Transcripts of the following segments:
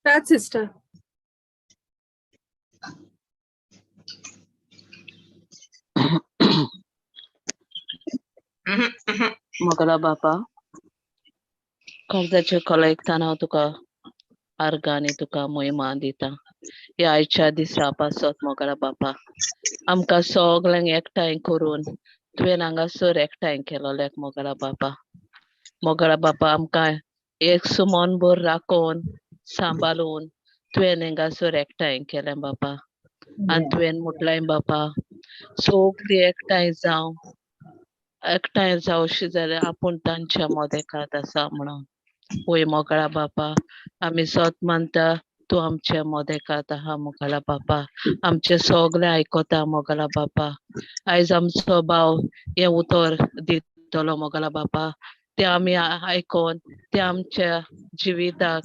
That sister. Mogla बापा कर्जाचे कलेक्ताना तुका अर्गानी तुका मोहिमा दिता या आयच्या दिसा पासत मोगला बापा आमकां सगळ्यांक एकठांय करून तुवें हांगासर एकठांय केलोलें मोगला बापा आमकां एक सुमन भर राखून सांबाळून तुवें हांगासर एकठांय केलें बापा आनी तुवें म्हटलें बापा सगळीं एकठांय जावशी जाल्यार आपूण तांच्या मोदेकांत आसा म्हणून वय मोगळा बापा आमी सोत मानता तूं आमच्या मोदेकांत आहा मोगला बापा आमचे सगळे आयकोता मोगला बापा आयज आमचो भाव हे उतर दितलो मोगला बापा ते आमी आयकोन ते आमच्या जिविताक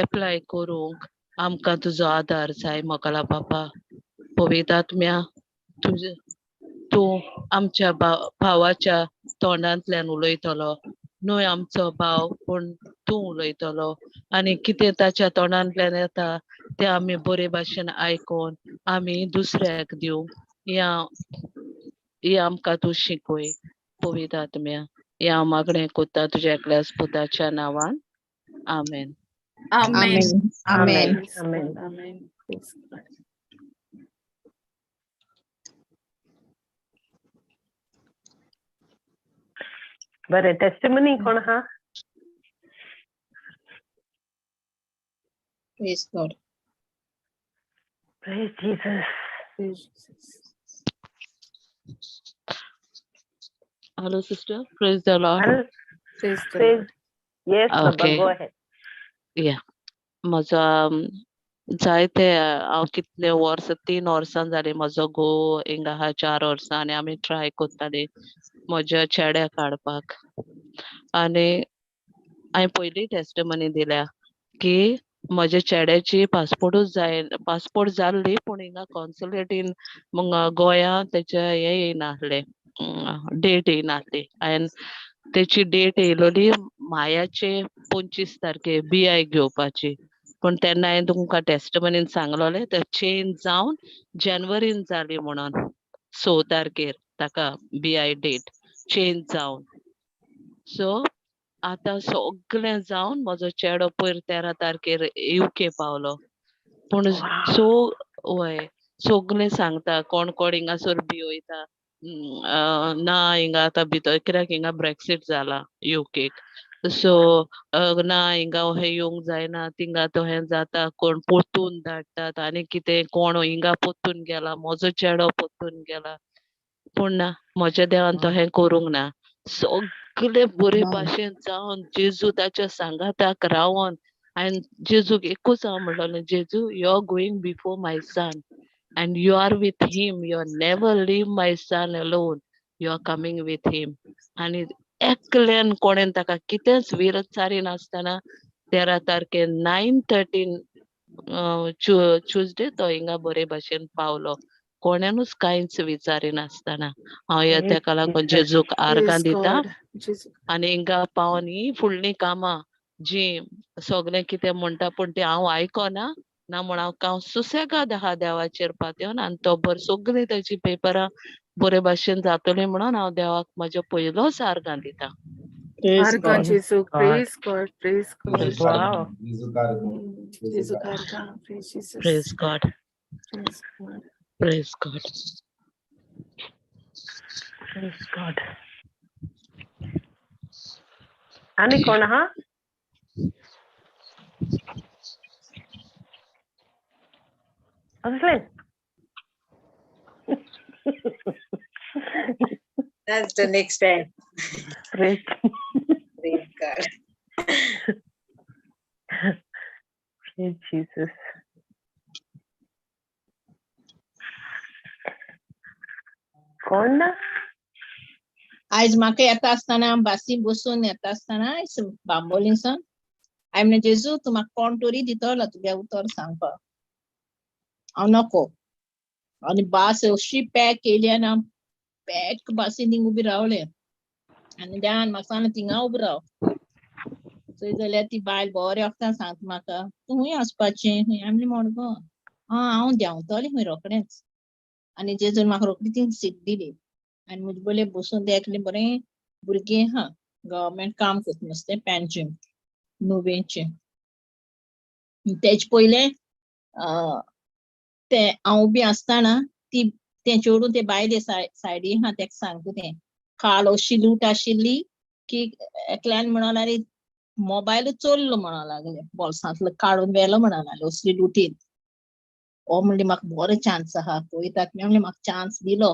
एप्लाय करूंक आमकां तुजो आदार जाय मोगला बापा पवित्र आत्म्या तूं आमच्या भावाच्या तोंडांतल्यान उलयतलो न्हय आमचो भाव पूण तूं उलयतलो आनी कितें ताच्या तोंडांतल्यान येता ते आमी बरे भाशेन आयकोन आमी दुसऱ्याक दिवं हे आमकां तूं शिकय पवित्र आत्म्या हे हांव मागणें कोत्ता तुज्या एकल्या पुताच्या नांवान आमेन. Amen. Amen. Amen. Amen. बरें टेस्टिमनी कोण आहा? Praise God. Praise Jesus. Hello sister, praise the Lord. Praise the Praise. Lord. Yes, Baba, Okay. go ahead. Yeah. म्हजो जायते हांव कितले वर्स 3 वर्सां जाली म्हजो घोव हिंगा आहा 4 वर्सां आनी आमी ट्राय कोत्ताली म्हज्या चेड्याक हाडपाक आनी हांवें पयली टेस्टमनी दिल्या की म्हज्या चेड्याची पासपोर्ट जाल्ली पूण हिंगा कॉन्सुलेटीन गोंया तेचे हे येयनासले डेट येयनासली हांवें तेची डेट येयलोली मायाचे 25 तारखेर BI घेवपाची पण तेन्ना हांवें तुमकां टेस्टमनीन सांगलोलें ते चेंज जावन जानेवारीन जाली म्हणून 6 तारखेर ताका BI डेट चेंज जावन सो आतां सगळें जावन म्हजो चेडो पयर 13 तारखेर UK पावलो पूण वय सगळें सांगता कोण कोण हिंगासर भिवयता ना हिंगा आतां भितर कित्याक हिंगा ब्रेक्सीट जाला UKक सो ना हिंगा हे येवंक जायना थिंगा तो हें जाता कोण पोत्तून धाडटात आनी कितें कोण हिंगा पोत्तून गेला म्हजो चेडो पोत्तून गेला पूण ना म्हज्या देवान तो हें करूंक ना सगळे बरे भाशेन जावन जेजू ताच्या सांगाताक रावन हांवें जेजूक एकूच हांव म्हणलोलें जेजू you are going before my son and you are with him, you never leave my son alone, you are coming with him. आणि एकल्यान कोणेन ताका कितेंच विचारी नासतना 13 तारखेर 9:13 ट्यूजडे तो हिंगा बरे भाशेन पावलो कोण्यानूच कांयच विचारी नासतना हांव ह्या तेका लागून जेजूक आर्गां Praise दिता God. Jesus. आनी हिंगा पावन ही फुडलीं कामां जी सगळें कितें म्हणटा पूण तें हांव आयकोना ना म्हण हांव सुसेगाद आहा देवाचेर पातयेवन आनी तो सगळीं तेची पेपरां बरे भाशेन जातलीं म्हणून हांव देवाक म्हजो पयलोच आर्गां दिता. Praise Argan God. Jesus. Praise God. Praise God. Praise Wow. Jesus. Argan. Praise Jesus. Praise God. Praise God. Praise God. Praise God. आणि कोण आहा? असलें? That's the next time. Praise. Praise God. Praise Jesus. कोण ना? आयज म्हाका येता आसतना बासी बसून येता आसतना बांबोलींसान हांवें म्हणलें जेजू तूं म्हाका कोण तरी दितलो तुगे उतर सांगपाक हांव नको आनी बास अशी पॅक केली आनी हांव पॅक बासीन थिंग उबी रावलें आनी देवान म्हाका सांगलें थिंगा उबो राव थंय जाल्यार ती बायल बरें वखदां सांगता म्हाका तूं हूंय वचपाचें हूंय आमी मडगांव हांव देंवतलें हूंय रोखडेंच आनी जेजून म्हाका रोखडी ती सीट दिली आनी म्हजे बोले बसून देखलें बरें भुरगें हा गव्हर्मेंट काम करता नुस्तें पेन्शन नुवेचें तेज पयलें ते हांव उबी आसतना ती तें चेडूं ते बायले सायडीन हा तेका सांगता तें काल अशी लूट आशिल्ली की एकल्यान म्हणून लागलें मोबायल चोरलो म्हणून लागलें बोल्सांतलो काडून व्हेलो म्हणून लागलें असली लुटीन ओ म्हणलें म्हाका बरो चान्स आहा पळयतात म्हणलें म्हाका चान्स दिलो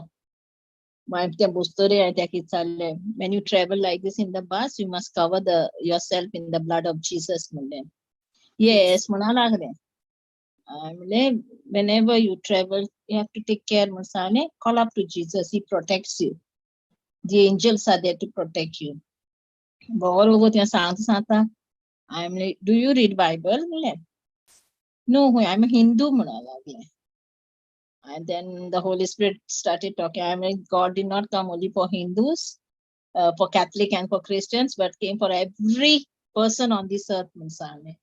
मागीर तें बसतरी हांवें तेका विचारलें when you travel like this in the bus you must cover yourself in the blood of Jesus म्हणलें yes म्हणून लागलें म्हणलें whenever you travel you have to take care म्हणून सांगलें call up to Jesus he protects you the angels are there to protect you बरो तें सांगता हांवें म्हणलें do you read Bible म्हणलें no I'm a Hindu म्हणून लागलें and then the Holy Spirit started talking. I mean, God did not come only for Hindus, for Catholic and for Christians, but came for every person on this earth.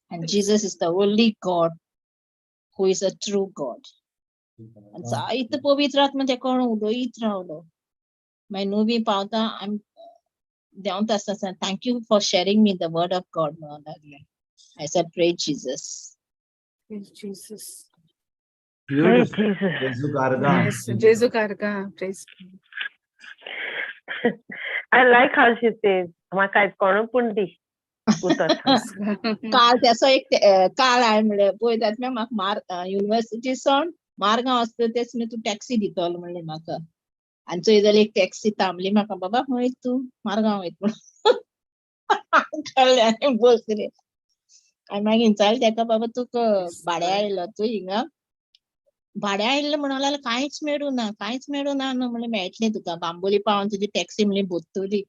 And Jesus is the only God who is a true God. And so, इत पवित्र आत्मा ते कोण उलो इत रावलो. My nubi pauta, I'm down to say thank you for sharing me the word of God. I said, praise Jesus. Praise Jesus. Praise Jesus. Yes, Jesu karga. Praise God. I like how she says, "Makai kono pundi." काल त्याचा एक काल आहे म्हणले पळयतात म्हाका university सोन मारगांव आसता तेच तूं टॅक्सी दितलो म्हणलें म्हाका आनी थंय जाल्यार एक टॅक्सी थांबली म्हाका बाबा खंय तूं मारगांव वयत म्हणून कळ्ळें आनी बसलें आनी मागीर विचारलें तेका बाबा तुका भाड्या आयलो तूं हिंगा भाड्या आयिल्लें म्हणून लागलें कांयच मेळूं ना न्हू म्हणलें मेळटलें तुका बांबोली पावन तुजी टॅक्सी म्हणलें भरतली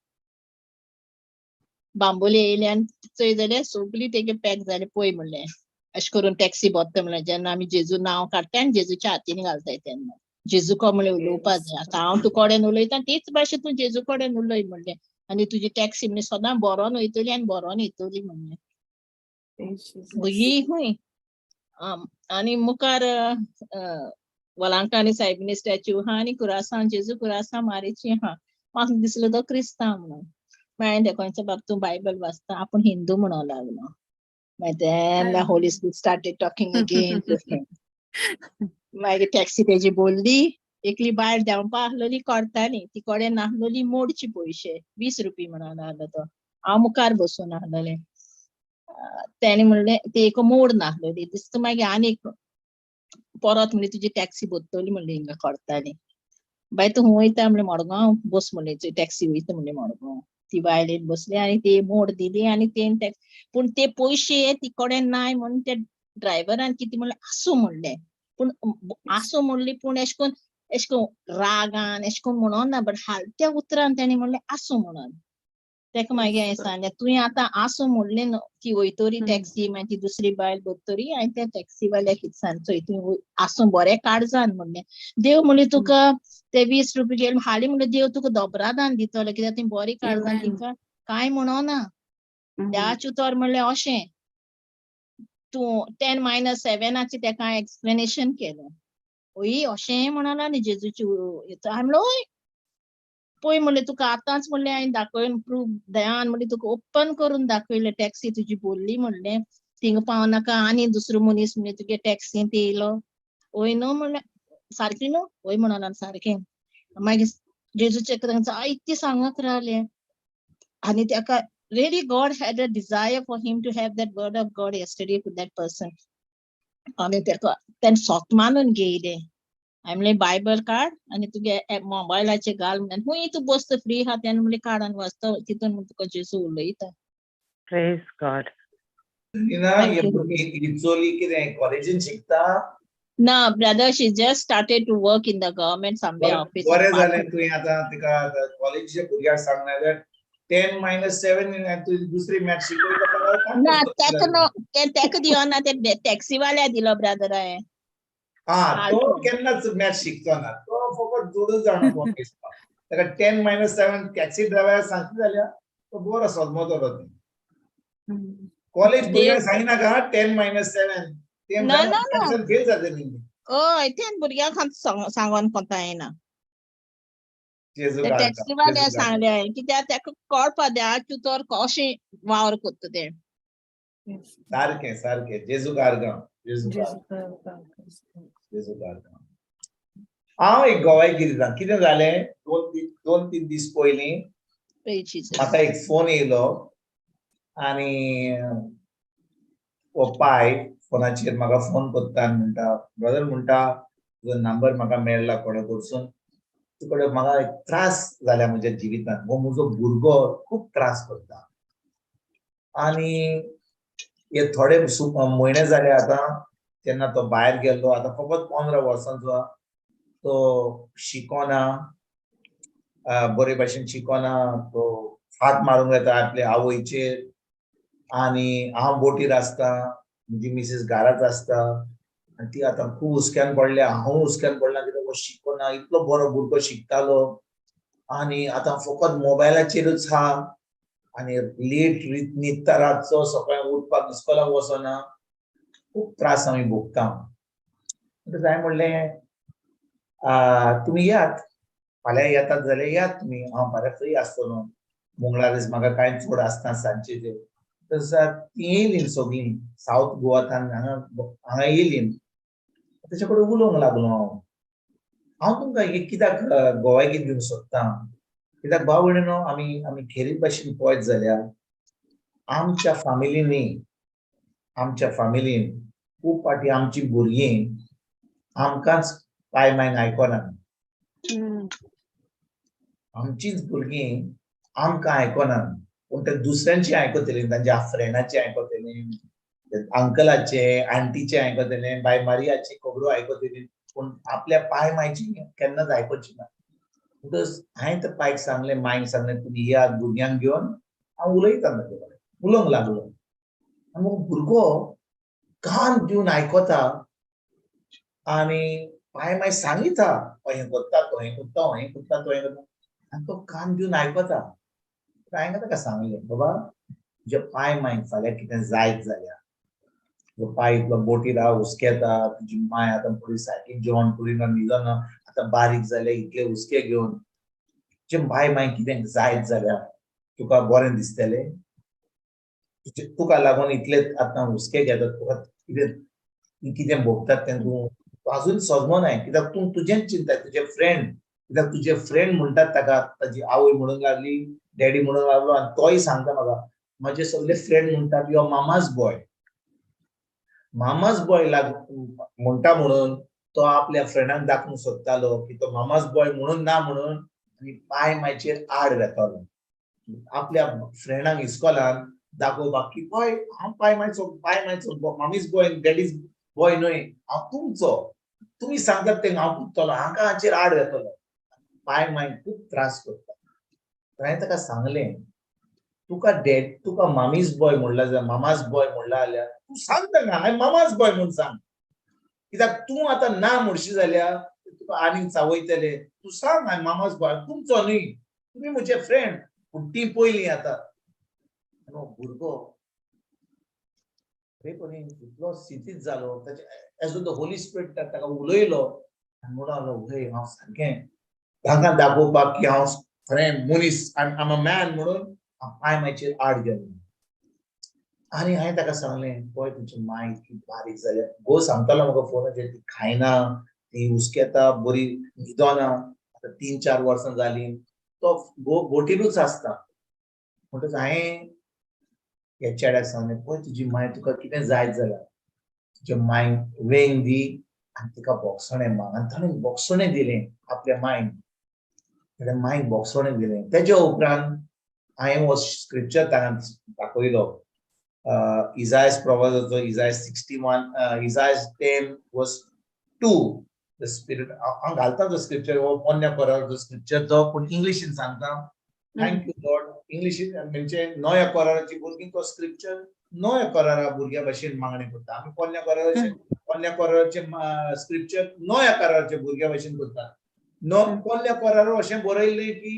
बांबोली येयली आनी थंय जाल्यार सगळीं तेगे पॅक जालें पळय म्हणलें अशें करून टॅक्सी भरता म्हणलें जेन्ना आमी जेजू नांव काडटा आनी जेजूच्या हातीन घालताय तेन्ना जेजू को म्हणलें उलोवपा जाय आतां हांव तुका कडेन उलयतां तीच भाशेन तूं जेजू कडेन उलय म्हणलें आनी तुजी टॅक्सी म्हणलें सदां बरोन वयतली आनी बरोन येतली म्हणलें ही हूंय आनी मुखार वलांकानी सायबिणी स्टॅच्यू आहा आनी कुरासांव जेजू कुरासांव मारीची आहा म्हाका दिसलो तो क्रिस्तांव म्हणून मागीर तेकोयच्या बाब तूं बायबल वाचता आपूण हिंदू म्हणूंक लागलो मागीर then the Holy Spirit started talking again to him मागीर टॅक्सी तेजी बोल्ली एकली बायल देंवपा आसलोली करताली ती कडेन नासलोली मोडची पयशे 20 रुपये म्हणून लागलो तो हांव मुखार बसून आसलोलें तेणी म्हणलें ते एक मोड नासलोली दिसता मागीर आनी एक परत म्हणलें तुजी टॅक्सी भरतली म्हणलें हिंगा करताली बाय तूं वयता म्हणलें मडगांव बस म्हणलें टॅक्सी वयता म्हणलें मडगांव ती बायलेन बसली आनी ती मोड दिली आनी तेन पूण ते पयशे ती कडेन नाय म्हणून ते ड्रायव्हरान कितें म्हणलें आसूं म्हणलें पूण आसूं म्हणली पूण एशें कोन्न रागान एशें कोन्न म्हणोन ना बट हालत्या उतरान तेणी म्हणलें आसूं म्हणून तेका मागीर हांवें सांगलें तुवें आतां आसूं म्हणलें न्हू ती वयतरी टॅक्सी मागीर ती दुसरी बायल भरतरी हांवें त्या टॅक्सी वाल्याक कितें सांगलें तुवें आसूं बरें काड जावन म्हणलें देव म्हणलें तुका ते 20 रुपये गेले हाली म्हणलें देव तुका दोबरादान दितलो कित्याक तुवें बरी काळजान तिंका कांय म्हणोना देवाचें उतर म्हणलें अशें तूं 10 - 7 तेका एक्सप्लेनेशन केलें ओय अशें म्हणला न्ही जेजूची हांवें म्हणलें ओय पळय म्हणलें तुका आतांच म्हणलें हांवें दाखोवन प्रूफ देवान म्हणलें तुका ओपन करून दाखयलें टॅक्सी तुजी बोल्ली म्हणलें थिंगा पावनाका आनी दुसरो मनीस म्हणलें तुगे टॅक्सींत येयलो ओय न्हू म्हणलें सारकें न्हू ओय म्हणोन सारकें मागीर जेजूचे जायते सांगत रावलें आनी तेका really God had a desire for him to have that word of God yesterday with that person आनी तेका तेन सोत मानून घेयलें हांवें म्हणलें बायबल काड आनी तुगे मोबायलाचेर घाल म्हणलें हूंय तूं बसता फ्री आहा तेन्ना म्हणलें काड आनी वाचता तितून तुका जेजू उलयता Praise God. कॉलेजीन शिकता No, brother, she just started to work in the government somewhere office. बरें जालें तुवें आतां तिका कॉलेजीच्या भुरग्याक सांगलें 10 - 7 तूं दुसरी मॅथ्स शिकयता ना तेका दिवना ते टॅक्सी वाल्या दिलो ब्रदर हांवें तो केन्नाच मॅथ्स शिकचो ना तो फकत जोडूच जाणा ताका 10-7 टॅक्सी ड्रायव्हर सांगता जाल्यार तो बरो सजमतलो ती कॉलेज भुरग्यांक सांगिनाका 10-7 ते ना, ना. फेल जातली हय तें भुरग्यांक सांगोन कोंता येना जेजू ते काडटा, टॅक्सी वाल्या जेजू काडटा. सांगले कित्याक ताका कळपा जाय तूं तर कशें वावर कोत्ता तें सारखें सारखें जेजू कारगांव जेजू जेजू कारगांव कारगा. जेजू कारगांव हांव एक गोवायकीर जां कितें जालें 2-3 दीस पयलीं म्हाका एक फोन येयलो आनी हो पाय फोनाचेर म्हाका फोन करता आनी म्हणटा ब्रदर म्हणटा तुजो नंबर म्हाका मेळ्ळा कोणे कडसून तुकडे म्हाका एक त्रास जाल्या म्हज्या जिवितांत हो म्हजो भुरगो खूब त्रास करता आनी हे थोडे म्हयने जाले आतां तेन्ना तो भायर गेल्लो आतां फकत 15 वर्सांचो तो शिकोना बरे भाशेन शिकोना तो हात मारूंक येता आपल्या आवयचेर आनी हांव बोटीर आसता म्हजी मिसीस घराच आसता आनी ती आतां खूब हुस्क्यान पडल्या हांव हुस्क्यान पडला कित्याक हो शिकोना इतलो बरो भुरगो शिकतालो आनी आतां फकत मोबायलाचेरूच आहा आनी लेट न्हिदता रातचो सकाळीं उठपाक इस्कोलाक वचना खूब त्रास आमी भोगता जाय म्हणलें तुमी यात फाल्यां येतात जाल्यार यात तुमी हांव फाल्यां फ्री आसतलो मंगळार दीस म्हाका कांय चड आसना सांजचे ते ती येयलीं सगळीं सावथ गोवांतल्यान हांगा येयलीं तेचे कडेन उलोवंक लागलो हांव तुमकां कित्याक गोवायकीर दिवंक सोदतां कित्याक भाव भयणीनो आमी खेरीत भाशेन पळयत जाल्यार आमच्या फॅमिलीन खूब फाटी आमची भुरगीं आमकांच पाय मायन आयकोनात आमचीच भुरगीं आमकां आयकोनात पूण ते दुसऱ्यांची आयकतलीं तांच्या फ्रेंडाची आयकतलीं अंकलाचे आंटीचे आयकतले बाय मारियाची खबरो आयकतलीं पूण आपल्या पाय मायची केन्नाच आयकोची ना बिकॉज हांवें त्या पायक सांगलें मायक सांगलें तुमी यात भुरग्यांक घेवन हांव उलयता ताचे कडेन उलोवंक लागलो आनी हो भुरगो कान दिवन आयकता आनी पाय माय सांगिता हें कोत्ता तो हें कोत्ता हें कोत्ता तो हें कोत्ता आनी तो कान दिवन आयकता हांवें ताका सांगलें बाबा तुजे पाय मायक फाल्यां कितें जायत जाल्यार तुजो पाय इतलो बोटीर आहा हुस्केता तुजी माय आतां बरी सारकी जेवण करिना न्हिदना आतां बारीक जाले इतले हुस्के घेवन तुजे पाय मायक कितें जायत जाल्यार तुका बरें दिसतलें तुका लागून इतले आतां हुस्के घेतात तुका कितें भोगतात तें तूं अजून सजमोनाय कित्याक तूं तुजेंच चिंता तुजे फ्रेंड कित्याक तुजे फ्रेंड म्हणटात ताका ताजी आवय म्हणूंक लागली डॅडी म्हणूंक लागलो आनी तोय सांगता म्हाका म्हाजे सगळे फ्रेंड म्हणटात युअर मामाज बॉय म्हणटा म्हणून तो आपल्या फ्रेंडांक दाखोवंक सोदतालो की तो मामाज बॉय म्हणून ना म्हणून आनी पाय मायचेर आड घेतालो आपल्या फ्रेंडांक इस्कॉलान दाखोवपाक की पळय हांव पाय मायचो मामीज बॉय डॅडीज बॉय न्हय हांव तुमचो तुमी सांगतात तें हांव पुत्तलो हांकां हाचेर आड घेतलो पाय माय खूब त्रास करता हांवें ताका सांगलें तुका मामीज बॉय म्हणला जाल्यार मामाज बॉय म्हणला जाल्यार तूं सांग ताका हांवें मामाज बॉय म्हूण सांग कित्याक तूं आतां ना म्हणशी जाल्यार तुका आनीक चावयतले तूं सांग हांवें मामाज बॉय तुमचो न्ही तुमी म्हजे फ्रेंड पूण ती पयलीं आतां भुरगो इतलो स्थितीत जालो एज द होली स्पिरीट ताका उलयलो आनी म्हणून लागलो वय हांव सारकें तांकां दाखोवपाक की हांव खरें मनीस आय एम अ मॅन म्हणून हांव पाय मायचेर आड गेलो आनी हांवें ताका सांगलें पळय तुजी माय इतली बारीक जाल्या गो सांगतालो म्हाका फोनाचेर ती खायना ती हुस्केता बरी न्हिदना आतां 3-4 वर्सां जालीं तो बोटीरूच आसता म्हणटच हांवें ह्या चेड्याक सांगलें पळय तुजी माय तुका कितें जायत जाल्यार तुज्या मांयक वेंग दी आनी तिका बोगसणें माग आनी ताणें बोगसणें दिलें आपल्या मांयक ताणें मांयक बोगसणें दिलें तेज्या उपरांत हांवें हो स्क्रिप्चर ताका दाखयलो इसायास प्रॉवर्ब्साचो इसायास 61 इसायास 10:2 द स्पिरीट हांव घालता तो स्क्रिप्चर हो पोन्न्या कोराचो स्क्रिप्चर तो पूण इंग्लिशीन सांगता थँक यू लॉर्ड इंग्लिशीन म्हणजे नव्या कोराराची भुरगीं तो स्क्रिप्चर नव्या कोरारा भुरग्या भाशेन मागणी करता आमी पोन्न्या कोराराचे स्क्रिप्चर नव्या कोराराचे भुरग्या भाशेन करता कोल्ल्या कोरारो अशें बरयल्लें की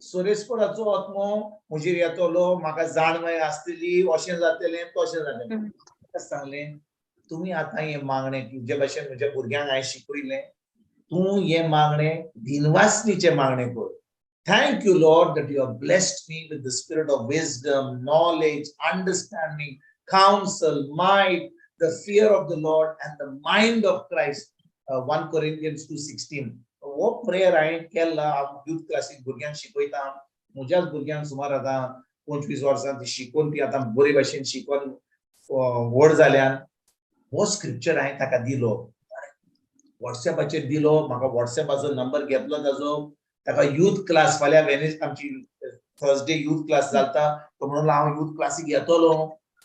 सोरेस्पराचो आत्मो म्हजेर येतलो, म्हाका जाणवय आसतली, अशें जातलें तशें जातलें. सांगलें तुम्ही आतां हे मागणें तुजे भाशेन म्हज्या भुरग्यांक हांवें शिकयलें, तूं हे मागणें दिनवासनीचें मागणें कर. Thank you, Lord, that you have blessed me with the spirit of wisdom, knowledge, understanding, counsel, might, the fear of the Lord, and the mind of Christ. 1 Corinthians 2:16. वो प्रेयर हांवें केला. यूथ क्लासीक भुरग्यांक शिकयता. म्हज्याच भुरग्यांक सुमार आतां 25 वर्सां ती शिकून ती आतां बरे भाशेन शिकून व्हड जाल्यान हो स्क्रिप्चर हांवें ताका दिलो. व्हॉट्सएपाचेर दिलो. म्हाका व्हॉट्सएपाचो नंबर घेतलो ताजो. ताका यूथ क्लास फाल्यां वेनेस आमची थर्सडे यूथ क्लास जाता. तो म्हणून हांव यूथ क्लासीक येतलो.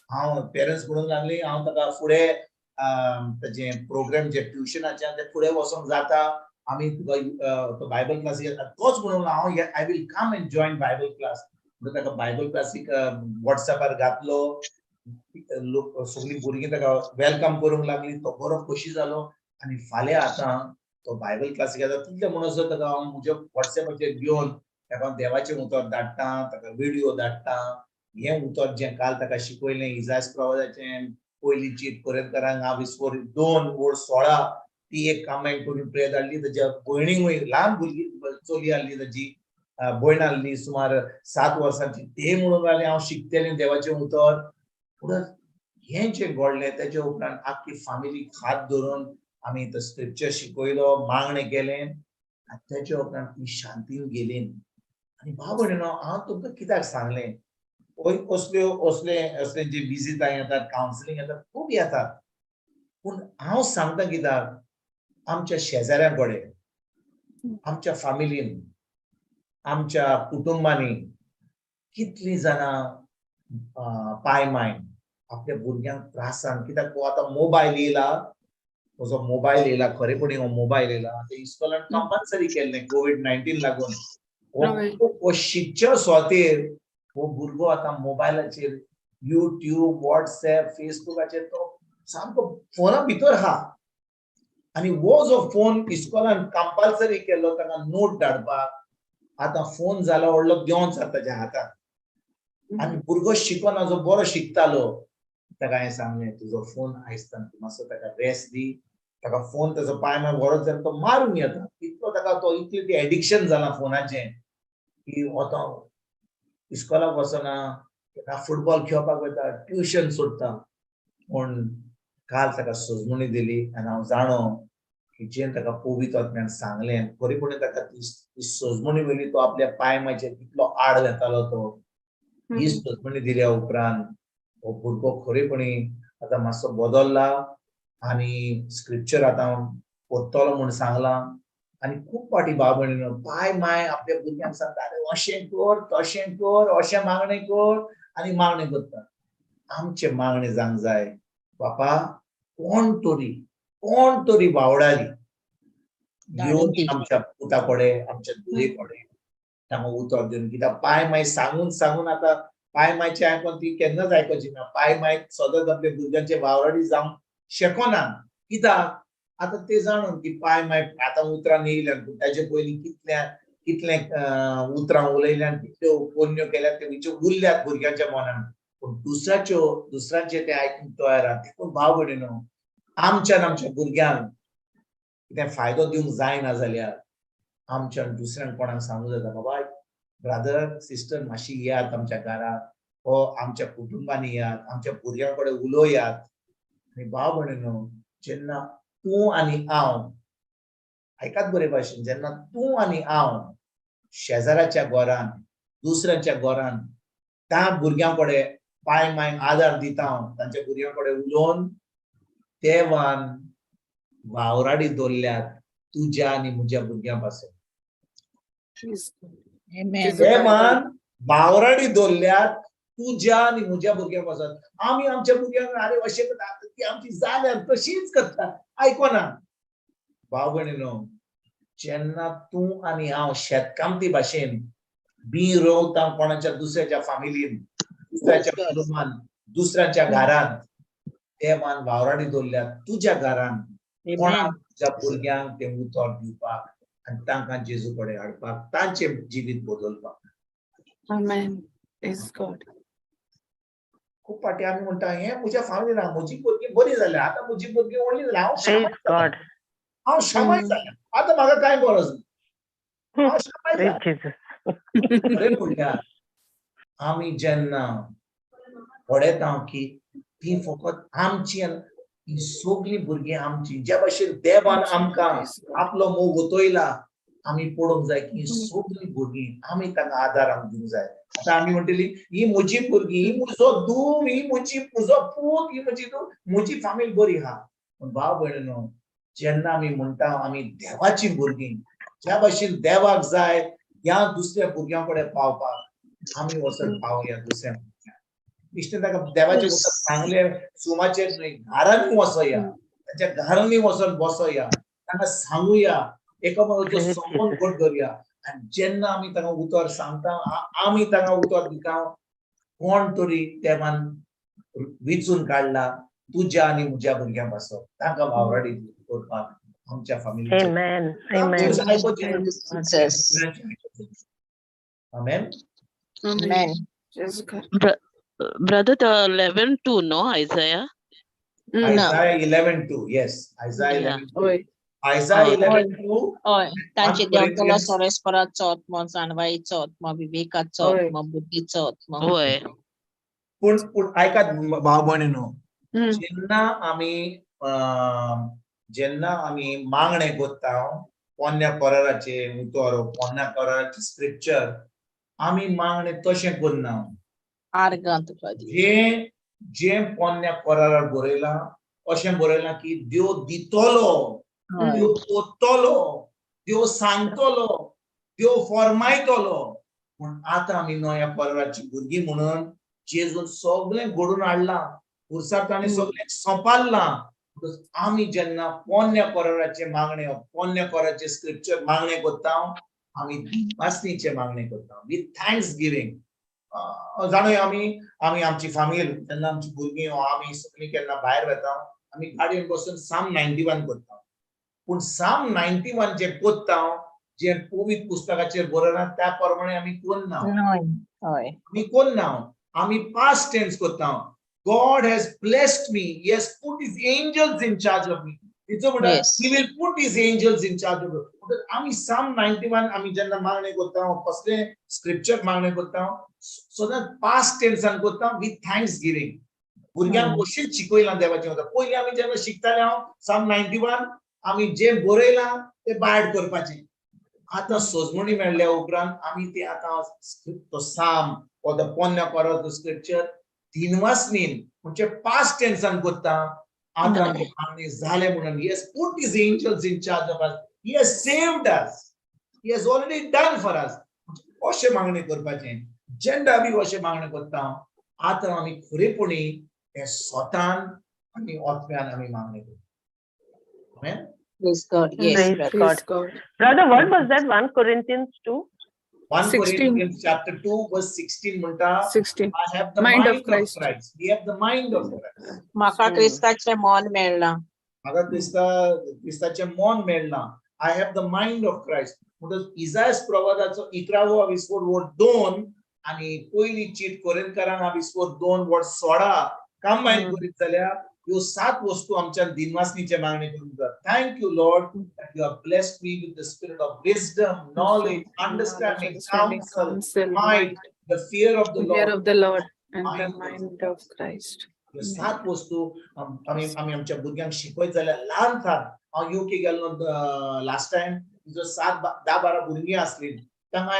हांव पेरंट्स म्हणून लागली हांव ताका फुडें ताचे प्रोग्राम जे ट्युशनाचे ते फुडें वचोंक जाता. आमी तो बायबल क्लासीक येता तोच म्हणून हांव I will come and join Bible class. ताका बायबल क्लासीक व्हॉट्सएपार घातलो. सगळीं भुरगीं ताका वेलकम करूंक लागली. तो बरो खोशी जालो. आनी फाल्यां आतां तो बायबल क्लासीक येता तितले म्हणसर ताका हांव म्हज्या व्हॉट्सएपाचेर घेवन ताका देवाचें उतर धाडटा, ताका व्हिडिओ धाडटा. हें उतर जें काल ताका शिकयलें इजायास प्रवादाचें पयलींची कोरेंतकारांक 2:16 ती एक कमेंट करून प्रेयर धाडली. ताच्या भयणीकूय ल्हान भुरगी चली आहली ताची भयण आहली सुमार 7 वर्सांची. ते म्हणून लागली हांव शिकतलें देवाचें उतर. पुढे हें जें घडलें तेच्या उपरांत आख्खी फॅमिली हात धरून आमी तो स्क्रिप्चर शिकयलो, मागणें केलें आनी तेच्या उपरांत ती शांतीन गेली. आनी भाव भयणीनो हांव तुमकां कित्याक सांगलें, असले जे विजिटां येतात, कावन्सिलींग येतात, खूब येतात. पूण हांव सांगता कित्याक आमच्या शेजाऱ्यां कडेन, आमच्या फॅमिलीन, आमच्या कुटुंबांनी कितलीं जाणां पाय माय आपल्या भुरग्यांक त्रासान, कित्याक तो आतां मोबायल येयला, म्हजो मोबायल येयला, खरेपणी हो मोबायल येयला. ते इस्कॉलान कंपल्सरी केल्लें कोविड-19 लागून. हो शिकचे सुवातेर हो भुरगो आतां मोबायलाचेर युट्यूब, व्हॉट्सएप, फेसबुकाचेर तो सामको फोना भितर आहा. आनी हो जो फोन इस्कॉलान कंपल्सरी केल्लो ताका नोट धाडपाक, आतां फोन जाला व्हडलो घेवनच ताच्या हातांत. आनी भुरगो शिकोन जो बरो शिकतालो ताका हांवें सांगलें तुजो फोन आयजतान तूं मातसो ताका रेस्ट दी. ताका फोन ताजो पाय माय व्हरत जाल्यार तो मारून येता. इतलो ताका तो इतलें ती एडिक्शन जालां फोनाचें की हो तो इस्कॉलाक वचना, ताका फुटबॉल खेळपाक वयता, ट्युशन सोडटा. पूण काल ताका सोजमणी दिली आनी हांव जाणो की जें ताका पोवित्र आत्म्यान सांगलें खरेपणी ताका ती सोजमणी वयली तो आपल्या पाय मायचेर कितलो आड घेतालो तो. ही सोजमणी दिल्या उपरांत हो भुरगो खरेपणी आतां मातसो बदलला आनी स्क्रिप्चर आतां पडटलो म्हूण सांगलां. आनी खूब फाटी भाव भयणीनो पाय माय आपल्या भुरग्यांक सांगता अरे अशें कर, तशें कर, अशें मागणें कर आनी मागणें करता. आमचें मागणें जावंक जाय बापा कोण तरी वावडारी येवन आमच्या पुता कडेन, आमच्या धुये कडेन तांकां उतर दिवन. कित्याक पाय माय सांगून आतां पाय मायचें आयकून ती केन्नाच आयकची ना. पाय माय सदांच आपल्या भुरग्यांचे वावराडी जावंक शकना. कित्याक आतां ते जाणून की पाय माय आतां उतरां येयल्यान पूण ताचे पयलीं कितले उतरां उलयल्यान, कितल्यो पोरण्यो केल्यात ते विचार उरल्यात भुरग्यांच्या मनान. पूण दुसऱ्यांचे ते आयकूंक तयार आहात. देखून भाव भयणीनो आमच्या भुरग्यांक कितें फायदो दिवंक जायना जाल्यार आमच्यान दुसऱ्यांक कोणाक सांगूं जाता बाबा ब्रदर सिस्टर मातशी येयात आमच्या घरांत, हो आमच्या कुटुंबांनी येयात, आमच्या भुरग्यां कडेन उलोवयात. आनी भाव भयणीनो जेन्ना तूं आनी हांव आयकात बरे भाशेन जेन्ना तूं आनी हांव शेजाऱ्याच्या घरान, दुसऱ्यांच्या घरान त्या भुरग्यां कडेन पाय माय आदार दिता, तांच्या भुरग्यां कडेन उलोवन देवान वावराडी दवरल्यात तुज्या आनी म्हज्या भुरग्यां पासून. देवान वावराडी दवरल्यात तुज्या आनी म्हज्या भुरग्यां पासून. आमी आमच्या भुरग्यांक अरे अशें करता ती आमची जाल्यार तशीच करता, आयकना. भाव भयणीनो जेन्ना तूं आनी हांव शेतकामती भाशेन बी रोवता कोणाच्या दुसऱ्याच्या फॅमिलीन, दुसऱ्याच्या कुटुंबान, दुसऱ्याच्या घरान, देवान वावराडी दवरल्यात तुज्या घरान कोणाक तुज्या भुरग्यांक ते उतर दिवपाक. आनी तांकां जेजू कडेन हाडपाक तांचे जिवीत बदलपाक. Amen. Praise God. खूब फाटी आमी म्हणटा हे म्हज्या फामिलीन म्हजी भुरगीं बरी जाल्या, आतां म्हजी भुरगीं व्हडलीं जाल्या, हांव शामाय Praise God. जाल्यां, हांव शामाय जाल्यां, आतां म्हाका कांय गरज ना, हांव शामाय Praise जाल्यां. Jesus. खरें म्हणल्यार आमी जेन्ना पळयता की ती फकत आमची ही सगळीं भुरगीं आमची, ज्या भाशेन देवान आमकां आपलो मोग ओतयला, आमी पळोवंक जाय की सगळीं भुरगीं आमी तांकां आदाराक दिवंक जाय. आतां आमी म्हणटली ही म्हजी भुरगीं, ही म्हजो धूव, ही म्हजो पूत, ही म्हजी धूव, म्हजी फामील बरी आहा. पूण भाव भयणीनो, जेन्ना आमी म्हणटा आमी देवाची भुरगीं, ज्या भाशेन देवाक जाय ह्या दुसऱ्या भुरग्यां कडेन पावपाक, आमी वचून पावया दुसऱ्या भुरग्यांक. इश्ट ताका देवाचे वचत सांगले सुमाचेर न्हय, घरांनी वचया, ताच्या घरांनी वचून बसया, तांकां सांगुया, एकामेकाचो संबंद घट करुया. आनी जेन्ना आमी तांकां उतर सांगता, आमी तांकां उतर दिता, कोण तरी देवान विचून काडला तुज्या आनी म्हज्या भुरग्यां पासत, तांकां वावराडी करपाक आमच्या फामिलीचे. Amen. Amen. Amen. Amen. Praise God. Brother, the 11:2, no, Isaiah? Isaiah 11:2, yes. Isaiah Yeah. 11:2. Oi. Isaiah 11:2. Hoy, तांचे देंवतलो Corinthians. सोरेस्पराचो आत्मो, जाणवायेचो आत्मो, विवेकाचो होय. आत्मो, बुद्धीचो आत्मो. होय. पूण ऐकात भाव भयणीनो, Hmm. जेन्ना आमी मागणे कोत्ता पोन्न्या कोराराचे उतर, पोन्न्या कोराराचे स्क्रिप्चर, आमी मागणे तशें करना. आर्गांत कधी. जे पोन्न्या कोरारार बरयलां, अशें बरयलां की देव दितलो, देव कोत्तलो, देव सांगतलो, देव फॉर्मायतलो. पूण आतां आमी नव्या कोराराची भुरगीं म्हणून जेजून सगळें घडोवन हाडलां, पुरसाट ताणें सगळें सोंपारलां. आमी जेन्ना पोन्न्या कोराराचे मागणे, पोन्न्या कोराराचे स्क्रिप्चर मागणे कोत्ता, आमी वासनीचे मागणे कोत्ता विथ थँक्स गिविंग. जाणूय आमी आमची फामील जेन्ना आमची भुरगीं आमी सगळीं केन्ना भायर वता, आमी गाडयेन बसून साम 91 कोत्ता. पूण साम 91 जे कोत्ता, जे पवित्र पुस्तकाचेर बरयलां त्या प्रमाणे आमी कोन्ना. आमी कोन्ना, आमी पास्ट टेन्स कोत्ता. God has blessed me. He has put his angels in charge of me. Yes. He will put his angels in charge of me. आमी साम 91 आमी जेन्ना मागणे कोत्ता, कसले स्क्रिप्चर मागणे कोत्ता, so that past tense कोत्ता with thanksgiving. भुरग्यांक कशें शिकयलां देवाचें वचन. पयलीं आमी जेन्ना शिकताले साम 91 आमी जे बरयलां ते बायड करपाचें. आतां सोजमणी मेळ्ळ्या उपरांत आमी ते आतां तो साम वा द पोन्न्या कोराराचो स्क्रिप्चर दिनवासनीन म्हणजे पास्ट टेन्सान कोत्ता. आतां आमी मागणे जाले म्हणून he has put his angels in charge of us. He has saved us. He has already done for us. अशें मागणे करपाचें. जेन्ना आमी अशें मागणे करता, आतां आमी खरेपणी हे स्वतान आनी आत्म्यान आमी मागणे करता. Amen. Praise God. Yes. Praise Praise God. God. Brother, what was that? 1 Corinthians 2? 1 16. Corinthians chapter 2 verse 16 म्हणटा, 16. I have the Mind mind of of Christ. Christ. We have the mind of Christ. म्हाका क्रिस्ताचें मन मेळ्ळां. म्हाका क्रिस्ताचें मन मेळ्ळां. I have the mind of Christ. म्हणटच इसायास प्रवादाचो 11 विस्वोर 2 आनी पयली cheat कोरिंथकारांक विस्वोर 2:16 combine करीत जाल्यार ह्यो 7 वस्तू आमच्या दिनवासनीचे मागणे करूंक जाय. Thank you, Lord, that you have blessed me with the spirit of wisdom, knowledge, understanding, counsel, might, the fear of the Fear Lord. of the Lord and the mind of Christ. ह्यो 7 वस्तू आमी आमच्या भुरग्यांक शिकयत जाल्यार ल्हान थार. हांव UK गेल्लो last time, जो 7-10-12 भुरगीं आसली, तांकां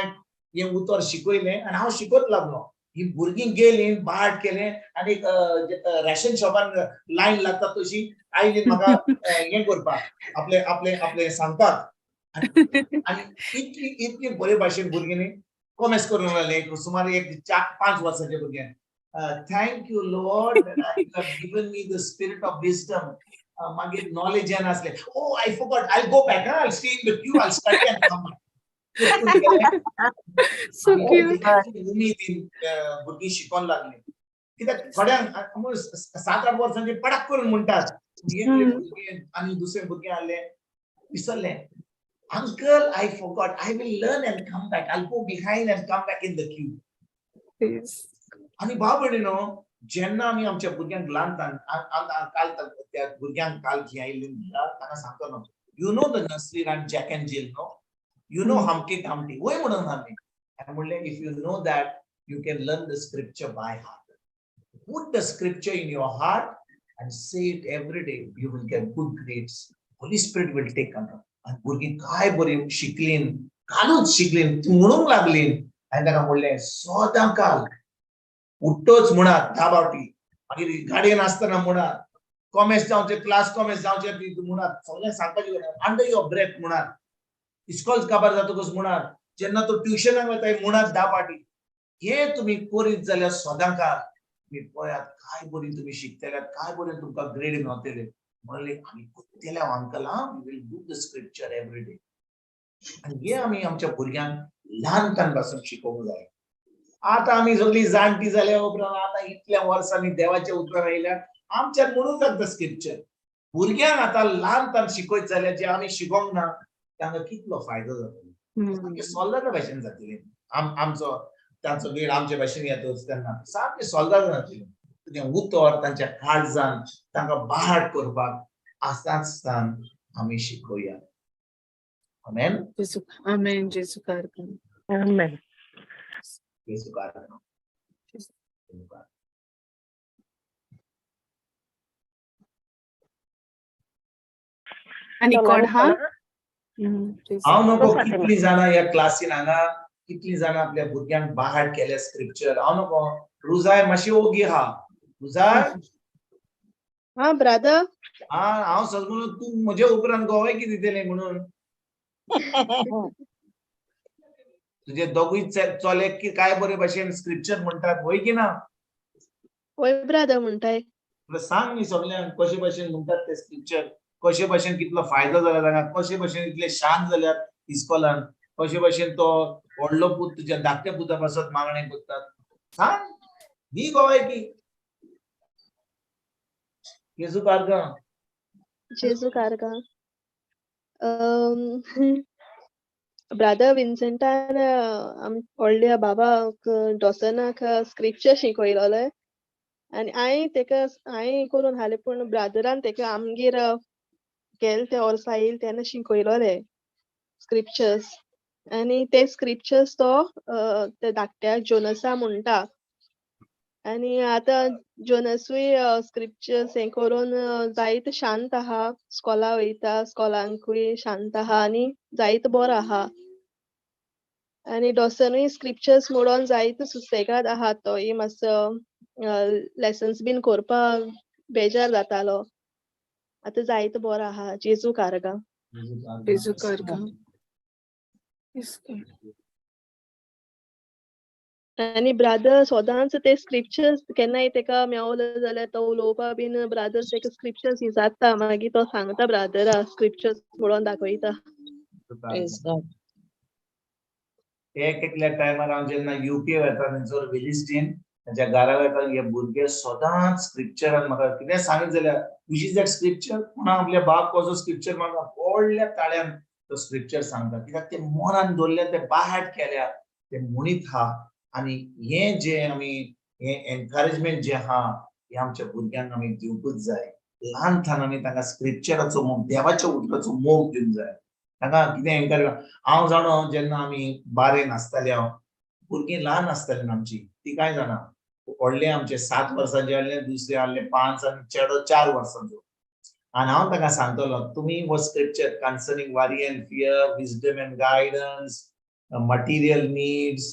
हें उतर शिकयलें आनी हांव शिकत लागलो. ही भुरगीं गेलीं, भाट केलें आनी रॅशन शॉपान लायन लागता तशी आयली म्हाका हें करपाक, आपले सांगपाक. आनी इतली बरे भाशेन भुरगीं कॉमेंट्स करून लागले. सुमार 4-5 वर्साचे भुरगे. Thank you, Lord, that you have given me the spirit of wisdom. Magir knowledge and asle. Oh, I forgot. I'll go back. I'll stay in the queue. I'll study and come back. So cute. उमेदीन भुरगीं शिकोन लागली. कित्याक थोड्यांक 7-8 वर्सांचे पडक करून म्हणटात. आनी दुसरे भुरगे आसले विसरले. Uncle, I forgot. I will learn and come back. I'll go behind and come back in the queue. Yes. आणि भाव भयणीनो जेन्ना आमी आमच्या भुरग्यांक ल्हानपण काल त्या भुरग्यांक काल जी आयिल्ली ताका सांगतो न्हू you know the nursery rhyme Jack and Jill no you know हमके टामटी वय म्हणून आमी म्हणलें if you know that you can learn the scripture by heart put the scripture in your heart and say it every day you will get good grades holy spirit will take control आणि भुरगीं काय बरी शिकलीन कालूच शिकलीन ती म्हणूंक लागलीन हांवें ताका म्हणलें सदां काल उठ्ठोच म्हणात धा फावटी मागीर गाडयेन आसतना म्हणात कॉमेर्स जावचें क्लास कॉमेर्स जावचें म्हणात सगळें सांगपाचें अंडर युअर ब्रेथ म्हणात इस्कॉल काबार जातकच म्हणात जेन्ना तो ट्युशनाक वता म्हणात धा फावटी हे तुमी करीत जाल्यार सदां काल मी पळयात काय बरी तुम्ही शिकतल्यात काय बरे तुमकां ग्रेड मेळटले म्हणले आमी कुत्तेल्या uncle we will do the scripture every day आणि हे आमी आमच्या भुरग्यांक ल्हानपण पासून शिकोवंक जाय आता आमी सगळी जाणटी जाल्या उपरांत आता इतल्या वर्सांनी देवाचे उतर आयल्यात आमच्यात म्हणून लागता स्क्रिप्चर भुरग्यांक आता ल्हानपण शिकयत जाल्यार जे आमी शिकोवंक ना तांकां कितलो फायदो जातलो सोल्दारा भाशेन जातलें आमचो तांचो वेळ आमचे भाशेन येतोच तेन्ना सामकें सोल्दार जातलें तें उतर तांच्या काळजान तांकां बाड करपाक आसतान आमी शिकोया आमेन Amen. Jesu karkan. Amen. येशू कारण आणि कोण हा हांव नको कितलीं जाणां ह्या क्लासीन हांगा कितलीं जाणां आपल्या भुरग्यांक बाहाड केल्या स्क्रिप्चर हांव नको रुजाय मातशी ओगी हा रुजाय हा ब्रदर हांव सगळो तूं म्हजे उपरांत गोवाय कितें दिलें म्हणून तुझे दोगूय चोले काय बरे भाशेन स्क्रिप्चर म्हणटात वय की ना होय ब्रदर म्हणताय सांग न्ही सगळ्यांक कशे भाशेन म्हणटात ते स्क्रिप्चर कशे भाशेन कितलो फायदो जाला तांकां कशे भाशेन इतले शांत जाल्यात इस्कॉलान कशे भाशेन तो व्हडलो पूत तुज्या धाकट्या पुता पासत मागणें करतात सांग दी गोवाय की येसू कारगा जेजू कारगा ब्रदर विन्सेंटान व्हडल्या बाबाक डॉसनाक स्क्रिप्चर शिकयलोले आनी हांवें करून हाले पूण ब्रदरान तेका आमगेर गेल ते वर्सा येयले तेन्ना शिकयलोले स्क्रिप्चर्स आनी ते स्क्रिप्चर्स तो ते धाकट्याक जोनसा म्हणटा आनी आतां जोनसूय स्क्रिप्चर्स हें करून जायत शांत आहा स्कॉला वयता स्कॉलांकूय शांत आहा आनी जायत बरो आहा आनी डॉसनूय स्क्रिप्चर्स म्हणून जायत सुसेगाद आहा तोय मातसो लेसन्स बीन करपाक बेजार जातालो आतां जायत बरो आहा जेजू कारगा Jesu karkan. Yes, God. आनी ब्रादर सदांच ते स्क्रिप्चर्स केन्नाय तेका मेवलो जाल्यार तो उलोवपा बीन ब्रादर तेका स्क्रिप्चर्स जाता मागीर तो सांगता ब्रादरा स्क्रिप्चर्स म्हणून दाखयता एकल्या टायमार हांव जेन्ना यूके वता थंयसर वेलिस्टीन ताच्या घरा वता हे भुरगे सदांच स्क्रिप्चरान म्हाका कितें सांगत जाल्यार विच इज दॅट स्क्रिप्चर पूण आपल्या बाप कसो स्क्रिप्चर म्हाका व्हडल्या ताळ्यान तो स्क्रिप्चर सांगता कित्याक ते मनान दवरल्या ते बाहाट केल्या ते म्हणीत हा आनी हे जे आमी हे एनकरेजमेंट जे हा हे आमच्या भुरग्यांक आमी दिवपूच जाय ल्हानपणान आमी तांकां स्क्रिप्चराचो मोग देवाच्या उतराचो मोग दिवंक जाय तांकां कितें एनकरेज हांव जाणो जेन्ना आमी बारेन आसताले हांव भुरगीं ल्हान आसतालीं आमची ती काय जाणा व्हडले आमचे 7 वर्सांचे आहले दुसरे आहले 5 आनी चेडो 4 वर्सांचो आनी हांव ताका सांगतलो तुमी हो scripture concerning worry end fear wisdom end guidance material needs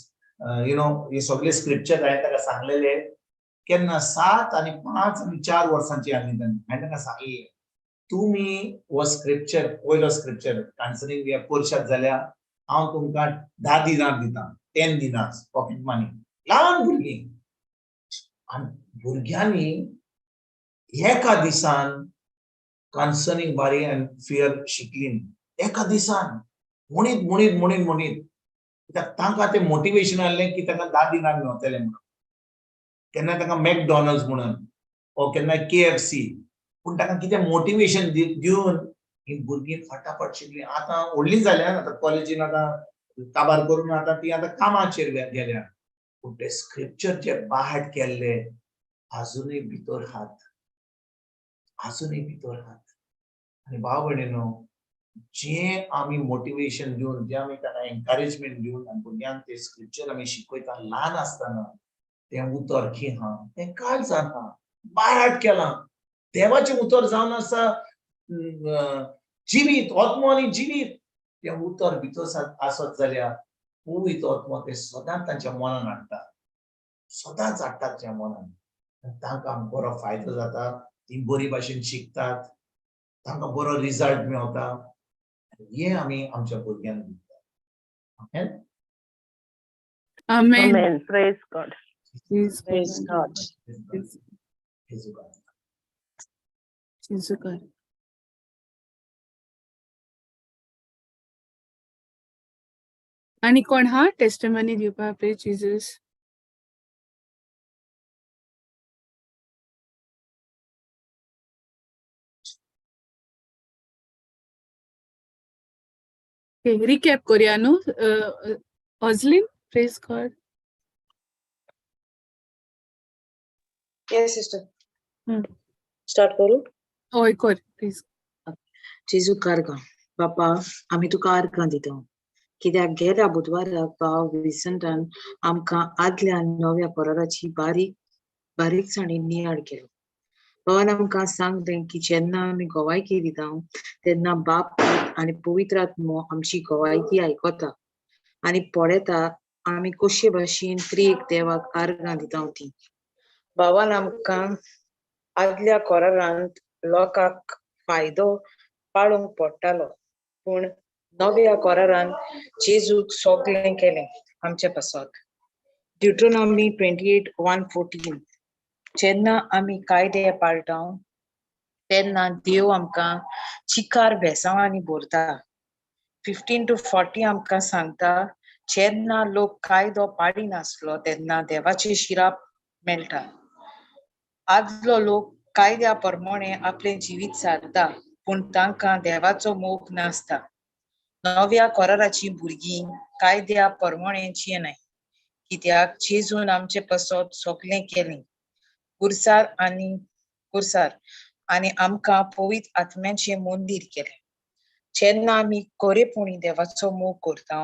you know हे सगळे स्क्रिप्चर हांवें ताका सांगलेले केन्ना 7 आनी 5 आनी 4 वर्सांची आहली तेन्ना हांवें ताका सांगलें तुमी हो स्क्रिप्चर पयलो स्क्रिप्चर कन्सर्निंग हे करशात जाल्यार हांव तुमकां 10 दिनार दिता 10 दिनार्स पॉकेट मनी ल्हान भुरगीं आनी भुरग्यांनी एका दिसान कन्सर्निंग बारी एंड फियर शिकलीं एका दिसान म्हणीत म्हणीत म्हणीत म्हणीत कित्याक तांकां तें मोटिवेशन आहलें की तांकां 10 दिनार मेळटलें म्हणून केन्ना तांकां मॅकडॉनल्ड्स म्हणून ओ केन्ना KFC पूण तांकां कितें मोटिवेशन दिवन ही भुरगीं फटाफट शिकली. आतां व्हडली जाल्या, आतां कॉलेजीन आतां काबार करून आतां ती आतां कामाचेर गेल्या. पूण ते स्क्रिप्चर जे पाठ केल्ले अजूनय भितर आहात. आनी भाव भयणीनो, जे आमी मोटिवेशन दिवन, जे आमी ताका एनकरेजमेंट दिवन आनी भुरग्यांक ते स्क्रिप्चर आमी शिकयता ल्हान आसतना, तें उतर खंय आहा, तें काळजांत आहा, पाठ केलां. देवाचें उतर जावन आसा जिवीत, आत्मो आनी जिवीत. तें उतर भितर आसत जाल्यार पवित्र आत्मा तें सदांच तांच्या मनान हाडटा. सदांच हाडटात त्या मनान. तांकां बरो फायदो जाता, ती बरी भाशेन शिकतात, तांकां बरो रिजल्ट मेळटा. हे आमी आमच्या भुरग्यांक दिता. आमेन. Amen. Amen. Praise God. Praise God. जेजू कर. आणि कोण हा टेस्टिमनी दिवपा प्रे जीजस. रिकॅप करूया न्हू. ऑझलीन, praise God. Yes, sister. Start करू. हय कर प्लीज. जेजू कारगा बापा, आमी तुका आर्गां दिता, कित्याक गेल्या बुधवाराक भाव विन्संटान आमकां आदल्या नव्या कराराची बारीकसाणेन नियाळ केलो. भावान आमकां सांगलें की जेन्ना आमी गोवायकी दिता तेन्ना बाप आनी पवित्र आत्मो आमची गोवायकी आयकता आनी पळयता आमी कशे भाशेन त्रिएक देवाक आर्गां दिता ती. भावान आमकां आदल्या करारांत लोकांक फायदो पाळूंक पडटालो, पूण नव्या करारांत जेजूक सगळें केलें आमचे पासत. ड्युट्रोनॉमी 28:1-14. जेन्ना आमी कायदे पाळटा तेन्ना देव आमकां चिकार भेसावांनी भरता. 15-40 आमकां सांगता, जेन्ना लोक कायदो पाळिनासलो तेन्ना देवाचे शिराप मेळटा. आदलो लोक कायद्या प्रमाणे आपले जिवीत सारता, पूण तांकां देवाचो मोग नासता. नव्या कराराची भुरगीं कायद्या प्रमाणे जियेनाय, कित्याक जेजून आमचे पासत सगळें केलें कुर्सार आनी आमकां पवित्र आत्म्याचें मंदीर केलें. जेन्ना आमी खरेपणी देवाचो मोग करता,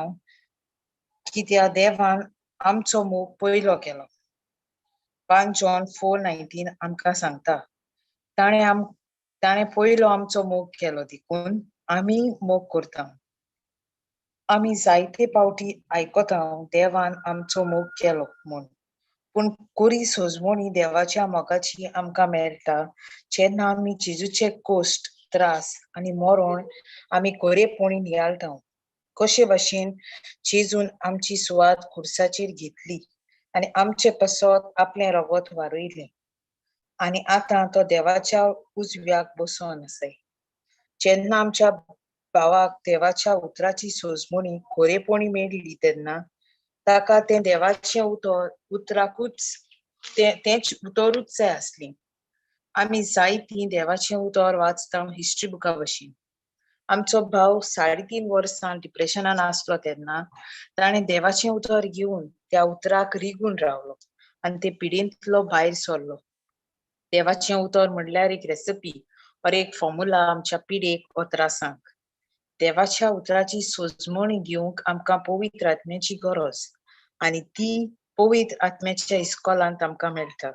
कित्याक देवान आमचो मोग पयलो केलो. 1 John 4:19 आमकां सांगता, ताणें पयलो आमचो मोग केलो देखून आमी मोग करता. आमी जायते पावटी आयकता देवान आमचो मोग केलो म्हूण, पूण खरी सोजमणी देवाच्या मोगाची आमकां मेळटा जेन्ना आमी जेजूचे कश्ट, त्रास आनी मरण आमी खरेपणी नियाळटा. कशे भाशेन जेजून आमची सुवात खुर्साचेर घेतली आनी आमचे पासत आपलें रगत वारयलें, आनी आतां तो देवाच्या उजव्याक बसून आसाय. जेन्ना आमच्या भावाक देवाच्या उतराची सोजमणी खरेपणी मेळ्ळी तेन्ना ताका तें देवाचें तेंच उतरूच जाय आसलीं. आमी जायतीं देवाचें उतर वाचता हिस्ट्री बुका भाशेन. आमचो भाव 3.5 वर्सां डिप्रेशनान आसलो तेन्ना ताणें देवाचें उतर घेवन त्या उतराक रिगून रावलो आनी ते पिडींतलो भायर सरलो. देवाचें उतर म्हणल्यार एक रेसिपी और एक फॉर्म्युला आमच्या पिडेक वा त्रासांक. देवाच्या उतराची सोजमणी घेवंक आमकां पवित्र आत्म्याची गरज, आनी ती पवित्र आत्म्याच्या इस्कॉलांत आमकां मेळटा.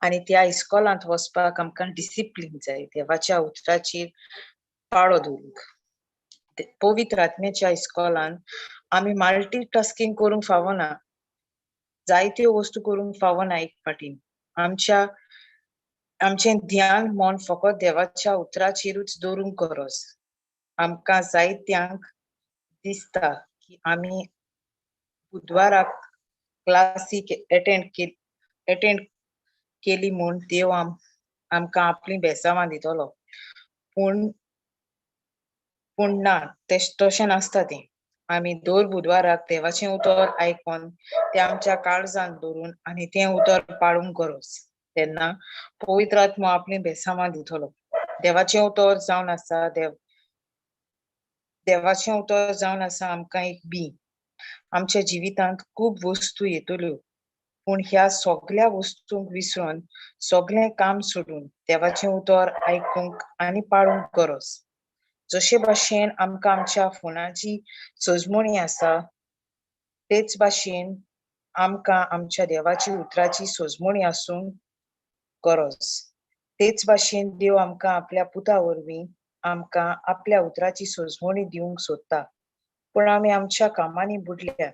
आनी त्या इस्कॉलांत वचपाक आमकां डिसिप्लीन जाय देवाच्या उतराचेर पाळो दवरूंक. पवित्र आत्म्याच्या इस्कॉलांत आमी मल्टीटास्किंग करूंक फावना, जायत्यो वस्तू करूंक फावना एक फाटीन. आमचें ध्यान मन फकत देवाच्या उतराचेरूच दवरूंक गरज. आमकां जायत्यांक दिसता की आमी बुधवाराक क्लासीक एटेंड केली म्हूण देव आमकां आपली बेसावां दितलो, पूण ना, तशें नासता तें. आमी दर बुधवाराक देवाचें उतर आयकून तें आमच्या काळजांत दवरून आनी तें उतर पाळूंक गरज. तेन्ना पवित्र आत्मो आपली बेसावां दितलो. देवाचें उतर जावन आसा देवाचें उतर जावन आसा आमकां एक बी. आमच्या जिवितांत खूब वस्तू येतल्यो, पूण ह्या सगळ्या वस्तूंक विसरून सगळें काम सोडून देवाचें उतर आयकूंक आनी पाळूंक गरज. जशे भाशेन आमकां आमच्या फोनाची सजमणी आसा, तेच भाशेन आमकां आमच्या देवाची उतराची सजमणी आसूंक गरज. तेच भाशेन देव आमकां आपल्या पुता वरवीं आमकां आपल्या उतराची सजमणी दिवंक सोदता, पूण आमी आमच्या कामांनी बुडल्यात.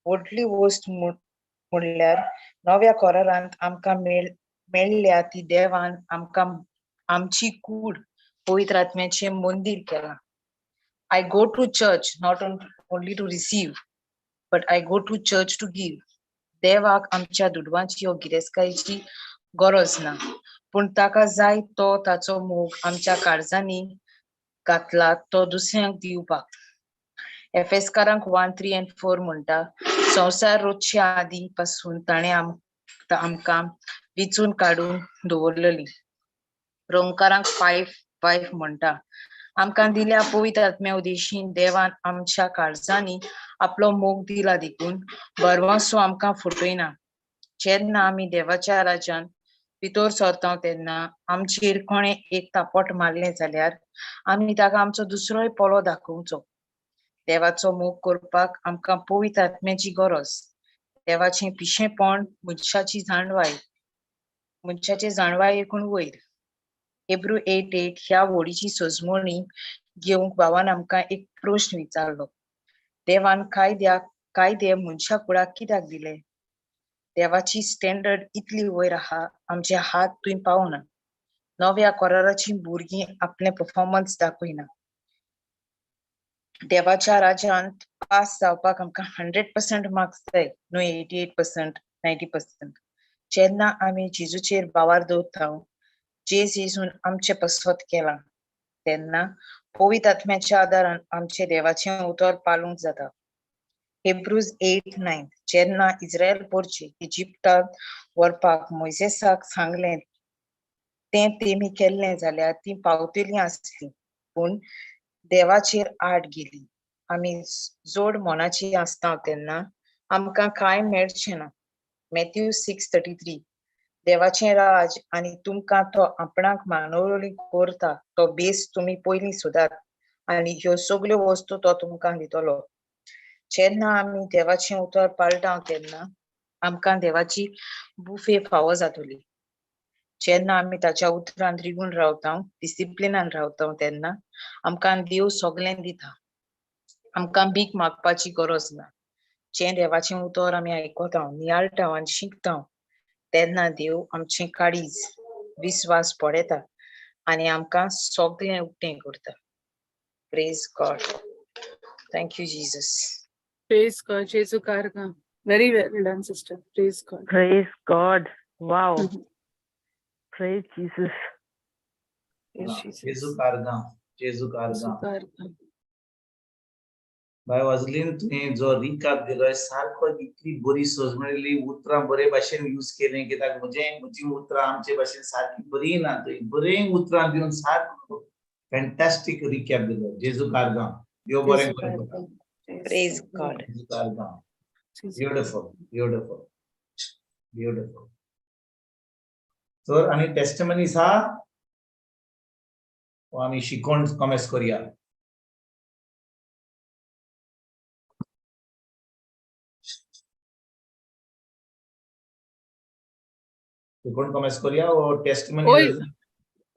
व्हडली वस्त म्हणल्यार नव्या करारांत आमकां मेळ्ळ्या ती देवान आमकां आमची कूड पवित्र आत्म्याचें मंदीर केलां. I go to church not only to receive, but I go to church to give. देवाक आमच्या दुडवांची वा गिरेस्कायेची गरज ना, पूण ताका जाय तो ताचो मोग आमच्या काळजांनी घातला तो दुसऱ्यांक दिवपाक. एफेसकारांक 1:3-4 म्हणटा, संवसार रचचे आदी पासून ताणें आमकां विचून काडून दवरलेली. रोमकारांक 5:5 म्हणटा, आमकां दिल्या पवित्र आत्म्या उदेशीन देवान आमच्या काळजांनी आपलो मोग दिला देखून बरवासो आमकां फटयना. जेन्ना आमी देवाच्या राज्यान भितर सरता तेन्ना आमचेर कोणें एक तापट मारलें जाल्यार आमी ताका आमचो दुसरोय पोलो दाखोवचो. देवाचो मोग करपाक आमकां पवित्र आत्म्याची गरज. देवाचें पिशेपण मनशाची जाणवाय एकूण वयर. हेब्रू 8:8 ह्या वडीची सजमणी घेवंक भावान आमकां एक प्रश्न विचारलो. देवान कायदे मनशा कुळाक कित्याक दिले? देवाची स्टँडर्ड इतली वयर आहा, आमचे हात थंय पावना. नव्या कराराची भुरगीं आपले परफॉर्मन्स दाखयना. देवाच्या राज्यांत पास जावपाक आमकां 100% मार्क्स जाय, न्हू 88%, 90%. जेन्ना आमी जेजूचेर बावर दवरता, जेजून आमचे पसवत केला, तेन्ना पवित्र आत्म्याच्या आदारान आमचे देवाचें उतर पाळूंक जाता. हेब्रूज 8:9 जेन्ना इस्रायल पोरचे इजिप्टांत व्हरपाक मोइसेसाक सांगलें तें तेमी केल्लें जाल्यार ती पावतलीं आसलीं, पूण देवाचेर आड गेली. आमी जोड मोनाची आसता तेन्ना आमकां कांय मेळचें ना. मॅथ्यू 6:33 देवाचें राज आनी तुमकां तो आपणाक मानवली करता तो बेस तुमी पयलीं सोदात, आनी ह्यो सगल्यो वस्तू तो तुमकां दितलो. जेन्ना आमी देवाचें उतर पाळटा तेन्ना आमकां देवाची बुफे फावो जातली. जेन्ना आमी ताच्या उतरांत रिगून रावता, डिसिप्लिनान रावता तेन्ना आमकां देव सगळें दिता. आमकां भीक मागपाची गरज ना. जें देवाचें उतर आमी आयकता, नियाळटा आनी शिकता, तेन्ना देव आमचें काळीज विस्वास पडयता आनी आमकां सगळें उक्तें करता. Praise God. Thank you Jesus. Praise God. Jesu karga. Very well done, sister. Praise God. Praise God. Wow. Praise Jesus. Praise Jesus. जेजू कारगा. Jesu karga. बाय वाजलीन तुवें जो रिकाप दिलोय सारको इतली बरी सजमळिल्ली उतरां बरे भाशेन यूज केलें, कित्याक म्हजी उतरां आमचे भाशेन सारकी बरी ना, तुवें बरें उतरां दिवन सारको फॅन्टास्टीक रिकॅप दिलो. जेजू कारगा. देव बरें Jesu करूं. karga. Praise God. जेजू कारगा. Jesu beautiful beautiful beautiful. तर आनी टेस्टमनीज आहा वो आमी शिकोवन कमेस करया. शिकोवन कमेस करया वो testimony Oy.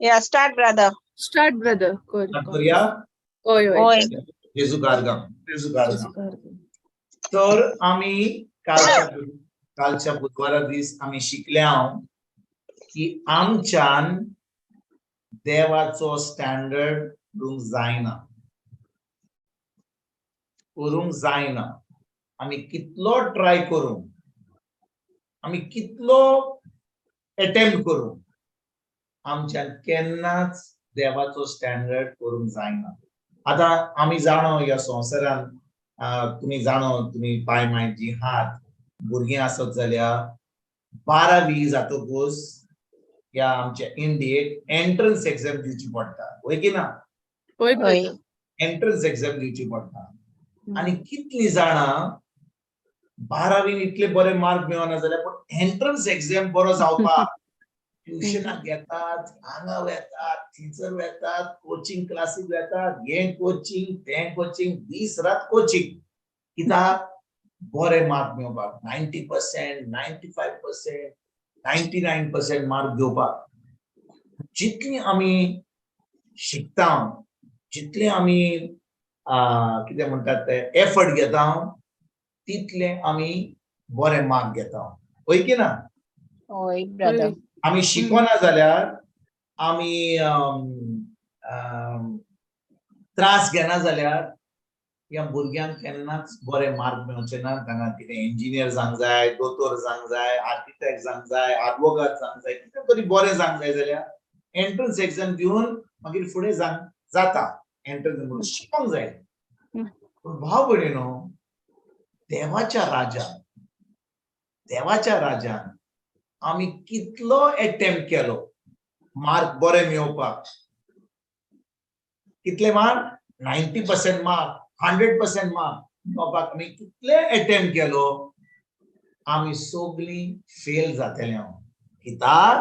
Yeah, start, brother. Start, brother. Good. करया. Oy. Oy. जेजू कारगा. जेजू कारगा. Jesu karga. तर आमी कालच्या बुधवारा दीस आमी शिकल्या की आमच्यान देवाचो स्टँडर्ड करूंक जायना. आमी कितलो ट्राय करूं, आमी कितलो अटेम्प्ट करूं, आमच्यान केन्नाच देवाचो स्टँडर्ड करूंक जायना. आतां आमी जाणो ह्या संवसारान तुमी जाणो, तुमी पाय मायजी हात भुरगीं आसत जाल्यार 12वी जातकूच ह्या आमच्या इंडियेक एंट्रन्स एग्जाम दिवची पडटा, वय की ना? Oy, Oy. brother. Entrance exam दिवची पडटा आणि कितली जाणां 12वीन इतले बरे मार्क मेळना जाल्यार पण एंट्रन्स एक्झाम बरो जावपाक ट्युशनाक घेतात, हांगा वेतात, थंयसर वेतात, कोचिंग क्लासीक वेतात, हे कोचिंग तें कोचिंग दीस रात कोचिंग कित्याक बरे मार्क मेळपाक 90%, 95%, 99% मार्क घेवपाक जितली आमी शिकता जितले आमी कितें म्हणटात ते एफर्ट घेता तितले आमी बरे मार्क घेता होय की ना होय ब्रदर आमी शिकना जाल्यार आमी त्रास घेना जाल्यार ह्या भुरग्यांक केन्नाच बरे मार्क मेळचे ना तांकां कितें इंजिनियर जावंक जाय दोतोर जावंक जाय आर्किटेक्ट जावंक जाय एडवोकेट जावंक जाय कितें तरी बरें जावंक जाय जाल्यार एंट्रन्स एक्झाम दिवन मागीर फुडें जाता एंट्रन्स शिकोंक जाय पूण भाव भयणीनो देवाच्या राज्यान आमी कितलो अटेम्प्ट केलो मार्क बरे मेळोवपाक कितले मार्क 90% मार्क 100% मार्क मेळोवपाक आमी कितले अटेम्प्ट केलो आमी सगळीं फेल जातले कित्याक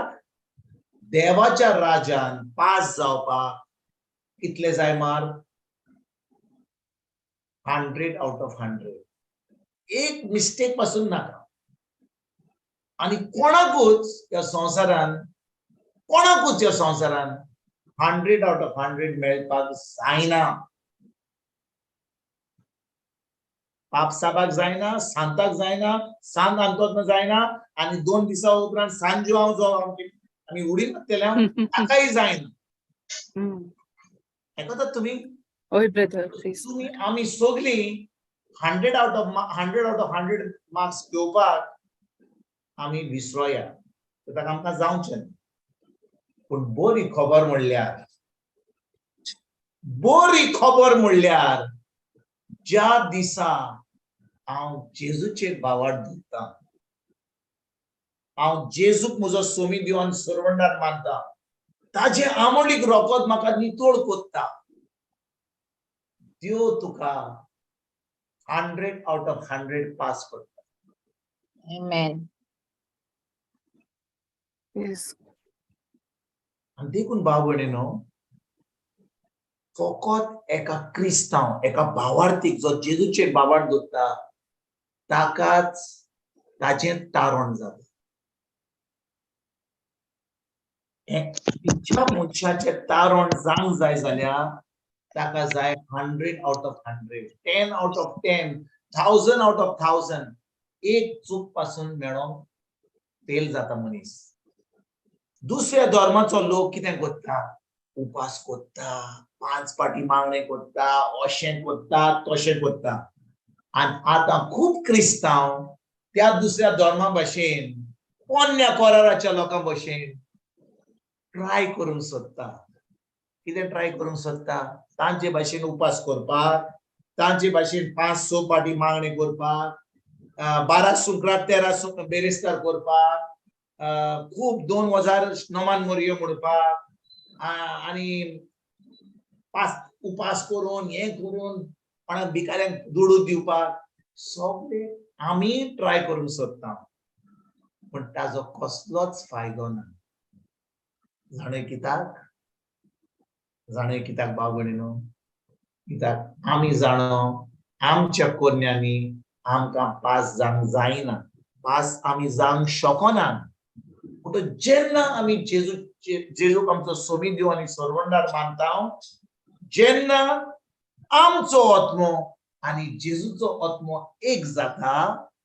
देवाच्या राज्यान पास जावपाक कितले जाय मार्क 100 आउट ऑफ 100 एक मिस्टेक पासून नाका आणि कोणाकूच या संवसारान 100 आउट ऑफ 100 मेळपाक जायना पापसाबाक जायना सांताक जायना सांत आमकोत जायना आणि 2 दिसा उपरांत सांजो हांव जो आमी उडी मारतल्या ताकाय जायना आयकतात तुम्ही होय ब्रदर तुम्ही आमी सगळीं 100 आउट ऑफ 100 मार्क्स घेवपाक आमी विसरोया ताका आमकां जावचें पूण बरी खबर म्हणल्यार ज्या दिसा हांव जेजूचेर भावार्थ धरता हांव जेजूक म्हजो सोमी दिवन सर्वंडात मानता ताजे आमोलीक रोखोत म्हाका नितोळ कोत्ता देव तुका 100 आउट ऑफ 100 पास करता आमेन येस आनी देखून भाव भयणीनो फकत एका क्रिस्तांव एका भावार्थीक जो जेजूचेर भावार्थ धरता ताकाच ताचें तारण जाता ज्या मनशाचें तारण जावंक जाय जाल्यार ताका जाय 100 out of 100 10 out of 10 1000 out of 1000 एक चूक पासून मेळोन फेल जाता मनीस दुसऱ्या धर्माचो लोक कितें करता उपास करता 5 पाटी मागणे करता अशें करता तशें करता आनी आतां खूब क्रिस्तांव त्या दुसऱ्या धर्मा भाशेन पोन्न्या कोराराच्या लोकां भशेन ट्राय करूंक सोदता कितें ट्राय करूंक सोदता तांचे भाशेन उपास करपाक तांचे भाशेन 5-6 पाटी मागणे करपाक 12 सुकरात 13 बेरेस्तार करपाक खूब 2000 नमान मोरयो म्हणपाक आनी उपास करून हे करून कोणाक भिकाऱ्यांक दुडू दिवपाक सगळे आमी ट्राय करूंक सोदता पण ताजो कसलोच फायदो ना जाणे कित्याक भाव भयणीनो कित्याक आमी जाणो आमच्या कोन्यांनी आमकां पास जावंक जायना पास आमी जावंक शकना पूण जेन्ना आमी जेजूक आमचो सोमी दिव आनी सर्वंडार मानता जेन्ना आमचो आत्मो आनी जेजूचो आत्मो एक जाता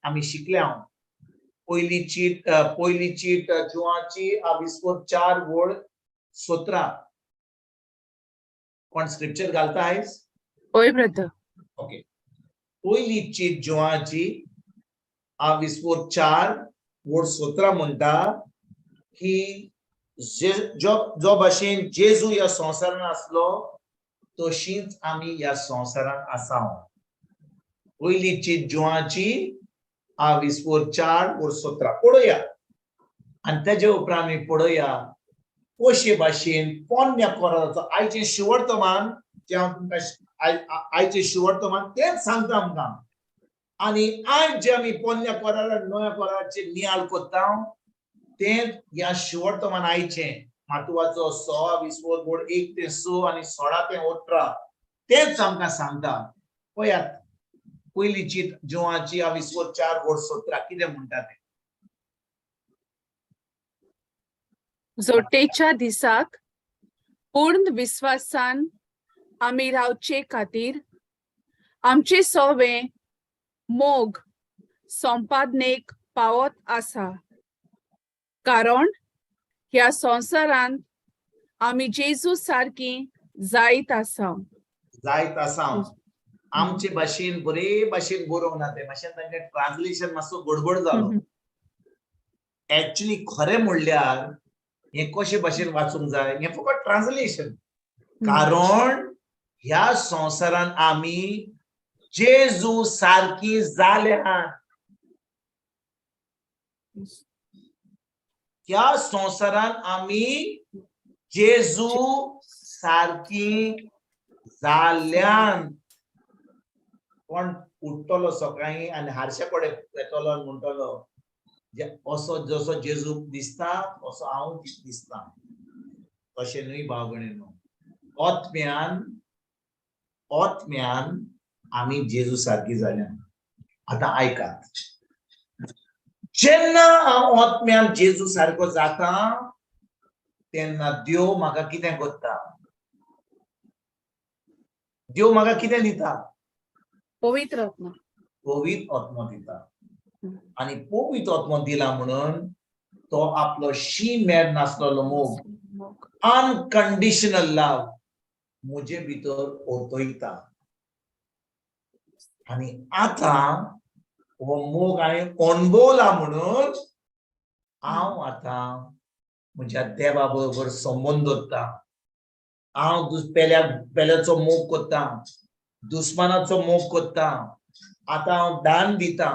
आमी शिकल्या पयली चीट जुवाची 4:17 कोण स्क्रिप्चर घालता आयज होय ब्रदर ओके पयली चीट जुवाची 4:17 म्हणटा की जो भाशेन जेजू ह्या संवसारान आसलो तशीच आमी ह्या संवसारान आसा पयली चीट जुवाची 4:17 पळोवया आनी तेजे उपरांत आमी पळोवया कशे भाशेन पोन्न्या कोराराचो आयचे शेवटचो मान जे हांव तुमकां आयचे शेवटतोमान तेच सांगता आमकां आणि आयज जे आमी पोन्न्या कोरार नव्या कोरारचे नियाळ कोत्ता ते ह्या शेवटतोमान आयचे मातुवाचो 6:20 1 ते 6 आणि 16 ते 18 तेच आमकां सांगता. पळयात पयलींची जोवाची 4:17 कितें म्हणटा ते. जोडटेच्या दिसाक पूर्ण विश्वासान आमी रावचे खातीर आमचे सवे मोग संपादनेक पावत आसा. कारण ह्या संवसारांत आमी जेजू सारकी जायत आसा. आमचे भाशेन बरे भाशेन बरोवंक ना ते मातशें तांचे ट्रान्सलेशन मातसो गडबड जालो. एक्चुअली खरें म्हणल्यार हे कशे भाशेन वाचूंक जाय हे फकत ट्रान्सलेशन. कारण ह्या संवसारान आमी जेजू सारकी जाल्या. ह्या संवसारान आमी जेजू सारकी जाल्यान. कोण उठतलो सकाळी आनी हारशा कडेन येतलो आनी म्हणटलो असो जसो जेजू दिसता असो हांव दिसता. तशें न्हय भाव भयणीनो. आत्म्यान आमी जेजू सारकी जाल्या. आतां आयकात. जेन्ना हांव आत्म्यान जेजू सारको जाता तेन्ना देव म्हाका कितें करता. देव म्हाका कितें दिता. पवित्र आत्मा. पवित्र आत्मा दिता. आणि पवित्र आत्मा दिला म्हणून तो आपलो शी मेर नासलेलो मोग अनकंडिशनल लव मुजे भितर ओतयता. आणि आता हो मोग हांवें अणभवला म्हणून हांव आता म्हज्या देवा बरोबर संबंद दवरता. हांव पेल्याचो मोग करता. दुस्मानाचो मोग करता. आता हांव दान दिता.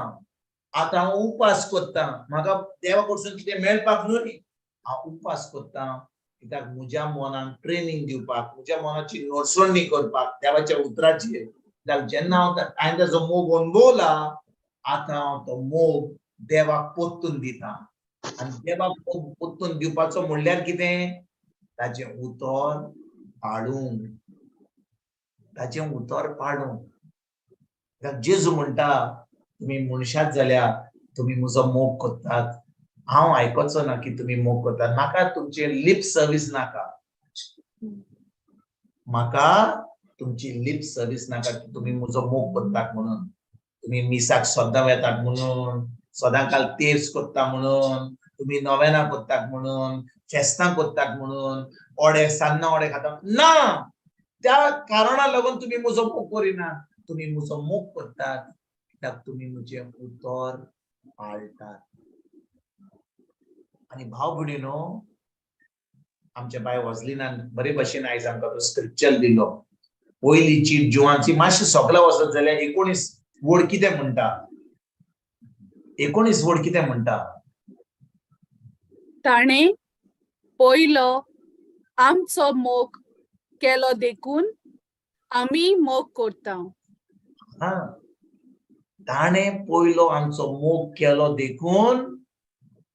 आता हांव उपास करता. म्हाका देवा कडसून कितें मेळपाक न्हय हांव उपास करता. कित्याक म्हज्या मनाक ट्रेनिंग दिवपाक म्हज्या मनाची नडसवणी करपाक देवाच्या उतराचेर. कित्याक जेन्ना हांवें ताचो मोग अणभवला आता हांव तो मोग देवाक परतून दिता. आनी देवाक परतून दिवपाचो म्हणल्यार कितें ताचें उतर पाडूंक. ताचें उतर पाडूंक. कित्याक जेजू म्हणटा तुम्ही मनशात जाल्यार तुम्ही म्हजो मोग करतात. हांव आयकोचो ना की तुम्ही मोग करतात. म्हाका तुमचे लिप सर्विस नाका. म्हाका तुमची लिप सर्विस नाका की तुम्ही म्हजो मोग करतात म्हणून. तुम्ही मिसाक सदां येतात म्हणून सदांकाल तेर्स करता म्हणून तुम्ही नोवेना करतात म्हणून फेस्तां करतात म्हणून सान्नां ओडे खातात ना. त्या कारणा लागून तुम्ही म्हजो मोग करिना. तुम्ही म्हजो मोग करतात कित्याक तुम्ही म्हजें उतर पाळटात. आणि भाव भयणीनो आमच्या बाय वॉझलिनान बरे भशेन आयज आमकां तो स्क्रिप्चर दिलो. पयलींची जुवांची मातशें सकला वचत जाल्यार 19 वड कितें म्हणटा. 19 वड कितें म्हणटा. ताणे पयलो आमचो मोग केलो देखून आमी मोग करता. ताणे पयलो आमचो मोग केलो देखून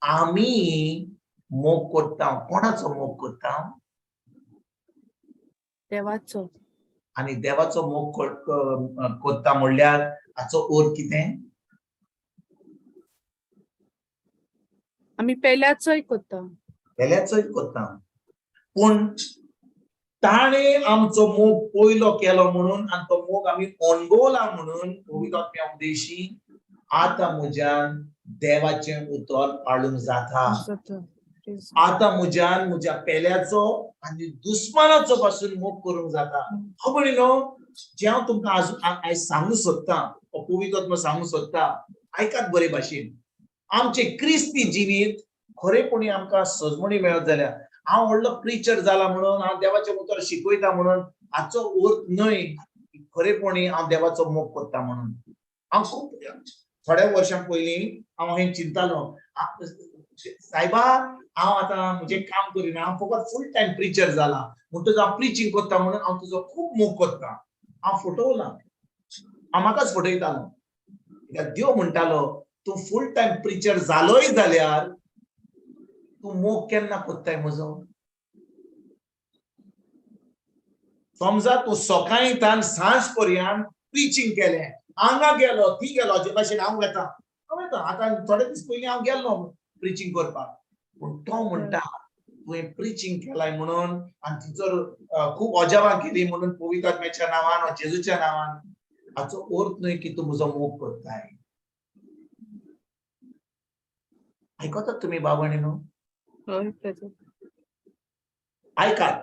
आमी मोग करता. कोणाचो मोग करता. देवाचो. आणि देवाचो मोग करता म्हणल्यार हाचो अर्थ कितें. आमी पेल्याचोय करता. पेल्याचोय करता. पूण ताणे आमचो मोग पयलो केलो म्हणून आनी तो मोग आमी अणभवला म्हणून पवित्र आत्म्या उदेशी आता म्हज्यान देवाचें उतर पाळूंक जाता. आता म्हज्यान म्हज्या पेल्याचो आनी दुस्मानाचो पासून मोग करूंक जाता. हांव म्हणिनो जे हांव तुमकां आयज सांगूंक सोदतां पवित्र आत्मा सांगूंक सोदता आयकात बरे भाशेन. आमचें क्रिस्ती जिवीत खरेपणी आमकां सजमणी मेळत जाल्यार हांव व्हडलो प्रिचर जाला म्हणून हांव देवाचें उतर शिकयता म्हणून हाचो अर्थ न्हय खरेपणी हांव देवाचो मोग करता म्हणून. हांव खूब थोड्या वर्सां पयलीं हांव हें चिंतालो सायबा हांव आतां म्हजें काम करिना. हांव फकत फूल टायम प्रिचर जाला म्हणटच हांव प्रिचींग करता म्हणून हांव तुजो खूब मोग करता. हांव फटवलां हांव म्हाकाच फटयतालो कित्याक देव म्हणटालो तूं फूल टायम प्रिचर जालोय जाल्यार तूं मोग केन्ना कोत्ताय म्हजो समजा तूं सकाळीं सांज पर्यंत प्रिचींग केलें हांगा गेलो ती गेलो हाचे भाशेन हांव येता आतां थोडे दीस पयलीं हांव गेल्लो प्रिचींग करपाक पूण तो म्हणटा तुवें प्रिचींग केलाय म्हणून आनी थंयसर खूब अजापां केली म्हणून पवित्र आत्म्याच्या नांवान वा जेजूच्या नांवान हाचो अर्थ न्हय की तूं म्हजो मोग करताय आयकतात तुमी भाव भयणीनो हय ब्रदर आयकात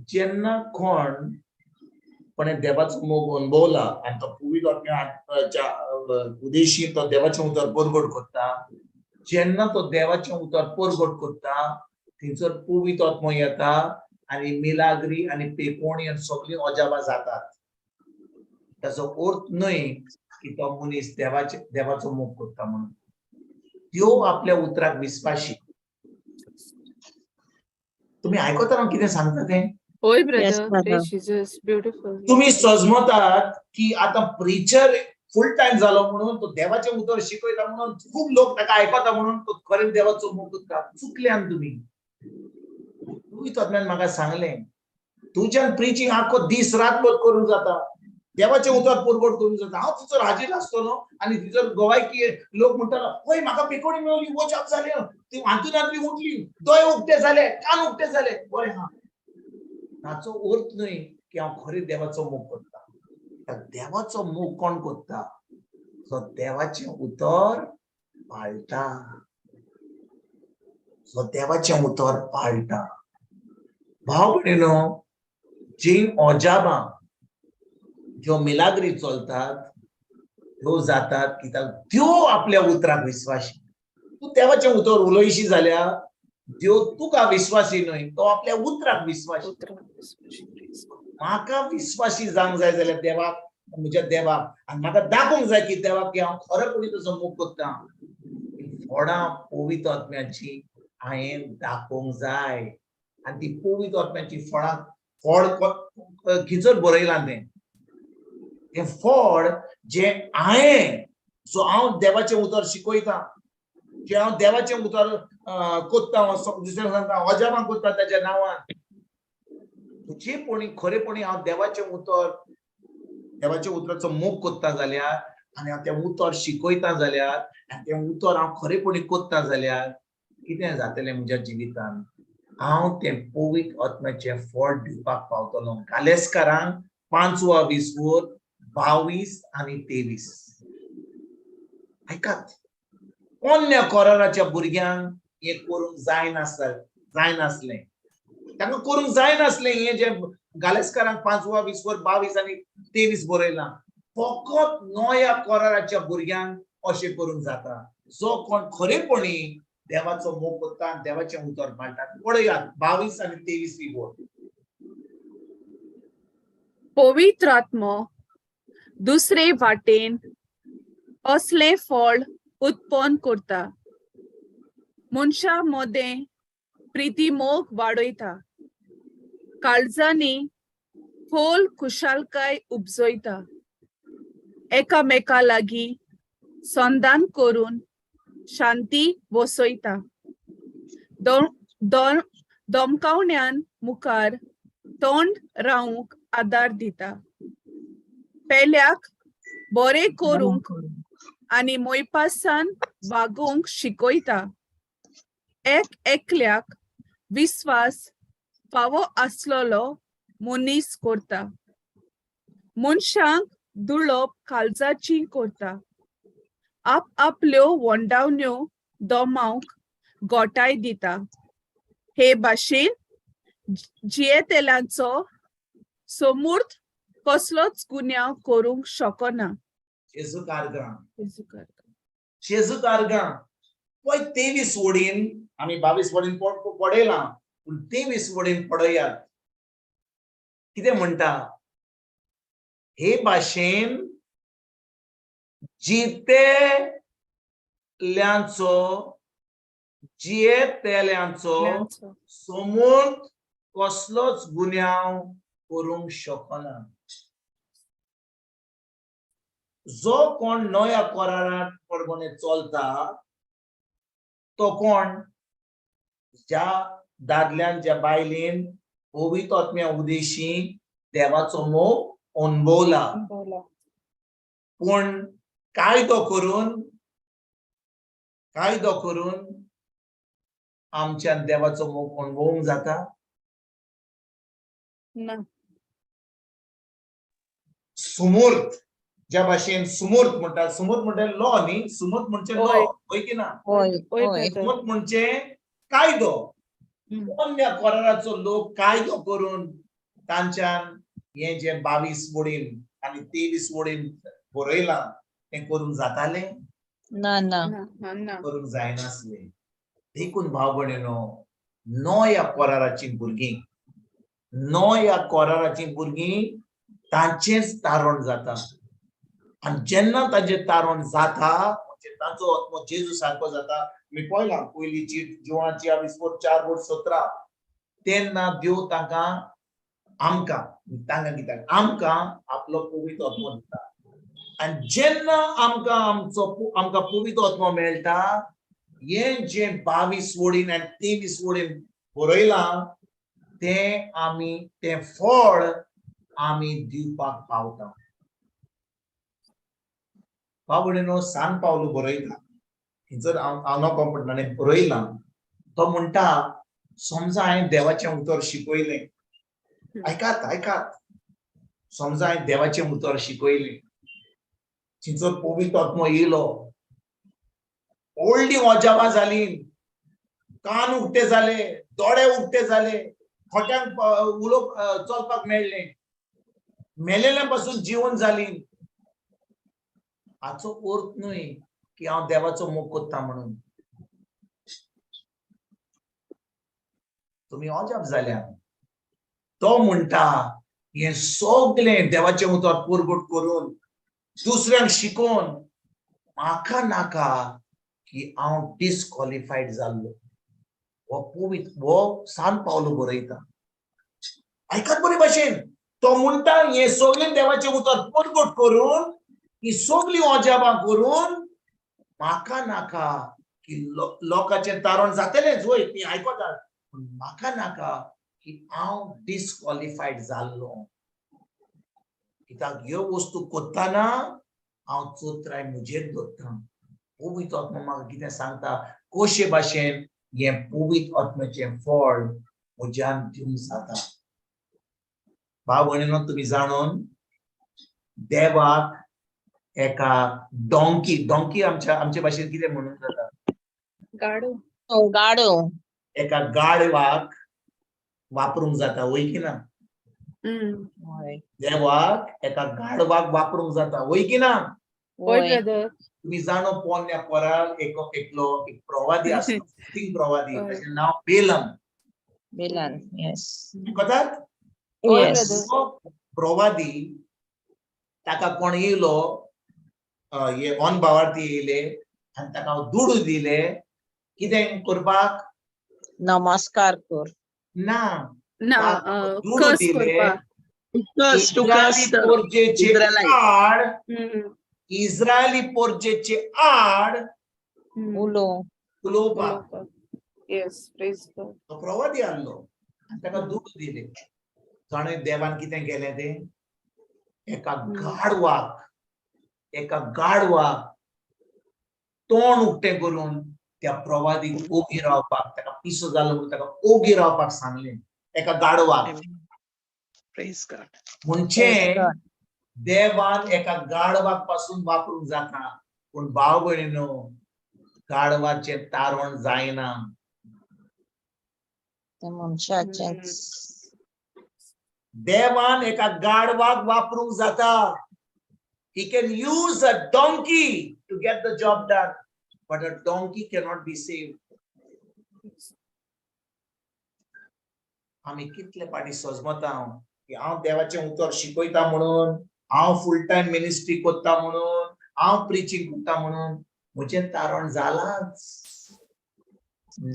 जेन्ना कोणें देवाचो मोग अनुभवला आनी तो पवित्र आत्म्याच्या उदेशी तो देवाचें उतर परगट करता जेन्ना तो देवाचें उतर परगट करता थंयसर पवित्र आत्मो येता आनी मिलाग्री आनी पेकोणी आनी सगळीं अजापां जातात ताचो अर्थ न्हय की तो मनीस देवाचो मोग करता म्हणून देव आपल्या उतराक विस्वाशी तुम्ही आयकता हांव कितें सांगता तें हय Yes, brother brother. Praise Jesus beautiful तुम्ही सजमतात की आता प्रिचर फुल टाइम जालो म्हणून तो देवाचें उतर शिकयता म्हणून खूब लोक ताका आयकता म्हणून तो खरें देवाचो मोग करता चुकल्यान तुम्ही पवित्र आत्म्यान म्हाका सांगलें तुज्यान प्रिचींग आख्खो दीस रातभर करूंक जाता देवाचें उतर परगट करूंक जाता हांव थंयसर हाजीर आसतलो आनी थंयसर गोवायकी लोक म्हणटालो पळय म्हाका पेकोणी मेळ्ळी वचप जालें ती हांतून उठली दोळे उक्ते जाले कान उक्ते जाले बरें हा ताचो अर्थ न्हय की हांव खरें देवाचो मोग करता देवाचो मोग कोण करता जो देवाचें उतर पाळटा जो देवाचें उतर पाळटा भाव भयणीनो जी अजापां ज्यो मिलाग्री चलतात ह्यो जातात कित्याक देव आपल्या उतराक विस्वाशी तूं देवाचें उतर उलयशी जाल्यार देव तुका विस्वासी न्हय तो आपल्या उतराक विस्वासी म्हाका विस्वासी जावंक जाय जाल्यार देवाक म्हज्या देवाक आनी म्हाका दाखोवंक जाय की देवाक की हांव खरेपणी तुजो मोग करता फळां पवित्र आत्म्याची हांवें दाखोवंक जाय आनी ती पवित्र आत्म्याची फळां फळ खिचत बरयलां तें फळ जें हांव देवाचें उतर शिकयता जे हांव देवाचें उतर कोत्ता दुसऱ्यांक सांगता अजापां कोत्ता ताच्या नांवान तुजेपणी खरेपणी हांव देवाचें उतराचो मोग कोत्ता जाल्यार आनी हांव तें उतर शिकयता जाल्यार आनी तें उतर हांव खरेपणी कोत्ता जाल्यार कितें जातलें म्हज्या जिवितांत हांव तें पवित्र आत्म्याचें फळ दिवपाक पावतलों गालेस्कारांक 5वा विसवोर 22 आनी 23 आयकात अन्य कोराराच्या भुरग्यांक हें करूंक जायनासलें तांकां करूंक जायनासलें हें जें गालेस्कारांक 5वा विसवोर 22 आनी 23 बरयलां फकत नव्या कोराराच्या भुरग्यांक अशें करूंक जाता जो कोण खरेपणी देवाचो मोग करता आनी देवाचें उतर पाळटा पळयात 22 आनी 23 बोल पवित्र आत्मो दुसरे वाटेन असले फळ उत्पन्न करता मनशा मदें प्रिती मोग वाडयता काळजांनी खोल खुशालकाय उपजयता एकामेका लागीं संधान करून शांती वसयता दमकावण्यांन मुखार तोंड रावंक आदार दिता पेल्याक बरें करूंक आनी मोयपासान वागोवंक शिकयता एकल्याक विस्वास फावो आसलोलो मनीस करता मनशांक दुळप काळजाची करता आपल्यो वंडावण्यो दोमावंक गोटाय दिता हे भाशेन जियेतेल्यांचो समूर्थ कसलोच गुन्यांव करूंक शकना जेजू कारगां पळय 23 वडीन आमी 22 वडीन पडयलां पूण 23 वडीन पळयात कितें म्हणटा हे भाशेन जियेतेल्यांचो समूर्थ कसलोच गुन्यांव करूंक शकना जो कोण नव्या करारात प्रमाणे चलता तो कोण ज्या दादल्यान ज्या बायलेन पवित्र आत्म्या उदेशी देवाचो मोग अनुभवला पण कायदो करून आमच्या देवाचो मोग अनुभवूंक जाता ना सुमूर्त ज्या भाशेन सुमूर्त म्हणटा लॉ न्ही सुमूर्त म्हणजे लॉ होय. होय की ना होय होय होय brother. सुमूर्त म्हणजे कायदो अन्य कराराचो लोक कायदो करून तांच्यान हे जे 22 वडीन आणि 23 वडीन बरयला ते करून जाताले ना ना ना ना करूंक जायनासले देखून भाव भयणीनो नव्या कराराची भुरगीं तांचेच तारण जाता आणि जेन्ना तांचे तारण जाता म्हणजे तांचो आत्मो जेजू सारको जाता मी पळयला पयली चीट जिवाची 4:17 तेन्ना देव तांकां आमकां आपलो पवित्र आत्मो दिता आणि जेन्ना आमकां पवित्र आत्मो मेळटा हे जे 22 वडीन आणि 23 वडीन बरयला ते फळ आमी दिवपाक पावता बाबडीनो सान पावलो बरयता जर हांव नको म्हणटाने बरयला तो म्हणटा समजा हांवें देवाचें उतर शिकयलें ऐकात समजा हांवें देवाचें उतर शिकयलें तिचो पवित्र आत्मो येयलो व्हडली अजापां जाली कान उक्ते जाले दोळे उक्ते जाले खोट्यांक चलपाक मेळ्ळें मेलेल्या पासून जीवन जाली हाचो अर्थ न्हय की हांव देवाचो मोग करता म्हणून तुमी अजाप जाल्या तो म्हणटा हे सगळें देवाचें उतर पुरगूट करून दुसऱ्यांक शिकोवन म्हाका नाका की हांव डिस्क्वॉलिफायड जाल्लो हो सान पावलो बरयता ऐकात बरे भाशेन तो म्हणटा हे सगळें देवाचें उतर पुरगूट करून ही सगळीं अजापां करून म्हाका नाका की लोकांचें तारण जातलेंच वय ती आयकतात पूण म्हाका नाका की हांव डिस्क्वॉलिफायड जाल्लो कित्याक ह्यो वस्तू करतना हांव चोत्राय मुजेर दवरता पवित्र आत्मो म्हाका कितें सांगता कशे भाशेन हे पवित्र आत्म्याचें फळ म्हज्यान दिवंक जाता भाव भयणीनो तुमी जाणून देवाक एका डॉंकी आमच्या भाशेन कितें म्हणून जाता गाडो गाडो एका गाडवाक वापरूंक जाता वय की ना होय देवाक एका गाडवाक वापरूंक जाता वय की ना होय ब्रदर तुम्ही जाणो पोन्या पोराल एक प्रवादी आसलो तीन प्रवादी होय. ताचें नांव बेलम बेलान येस कळतात होय Yes. ब्रदर तो प्रवादी ताका कोण येयलो हे ऑन भावार्थी येयले आनी ताका दुडू दिले कितें करपाक नमस्कार कर ना ना ताका दुडू कस दिले करपा इस्रायली पोरजेचे Israelite. आड इस्रायली पोरजेचे आड उलो उलोवपाक येस प्रेज गॉड तो प्रवादी आहलो आनी ताका दूख दिले ताणे देवान कितें केलें ते एका गाडवाक तोंड उक्तें करून त्या प्रवादीक ओगी रावपाक ताका पिसो जालो म्हणून ताका ओगी रावपाक सांगलें एका गाडवाक म्हणजे देवान एका गाडवाक पासून वापरूंक जाता पूण भाव भयणीनो गाडवाचें तारण जायना त्या मनशाचेंच देवान एका गाडवाक वापरूंक जाता he can use a donkey to get the job done but a donkey cannot be saved आमी कितले पाटी सजमता की हांव देवाचें उतर शिकयता म्हणून हांव फुल टाइम मिनिस्ट्री करता म्हणून हांव प्रिचींग करता म्हणून म्हजें तारण जालांच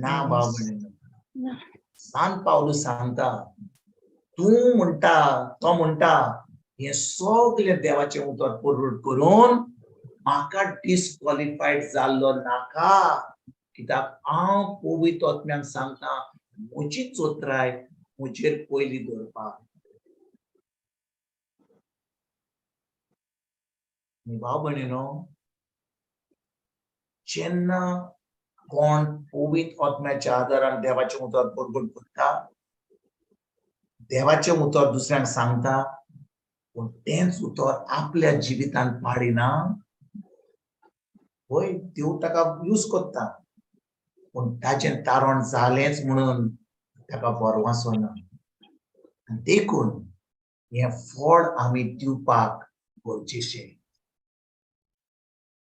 ना भाव भयणीनो सान पावलो सांगता तूं म्हणटा तो म्हणटा हे सगळे देवाचे उतर पुरवट करून म्हाका डिस्क्वॉलिफायड जाल्लो नाका कित्याक हांव पवित्र आत्म्यान सांगता म्हजी चोत्राय म्हजेर पयली दवरपाक भाव भयणीनो जेन्ना कोण पवित्र आत्म्याच्या आदारान देवाचे उतर पुरवट करता देवाचे उतर दुसऱ्यांक सांगता पण तेच उतर आपल्या जिवितांत पाडिना होय देव ताका यूज करता पण ताचें तारण जालेंच म्हणून ताका बरो वचना देखून हे फळ आमी दिवपाक गरजेचें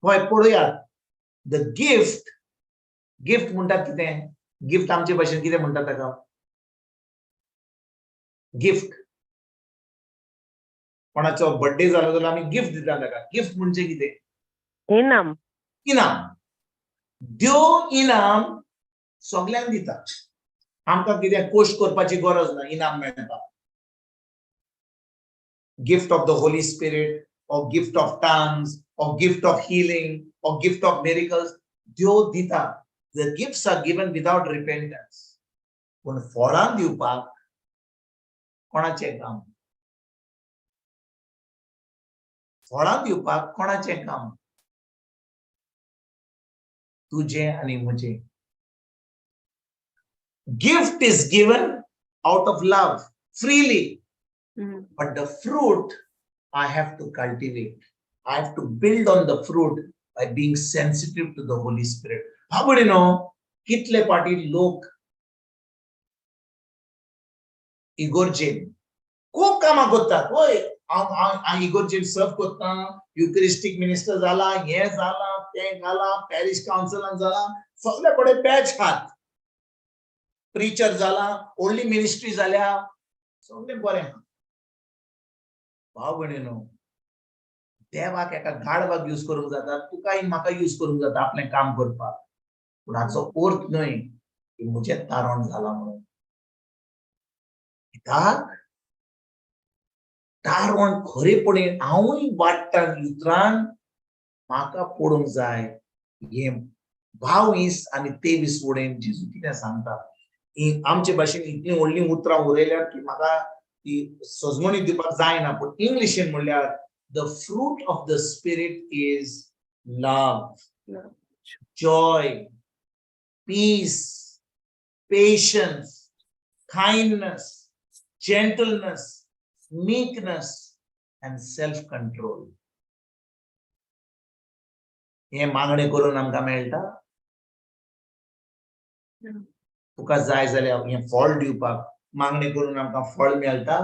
होय पळयात द गिफ्ट गिफ्ट म्हणटात कितें गिफ्ट आमचे भाशेन कितें म्हणटात ताका गिफ्ट कोणाचो बर्थडे जालो जाल्यार आमी गिफ्ट दिता ताका गिफ्ट म्हणजे कितें इनाम इनाम देव इनाम सगळ्यांक दिता आमकां कितें कोश्ट करपाची गरज ना इनाम मेळटा gift of the Holy spirit or gift of tongues or gift of healing or gift of miracles देव दिता the gifts are given without repentance पण फळां दिवपाक कोणाचें काम फळां दिवपाक कोणाचें काम तुझे आणि म्हजे gift is given out of love freely but the fruit I have to cultivate I have to build on the fruit by being sensitive to the Holy Spirit how would you know कितले पाटी लोक इगोर्जेन खूप कामां करतात होय हांव इगोर्जेन सर्व करता युकरिस्टिक मिनिस्टर जाला हे जाला ते जाला पॅरिश काउन्सिलान जाला सगळे बडे बॅच हात प्रीचर जाला ओनली मिनिस्ट्री जाल्या सगळे बरे भाव भयणीनो देवाक एका गाडवाक यूज करूंक जाता तुकाय म्हाका यूज करूंक जाता आपलें काम करपाक पूण हाचो अर्थ न्हय की म्हजें तारण जाला म्हणून कित्याक तारण खरेपणीन हांवूय वाडटा उतरान म्हाका पडूंक जाय हे 22 आनी 23 वडेन जेजू कितें सांगता आमचे भाशेन इतली व्हडली उतरां उरयल्यात की म्हाका ती सजमणी दिवपाक जायना पूण इंग्लिशीन म्हणल्यार the fruit of the spirit is love joy peace patience kindness gentleness meekness and self control हे मागणे करून आमकां मेळटा तुका जाय जाल्यार हे फळ दिवपाक मागणे करून आमकां फळ मेळटा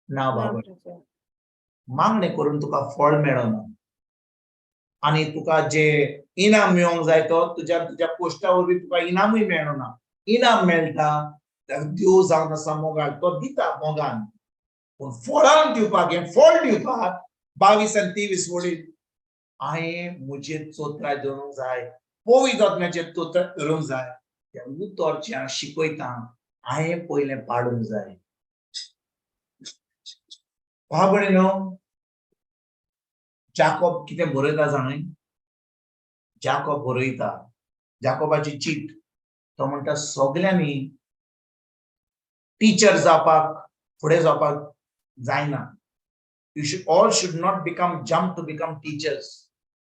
ना बाबा मागणे करून तुका फळ मेळना आनी तुका जे इनाम मेळोंक जाय तो तुज्या पोस्टा वरवीं तुका इनामूय मेळना इनाम मेळटा देव जावन आसा मोगाळ तो दिता मोगान पूण फळां दिवपाक हे फळ दिवपाक 22 आनी 23 वडील हांवें म्हजे चोत्राय धरूंक जाय पवित्र आत्म्याचे चोत्र धरूंक जाय त्या उतर जें हांव शिकयता हांवें पयलें पाडूंक जाय भाव भयणीनो जाकोब कितें बरयता जाणा जाकोब बरयता जाकोबाची चीट तो म्हणटा सगळ्यांनी टीचर जावपाक फुडें जावपाक जायना you should not become jump to become teachers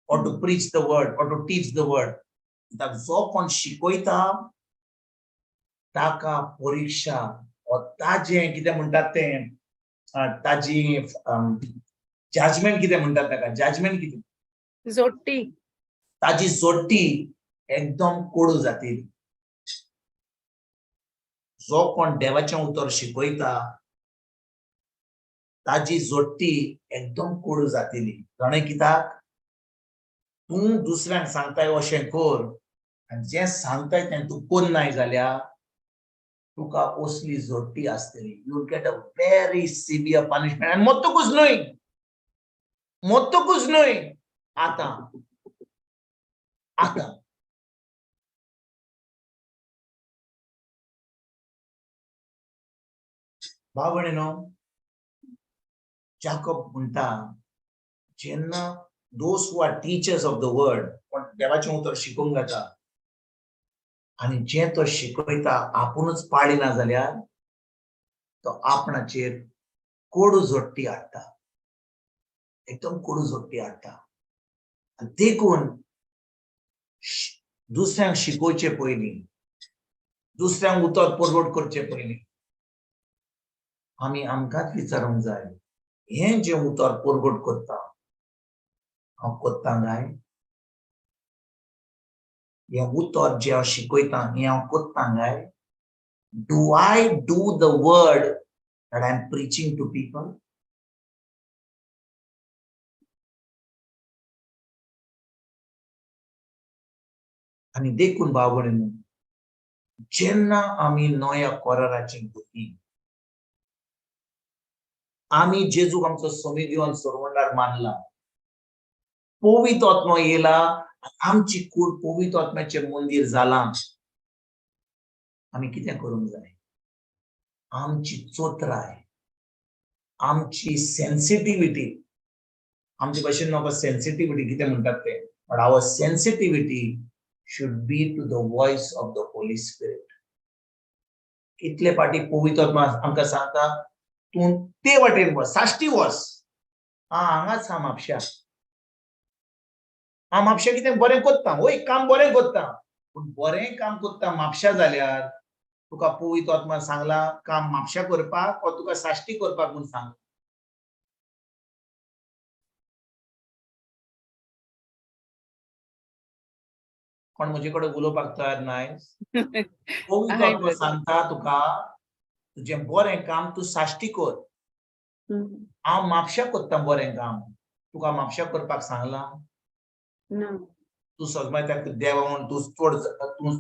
or to preach the word or to teach the word कित्याक जो कोण शिकयता ताका परीक्षा ताजें कितें म्हणटात तें ताजी जजमेंट कितें म्हणटात ताका जजमेंट कितें जोडटी ताजी जोडटी एकदम कोडू जातली जो कोण देवाचें उतर शिकयता ताजी जोडटी एकदम कोडू जातली जाणा कित्याक तूं दुसऱ्यांक सांगताय अशें कर आनी जें सांगताय तें तूं करनाय जाल्यार तुका असली जोडटी आसतली you will get a very severe punishment आनी मोत्तूकूच न्हय आतां भाव भयणीनो जाकोब म्हणटा जेन्ना those who are teachers of the word पण देवाचें उतर शिकोवंक जाता आनी जे तो शिकयता आपुणूच पाळिना जाल्यार तो आपणाचेर कोडू जोडटी हाडटा, एकदम कोडू जोडटी हाडटा. आनी देखून दुसऱ्यांक शिकोवचे पयलीं, दुसऱ्यांक उतर परवड करचे पयलीं आमी आमकांच विचारूंक जाय, हें जें उतर परवड करता हांव कोत्तां काय? हें उतर जें हांव शिकयतां हें हांव कोत्तां काय? Do I do the word that I am preaching to people? आनी देखून भाव भयणीनो, जेन्ना आमी नव्या कराराची भुरगीं आमी जेजूक आमचो सोमी दिवन सोरवंडार मानला, पवित्र आत्मो येयला, आमची कूड पवित्र आत्म्याचें मंदीर जालां. आमी कितें करूंक जाय? आमची चोत्राय, आमची सेन्सिटिविटी, आमचे भाशेन म्हाका सेन्सिटिविटी कितें म्हणटात ते, but our sensitivity should be to the voice of the Holy Spirit. कितले पाटी पवित्र आत्मा आमकां सांगता तूं ते वाटेन वच, साश्टी वच. हांगाच म्हापशा कितें बरें कोत्ता, वय काम बरें कोत्ता, पूण बरें काम कोत्ता म्हापशा जाल्यार तुका पवित्र आत्मा सांगला काम म्हापशा करपाक वा तुका साश्टी करपाक म्हूण सांग. कोण म्हजे कडेन उलोवपाक तयार नाय? पवित्र आत्मा सांगता तुका तुजें बरें काम तूं साश्टी कर. हांव म्हापशा कोत्ता बरें काम, तुका म्हापशा करपाक सांगला? तूं सगळ्या देवा म्हूण तूं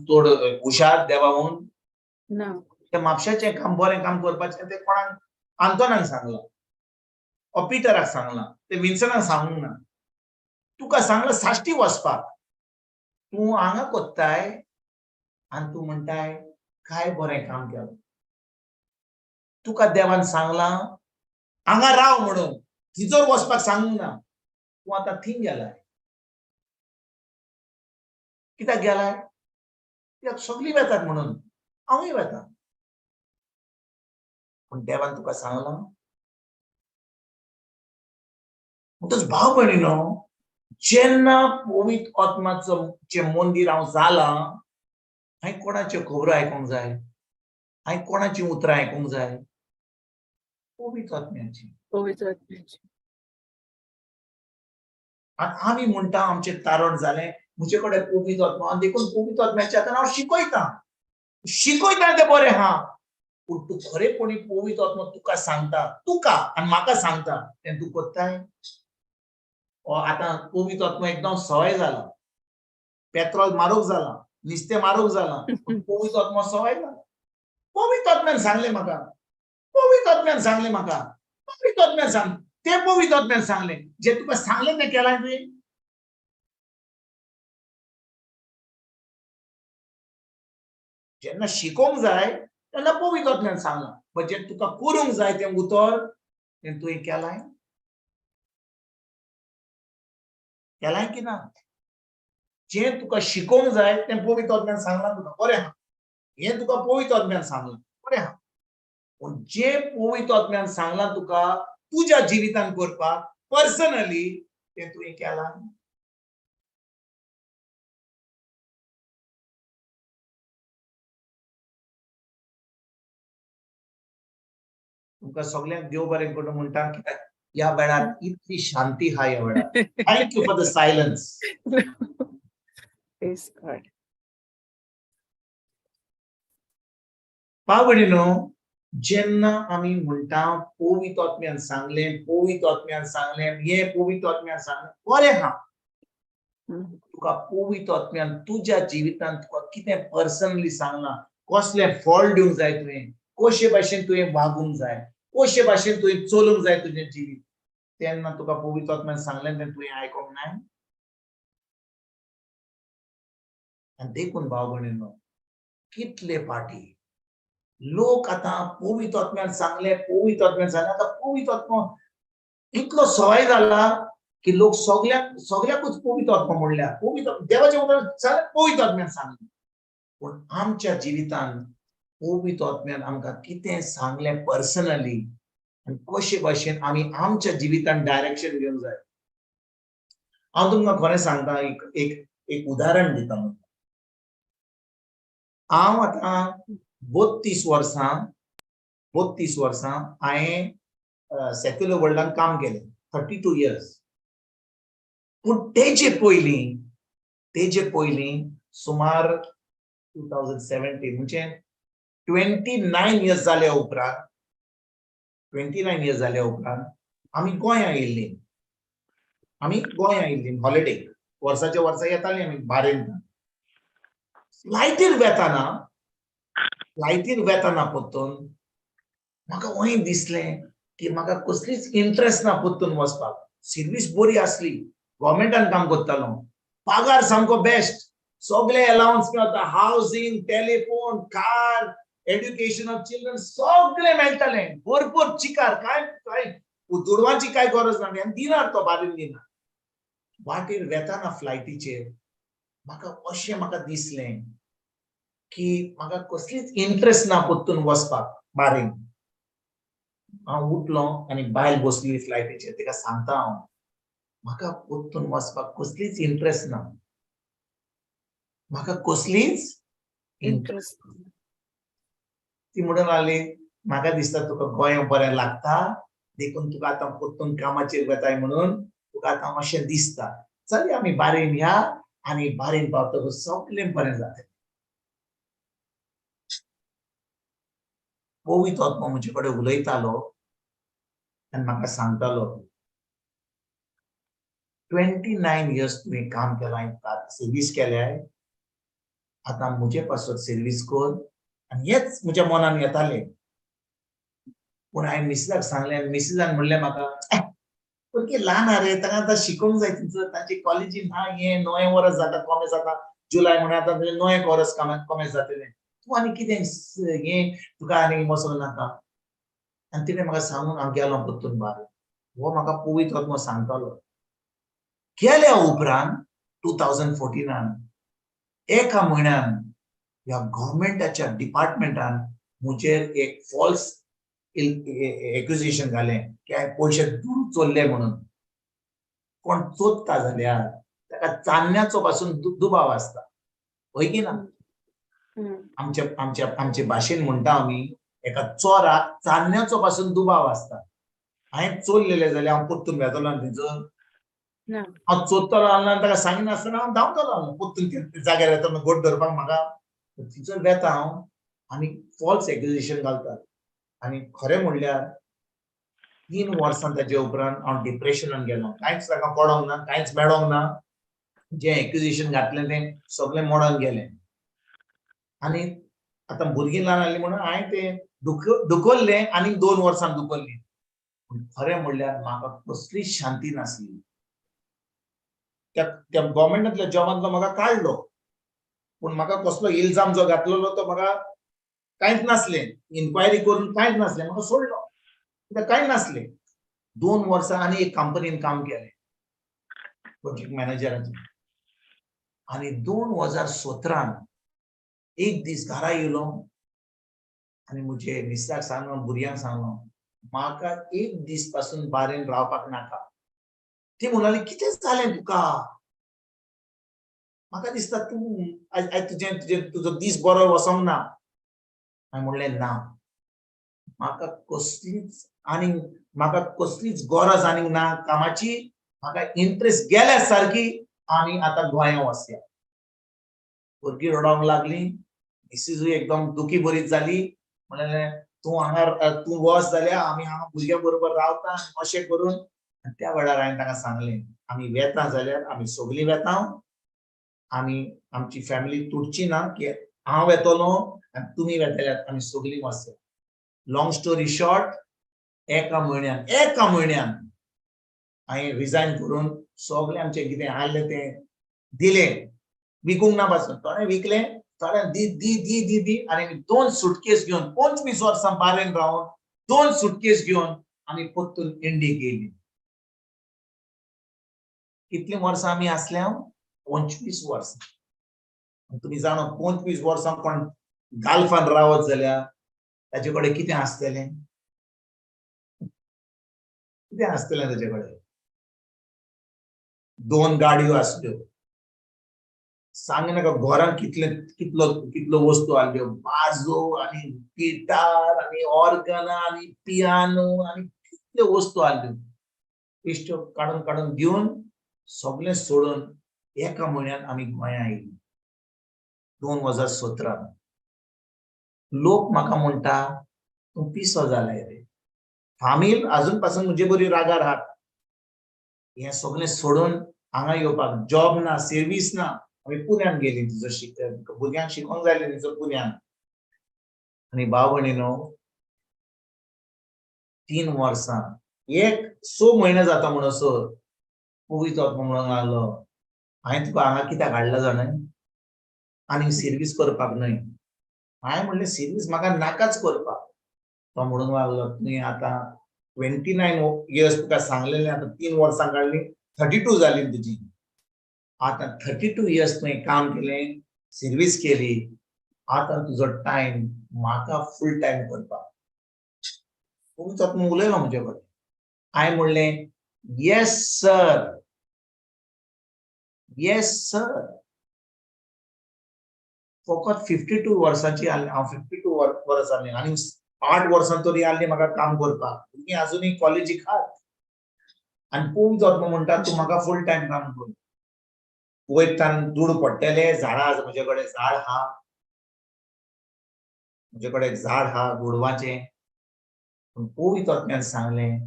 चड हुशार देवा म्हूण? त्या म्हापशाचें काम बरें काम करपाचें तें कोणाक आंतोनाक सांगलां, ओ पिटराक सांगलां, ते विन्सनाक सांगूंक ना. तुका सांगलां साश्टी वचपाक. तूं हांगा कोत्ताय आनी तूं म्हणटाय काय बरें काम केलें. तुका देवान सांगलां हांगा राव म्हणून, थिंचोर वचपाक सांगूंक ना. तूं आतां थिंग गेलाय. कित्याक गेलाय? कित्याक सगळीं वेतात म्हणून, हांवूय वेतां. पूण देवान तुका सांगलां. म्हणटच भाव भयणीनो, जेन्ना पवित्र आत्म्याचें मंदीर हांव जालां, हांवें कोणाच्यो खबरो आयकूंक जाय? हांवें कोणाची उतरां आयकूंक जाय? पवित्र आत्म्याची. आनी आमी म्हणटा आमचें तारण जालें, म्हजे कडेन पवित्र आत्मा, आनी देखून पवित्र आत्म्याच्या हातान हांव शिकयतां तें बरें आहा. पूण तूं खरेपणी पवित्र आत्मा तुका सांगता, तुका आनी म्हाका सांगता तें तूं कोत्ताय? आतां पवित्र आत्मा एकदम सवय जाला, पेत्रोल मारूंक जाला, नुस्तें मारूंक जाला, पवित्र आत्मा सवय जाला. पवित्र आत्म्यान सांगलें म्हाका, पवित्र आत्म्यान सांगलें म्हाका, पवित्र आत्म्यान सांग, तें पवित्र आत्म्यान सांगलें. जें तुका सांगलें तें केलां तुवें? जेन्ना शिकोवंक जाय तेन्ना पवित्र आत्म्यान सांगलां, बट जें तुका करूंक जाय तें उतर तें तुवें केलाय? केलाय की ना? जें तुका शिकोवंक जाय तें पवित्र आत्म्यान सांगलां तुका, बरें आहा. हें तुका पवित्र आत्म्यान सांगलां, बरें आहा. पूण जें पवित्र आत्म्यान सांगलां तुका तुज्या जिवितान करपाक पर्सनली तें तुवें केलां? तुमकां सगळ्यांक देव बरें करूं म्हणटा, कित्याक ह्या वेळार इतली शांती आहा ह्या वेळार. Thank you for the silence. भाव भयणीनो, जेन्ना आमी म्हणटा पवित्र आत्म्यान सांगलें, पवित्र आत्म्यान सांगलें, हें पवित्र आत्म्यान सांगलें, बरें आहा. तुका पवित्र आत्म्यान तुज्या जिवितान तुका कितें पर्सनली सांगलां, कसलें फळ दिवंक जाय तुवें, कशे भाशेन तुवें वागूंक जाय, कशे भाशेन तुवें चलूंक जाय तुजें जिवीत, तेन्ना तुका पवित्र आत्म्यान सांगलें तें तुवें आयकोंक नाय? आनी देखून भाव भयणीनो, कितले पाटी लोक आतां पवित्र आत्म्यान सांगलें, आतां पवित्र आत्मा इतलो सवय जाला की लोक सगळ्याकूच पवित्र आत्मा म्हणल्या, पवित्र देवाच्या उदाहरण पवित्र आत्म्यान सांगले. पण आमच्या जिवितान पवित्र आत्म्यान आमकां कितें सांगलें पर्सनली आनी कशे भाशेन आमी आमच्या जिवितान डायरेक्शन घेवंक जाय. हांव तुमकां खरें सांगता, एक उदाहरण दिता. हांव आतां 32 वर्सां हांवें सेक्युलर वर्ल्डान काम केलें, 32 years. पूण तेजे पयलीं सुमार 2017 म्हणजे 29 years जाल्या उपरांत आमी गोंया येयल्लीं हॉलिडे. वर्साच्या वर्सा येतालीं आमी बारेन. फ्लायटीर वेताना पत्तून म्हाका वय दिसलें की म्हाका कसलीच इंट्रस्ट ना पत्तून वचपाक. सर्वीस बरी आसली, गव्हर्मेंटान काम करतालो, पगार सामको बेस्ट, सगळे अलाउन्स मेळटा, housing, telephone, car, education of children सगळे मेळटाले, भरपूर चिकार, काय दुडवांची काय गरज ना. दिनार तो बारीन दिनार. वाटेर वेताना फ्लायटीचेर म्हाका दिसलें की म्हाका कसलीच इंट्रस्ट ना पत्तून वचपाक बारेन. हांव उठलो आनी बायल बसली फ्लायटीचेर. तिका सांगता हांव, म्हाका पत्तून वचपाक कसलीच इंट्रस्ट ना, म्हाका कसलीच इंट्रस्ट. ती म्हणून लागली, म्हाका दिसता तुका गोंय बरें लागता, देखून तुका आतां पत्तून कामाचेर वेताय म्हणून तुका आतां अशें दिसता. चल आमी बारेन या आनी बारेन पावतकच सगळें बरें जातलें. पवित्र आत्मा म्हजे कडेन उलयतालो आनी म्हाका सांगतालो, 29 years तुवें काम केलां, सर्वीस केल्याय, आतां म्हजे पासत सर्वीस कर. आनी हेच म्हज्या मनान येतालें. पूण हांवें मिसेसाक सांगलें, मिसेसान म्हणलें म्हाका, भुरगीं ल्हान रे, ताका आतां शिकोवंक जाय, तांचे कॉलेजीन हें 9 वर्स जाता, कमी जाता. जुलय म्हळ्यार आतां 9 वर्स कमी जातलें. तूं आनी कितें हें तुका आनी वचोंक नाका. आनी तिणें म्हाका सांगून हांव गेलो पत्तून भायर. हो म्हाका पवित्र आत्मा सांगतालो. गेल्या उपरांत 2014 एका म्हयन्यान ह्या गव्हर्मेंटाच्या डिपार्टमेंटान म्हजेर एक फॉल्स एक्युजेशन घालें की हांवें पयशे चोरले म्हणून. कोण चोरता जाल्यार ताका चान्न्याचो पासून दुबाव आसता, होय की ना? आमचे भाशेन म्हणटा आमी, एका चोराक चान्न्याचो पासून दुबाव आसता. हांवें चोरलेले जाल्यार हांव पत्तून वेतलो आनी थंयसर हांव चोरतलो आनी ताका सांगिनासतना हांव धांवतलो पत्तून जाग्यार येता गोट धरपाक. म्हाका थंयसर वेता हांव आनी फॉल्स एक्युजेशन घालता. आनी खरें म्हणल्यार 3 वर्सां ताजे उपरांत हांव डिप्रेशनान गेलो. कांयच ताका पडोंक ना, कांयच मेळोंक ना. जें एक्युजेशन घातलें तें सगळें मोडोन गेलें. आनी आतां भुरगीं ल्हान आसलीं म्हणून हांवें तें दुखोल्लें आनी 2 वर्सां दुखोल्लीं. पूण खरें म्हणल्यार म्हाका कसलीच शांती नासली. त्या गव्हर्मेंटांतल्या जॉबांतलो म्हाका काडलो, पूण म्हाका कसलो इल्जाम जो घातलेलो तो म्हाका कांयच नासलें. इन्क्वायरी करून कांयच नासलें, म्हाका सोडलो. कित्याक कांय नासलें. 2 वर्सां आनी एक कंपनीन काम केलें प्रोजेक्ट मॅनेजराचें. आनी 2017 एक दीस घरा येयलो आनी म्हजे मिस्त्राक सांगलो, भुरग्यांक सांगलो, म्हाका एक दीस पासून बारेन रावपाक नाका. ती म्हणली, कितें जालें तुका? म्हाका दिसता तूं तुजो दीस बरो वसोंक ना. हांवें म्हणलें ना, म्हाका कसलीच गरज आनीक ना कामाची. म्हाका इंट्रस्ट गेल्या सारकी आनी आतां गोंया वसया. भुरगीं रडोंक लागलीं. मिसेसूय एकदम दुखी बरीच जाली. म्हणलें तूं वच जाल्यार आमी हांगा भुरग्यां बरोबर रावता अशें करून. त्या वेळार हांवें ताका सांगलें, आमी वेता जाल्यार आमी सगळीं वेता. आमी आमची फॅमिली तुटची ना की हांव येतलो आनी तुमी वेतल्यात, आमी सगळीं वसया. लॉंग स्टोरी शॉर्ट, एका म्हयन्यान हांवें रिजायन करून सगळें आमचें कितें आसलें तें दिलें. विकूंक ना पासून थोडें विकलें, थोडें दी आनी 2 सुटकेस घेवन 25 वर्सां बारेन रावन 2 सुटकेस घेवन आमी परतून इंडियेक येयलीं. कितली वर्सां आमी आसल्या 25 वर्सां तुम्ही जाणो 25 वर्सां कोण गाल्फान रावत जाल्यार ताचे कडेन कितें आसतलें ताचे कडेन 2 गाडयो आसल्यो सांग नाका घरान कितलो वस्तू आसल्यो बाजो आनी गिटार आनी ऑर्गन आनी पियानो आनी कितल्यो वस्तू आसल्यो इश्ट काडून काडून घेवन सगळें सोडून एका म्हयन्यान आमी गोंया आयली 2017 लोक म्हाका म्हणटा तूं पिसो जालाय रे फामील अजून पासून म्हणजे बरी रागार आहात हे सगळें सोडून हांगा येवपाक जॉब ना सर्वीस ना आमी पुण्यान गेली तुजो भुरग्यांक शिकोवंक जाय न्ही पुण्यान आनी भाव भयणीनो 3 वर्सां 6 म्हयने जाता म्हणसर पवित्र म्हणूंक लागलो हांवें तुका हांगा कित्याक हाडला जाणाय आनी सर्वीस करपाक न्हय हांवें म्हणलें सर्वीस म्हाका नाकाच करपाक तो म्हणूंक लागलो तुवें आतां 29 इयर्स तुका सांगलेलें आतां 3 वर्सां काडली 32 जाली तुजी आतां 32 इयर्स तुवें काम केलें सर्वीस केली आतां तुजो टायम म्हाका फूल टायम करपाक पवित्र उलयलो म्हजे कडेन हांवें म्हणलें येस सर फकत 52 वर्सांची हांव 52 वर्सां जाली आनी 8 वर्सां तरी आसली म्हाका काम करपाक तुमी अजुनूय कॉलेजीक आहात आनी पवित्र म्हणटा तूं म्हाका फूल टायम काम कर वयतान दूड पडटले झाडां म्हजे कडेन झाड आहा म्हजे कडेन झाड आहा गोडवाचें पूण पवित्र सांगलें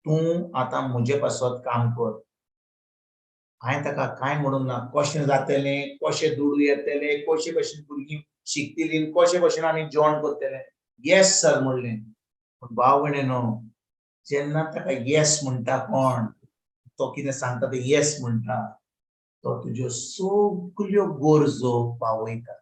तूं आतां म्हजे पासत काम कर हांवें ताका कांय म्हणूंक ना कशें जातलें कशें दुडू येतले कशें कशें भुरगीं शिकतलीं कशें कशें आमी जेवण करतले येस सर म्हणलें पूण भाव भयणीनो जेन्ना ताका येस म्हणटा कोण तो कितें सांगता ते येस म्हणटा तो तुज्यो सगल्यो गरजो पावयता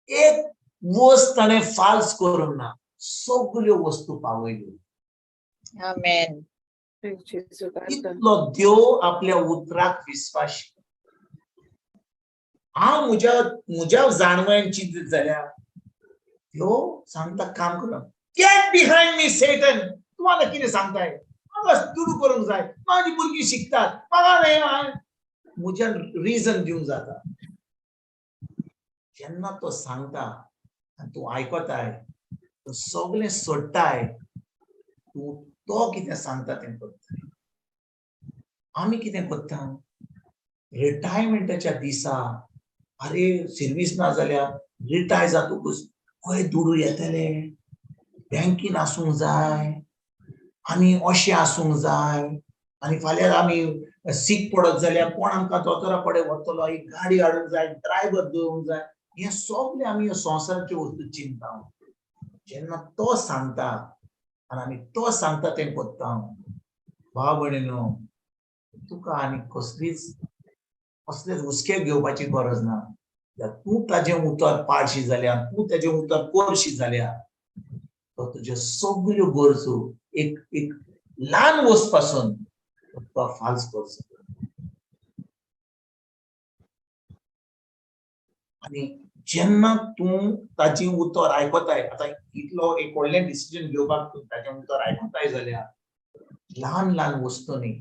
एक वस्त ताणें फाल्स करूंक ना सगल्यो वस्तू पावयल्यो Amen. इतलो देव आपल्या उतराक विश्वासी हांव म्हज्या जाणवयान चिंतीत जाल्यार देव सांगता काम कर गेट बिहाइंड मी सेटन तुम्हाला कितें सांगताय म्हाका दुडू करूंक जाय म्हाजी भुरगीं शिकतात म्हाका म्हज्या रिजन दिवंक जाता जेन्ना तो सांगता आनी तूं आयकताय तो सगळें सोडटाय तूं तो कितें सांगता तें करताय आमी कितें करता रिटायरमेंटाच्या दिसा अरे सर्वीस ना जाल्यार रिटायर जातकूच खंय दुडू येतले बँकीन आसूंक जाय आनी अशें आसूंक जाय आनी फाल्यां आमी सीक पडत जाल्यार कोण आमकां दोतोरा कडेन व्हरतलो एक गाडी हाडूंक जाय ड्रायव्हर दवरूंक जाय हे सगळें आमी संवसाराच्यो वस्तू चिंता जेन्ना तो सांगता आनी आमी तो सांगता तें करता भाव भयणीनो तुका आनी कसलेच हुस्के घेवपाची गरज ना तूं ताजें उतर पाळशी जाल्यार तूं ताजें उतर करशी जाल्यार तो तुज्यो सगल्यो गरजो एक ल्हान वस्त पासून तो फाल्स करचो आनी जेन्ना तूं ताची उतर आयकताय आतां इतलो एक व्हडलें डिसिजन घेवपाक तूं ताजें उतर आयकताय जाल्यार ल्हान ल्हान वस्तूंनी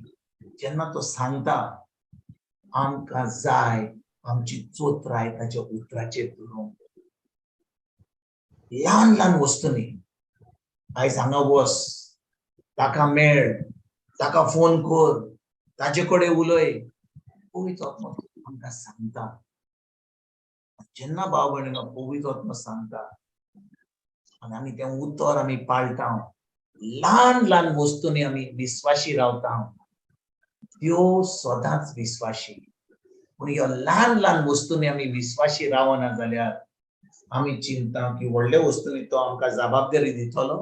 जेन्ना तो सांगता आमकां जाय आमची चोत्राय ताच्या उतराचेर धरून ल्हान ल्हान वस्तूंनी आयज हांगा वस ताका मेळ ताका फोन कर ताचे कडेन उलय पवित्र आत्मा आमकां सांगता जेन्ना भाव भयणीनो पवित्र आत्मा सांगता आनी आमी तें उतर आमी पाळटा ल्हान ल्हान वस्तूंनी आमी विस्वाशी रावता त्यो सदांच विस्वाशी पूण ह्यो ल्हान ल्हान वस्तूंनी आमी विस्वाशी रावना जाल्यार आमी चिंता की व्हडले वस्तूंनी तो आमकां जबाबदारी दितलो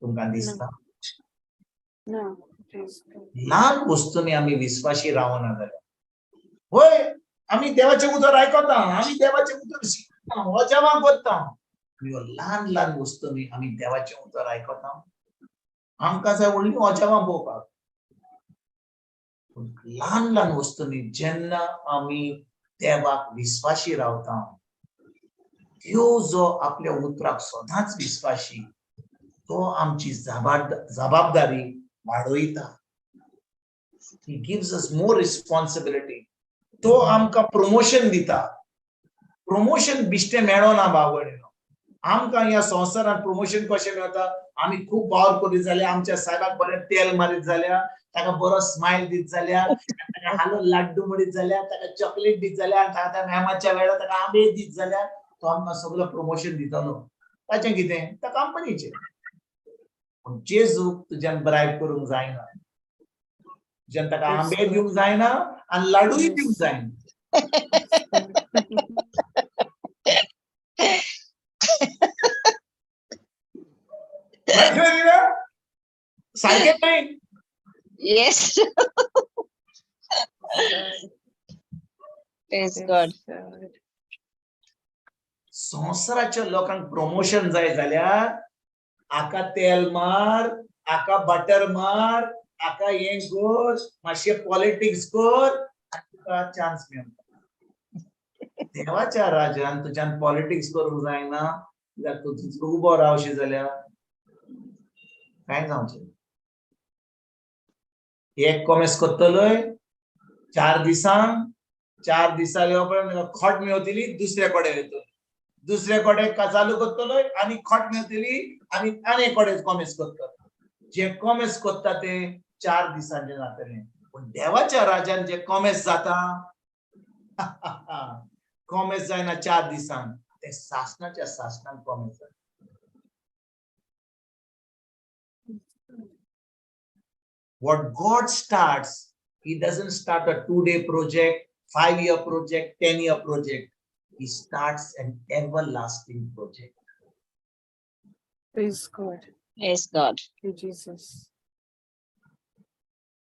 तुमकां दिसता ल्हान वस्तूंनी आमी विस्वाशी रावना जाल्यार होय आमी देवाचें उतर आयकता आमी देवाचें उतर शिकता वचनां करता ल्हान ल्हान वस्तूंनी आमी देवाचें उतर आयकता. आमकां जाय व्हडली अजापां पळोवपाक. ल्हान ल्हान वस्तूंनी जेन्ना आमी देवाक विस्वाशी रावता, त्यो जो आपल्या उतराक सदांच विस्वाशी, तो आमची जबाबदारी वाडयता. He gives us more responsibility. तो आमकां प्रमोशन दिता. प्रमोशन बिश्टें मेळना बावळेनो. आमकां ह्या संवसारांत प्रमोशन कशें मेळटा? आमी खूब वावर करीत जाल्यार, आमच्या साहेबाक बरें तेल मारीत जाल्यार, ताका बरो स्मायल दीत जाल्यार, ताका हालो लाड्डू म्हणीत जाल्यार, ताका चॉकलेट दीत जाल्यार, ताका मेहमाच्या वेळार ताका आंबे दीत जाल्यार, तो आमकां सगळो प्रमोशन दितलो. ताचें कितें? त्या कंपनीचें. पूण जेजूक तुज्यान ब्रायब करूंक जायना. तुज्यान ताका आंबे दिवंक जायना आनी लाडूय दिवंक जायना. सारकें नाही. Yes. Praise God. संवसाराच्या लोकांक प्रमोशन जाय जाल्यार आका तेल मार, आका बटर मार, आका हें कर, मातशें पॉलिटिक्स कर, तुका चान्स मेळटा. देवाच्या राज्यान तुज्यान पॉलिटिक्स करूंक जायना, जाल्यार तूं उबो रावशी जाल्यार कांय जावचें. एक कॉमेस करतलोय 4 दिसांक, 4 दिसा येवपर्यंत खोट मेवतली, दुसरे कडेन येतलो. दुसरे कडेन चालू करतलोय आनी खोट मेवतली आनी एक कडेन कॉमेस करतलो. जे कॉमेस करता ते 4 दिसांचे जातले. पूण देवाच्या राज्यान जे कॉमेस जाता, कॉमेस जायना 4 दिसांक, ते सासणाच्या सासणान कॉमेस जाता. What God starts, He doesn't start a 2-day project, 5-year project, 10-year project. He starts an everlasting project. Praise God. Praise God. Thank you, Jesus.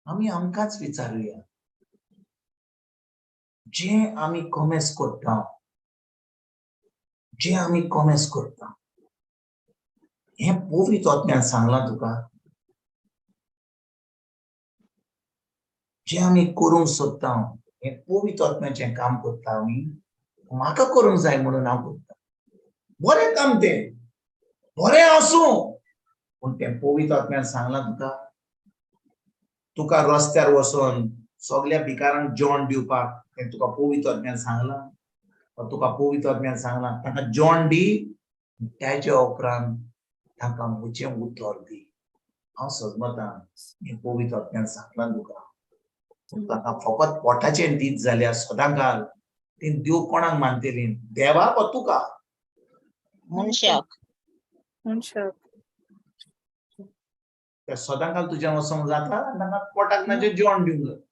आमी आमकांच विचारुया, जे आमी कॉमेस करता, जे आमी कॉमेस करता, हे पवित्र आत्म्यान सांगलां तुका. जे आमी करूंक सोदता, हे पवित्र आत्म्याचें काम करता आमी. म्हाका करूंक जाय म्हणून हांव करता. बरें काम तें, बरें आसूं, पूण तें पवित्र आत्म्यान सांगलां तुका. तुका रस्त्यार वचोन सगळ्या भिकारांक जेवण दिवपाक तें तुका पवित्र आत्म्यान सांगलां. तुका पवित्र आत्म्यान सांगलां ताका जेवण दी, त्याच्या उपरांत ताका म्हजें उतर दी. हांव सजमतां हें पवित्र आत्म्यान सांगलां तुका. ताका फकत पोटाचें दीत जाल्यार सदांकाल तें देव कोणाक मानतली? देवाक वा तुका? मनशाक. त्या सदांकाल तुज्यान वचोंक जाता आनी ताका पोटाक नाजें जेवण दिवंक जाता.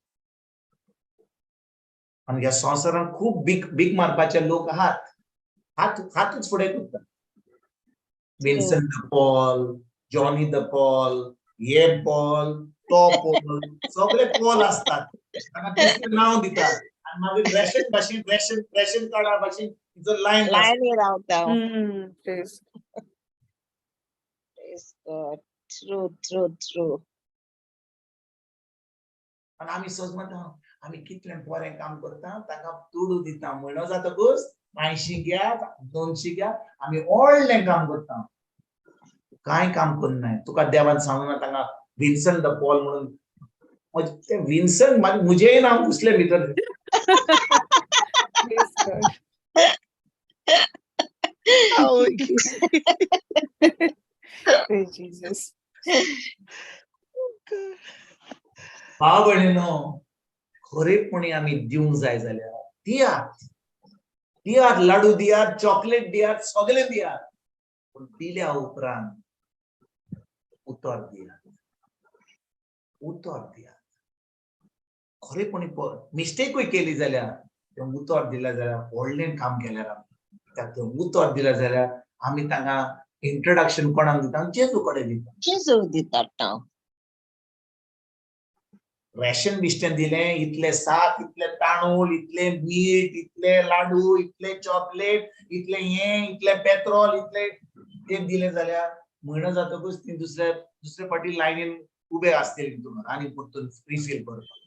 आनी ह्या संवसारांत खूब भीक मारपाचे लोक आहात. हातूच फुडें करता. Vincent de Paul, Johnny de Paul, हे पॉल, तो पॉल, सगळे पॉल असतात. ताका दुसरें नांव दितात आनी मागीर रेशन कार्डा भाशेन तिचो लायन रावता. Praise Praise God. True. आनी आमी सजमता आमी कितलें बरें काम करता, ताका तोडू दिता. म्हयनो जातकच 80 घ्या, 200 घ्या, आमी व्हडलें काम करता. कांय काम करनाय. तुका देवान सांगूना ताका विन्संट द पॉल म्हणून. ते विन्संट म्हजेंय नांव घुसलें भितर. God. Praise Jesus. भाव भयणीनो, खरेपणी आमी दिवंक जाय जाल्यार दियात, लाडू दियात, चॉकलेट दियात, सगळें दियात. पूण दिल्या उपरांत उतर दियात. खरेपणी मिस्टेकूय केली जाल्यार तें उतर दिलें जाल्यार व्हडलें काम केल्यार तें उतर दिलें जाल्यार आमी तांकां इंट्रोडक्शन कोणाक दिता? जेजू कडेन दिता. जेजू दितात हांव. रेशन बिस्टेन दिलें, इतले सात, इतले तांदूळ, इतले मीठ, इतले लाडू, इतले चॉकलेट, इतले इतले पेट्रोल, इतले ते दिले जाल्यार म्हयनो जातकूच ती दुसरे फावटी लायनीन उबे आसतली आनी परतून रिफील करपाक.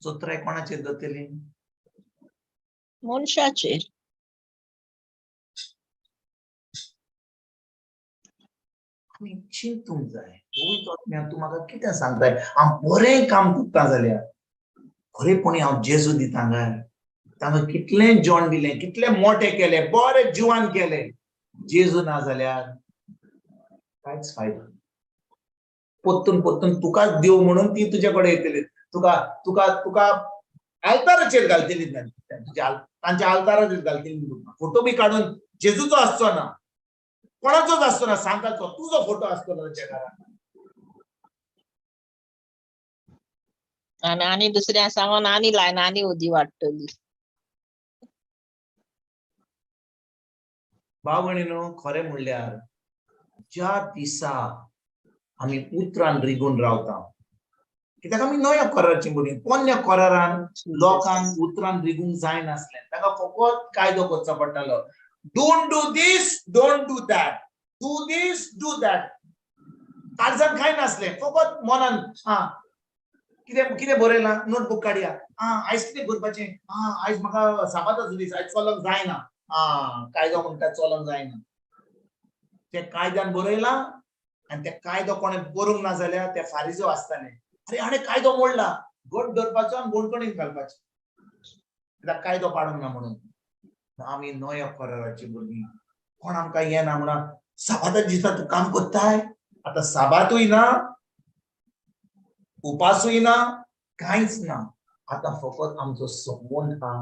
चोत्राय कोणाचेर दोतली? मनशाचेर. आमी चिंतूंक जाय. तूं म्हाका कितें सांगताय? हांव बरें काम करता जाल्यार खरेपणी हांव जेजू दिता काय? तांकां कितलें जेवण दिलें, कितलें मोठें केलें, बरें जिवान केलें. जेजू ना जाल्यार कांयच फायदो ना. पोत्तून पोत्तून तुकाच देव म्हणून ती तुजे कडेन येतली. तुका तुका तुका आल्ताराचेर घालतली, तांच्या आल्ताराचेर घालतली. फोटो बी काडून जेजूचो आसचो ना, कोणाचोच आसचो ना, सांताचो तुजो फोटो आसतलो तांच्या घरान. आनी दुसऱ्या सांगून आनी लायन आनी उदी वाडटली. भाव भयणीनो, खरें म्हणल्यार ज्या दिसा आमी उतरान रिगून रावता, कित्याक आमी नव्या कराराची भुरगीं. पोरण्या करारान लोकांक उतरान रिगूंक जायनासलें. तांकां फकत कायदो करचो पडटालो. Don't do this, don't do that, do this, do that. काळजान कांय नासलें, फकत मनान कितें कितें बरयलां, नोटबूक काडया. आयज कितें करपाचें? आयज म्हाका साबाताचो दीस, आयज चलोंक जायना. कायदो म्हणटा चलोंक जायना. ते कायद्यान बरयलां आनी ते कायदो कोणें बरोवंक ना जाल्यार ते फारिजो आसताले. अरे हाणें कायदो मोडला, घट धरपाचो आनी बोडकणीक घालपाचें, कित्याक कायदो पाडूंक ना म्हणून. आमी नव्या कराराची भुरगीं. कोण आमकां हें ना म्हणा, साबाताच्या दिसा तूं काम करताय? आतां साबातूय ना, उपासूय ना, कांयच ना. आतां फकत आमचो संबंद हा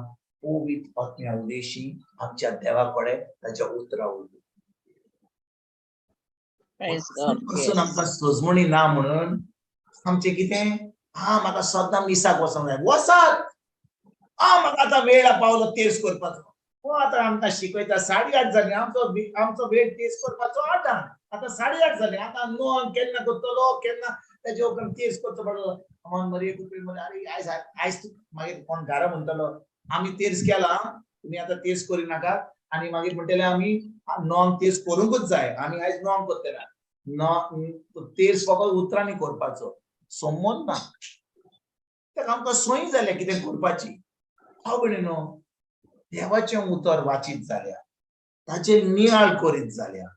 पवित्र आत्म्या उदेशी आमच्या देवा कडेन, ताच्या उतरा उरली. पासून आमकां सजमणी ना म्हणून आमचें कितें? म्हाका सद्दां मिसाक वचोंक जाय. वसात. म्हाका आतां वेळ पावलो तेर्स करपाचो. आतां आमकां शिकयता 8:30 जालीं, आमचो वेळ तेर्स करपाचो 8:00. आतां 8:30 जालीं. आतां 9 केन्ना करतलो, केन्ना तेजे उपरांत तेर्स करचो पडटलो. मरी अरे आयज मागीर कोण घरा म्हणटलो आमी तेर्स केला, तुमी आतां तेर्स करिनाका. आनी मागीर म्हणटले आमी 9 तेर्स करूंकूच जाय, आमी आयज 9 करतले. तेर्स फकत उतरांनी करपाचो, संबंद ना. ताका आमकां संय जाल्या कितें करपाची. हांव भयणीनो, देवाचें उतर वाचीत जाल्यार, ताचेर नियाळ करीत जाल्यार,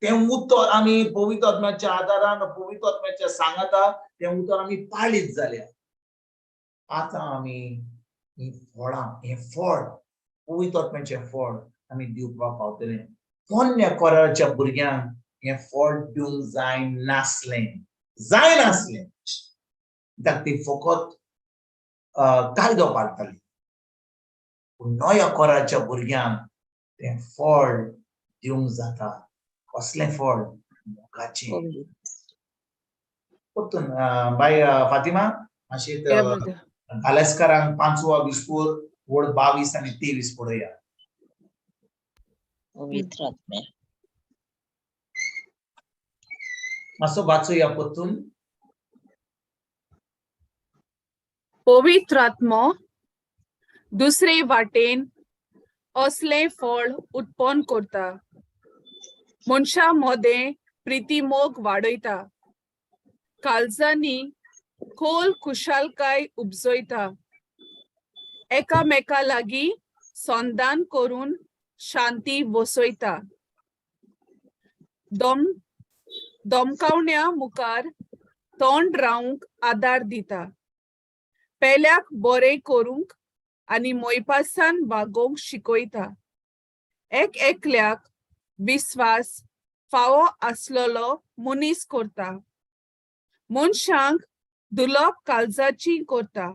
तें उतर आमी पवित्र आत्म्याच्या आदारान, पवित्र आत्म्याच्या सांगाता तें उतर आमी पाळीत जाल्यार आतां आमी ही फळां, हें फळ, पवित्र आत्म्याचें फळ आमी दिवपाक पावतले. पोरण्या कराराच्या भुरग्यांक हें फळ दिवंक जायनासलें. कित्याक ती फकत कायदो पाळटाली. पूण नव्या कराराच्या भुरग्यांक तें फळ दिवंक जाता. कसलें फळ? मोगाचें. परतून बाय फातिमा, मातशें गालेस्कारांक 5वा विस्पूर वड 22 आनी 23 पळया. पवित्र आत्म्या. मातसो वाचूया परतून. पवित्र आत्मो दुसरे वाटेन असले फळ उत्पन्न करता. मनशा मदें प्रितीमोग वाडयता. काळजांनी खोल खुशालकाय उपजयता. एकामेका लागीं संधान करून शांती बसयता. दमकावण्या मुखार तोंड रावंक आदार दिता. पेल्याक बरें करूंक आनी मोयपासान वागोवंक शिकयता. एकल्याक विस्वास फावो आसलोलो मनीस करता. मनशांक दुलोप काळजाची करता.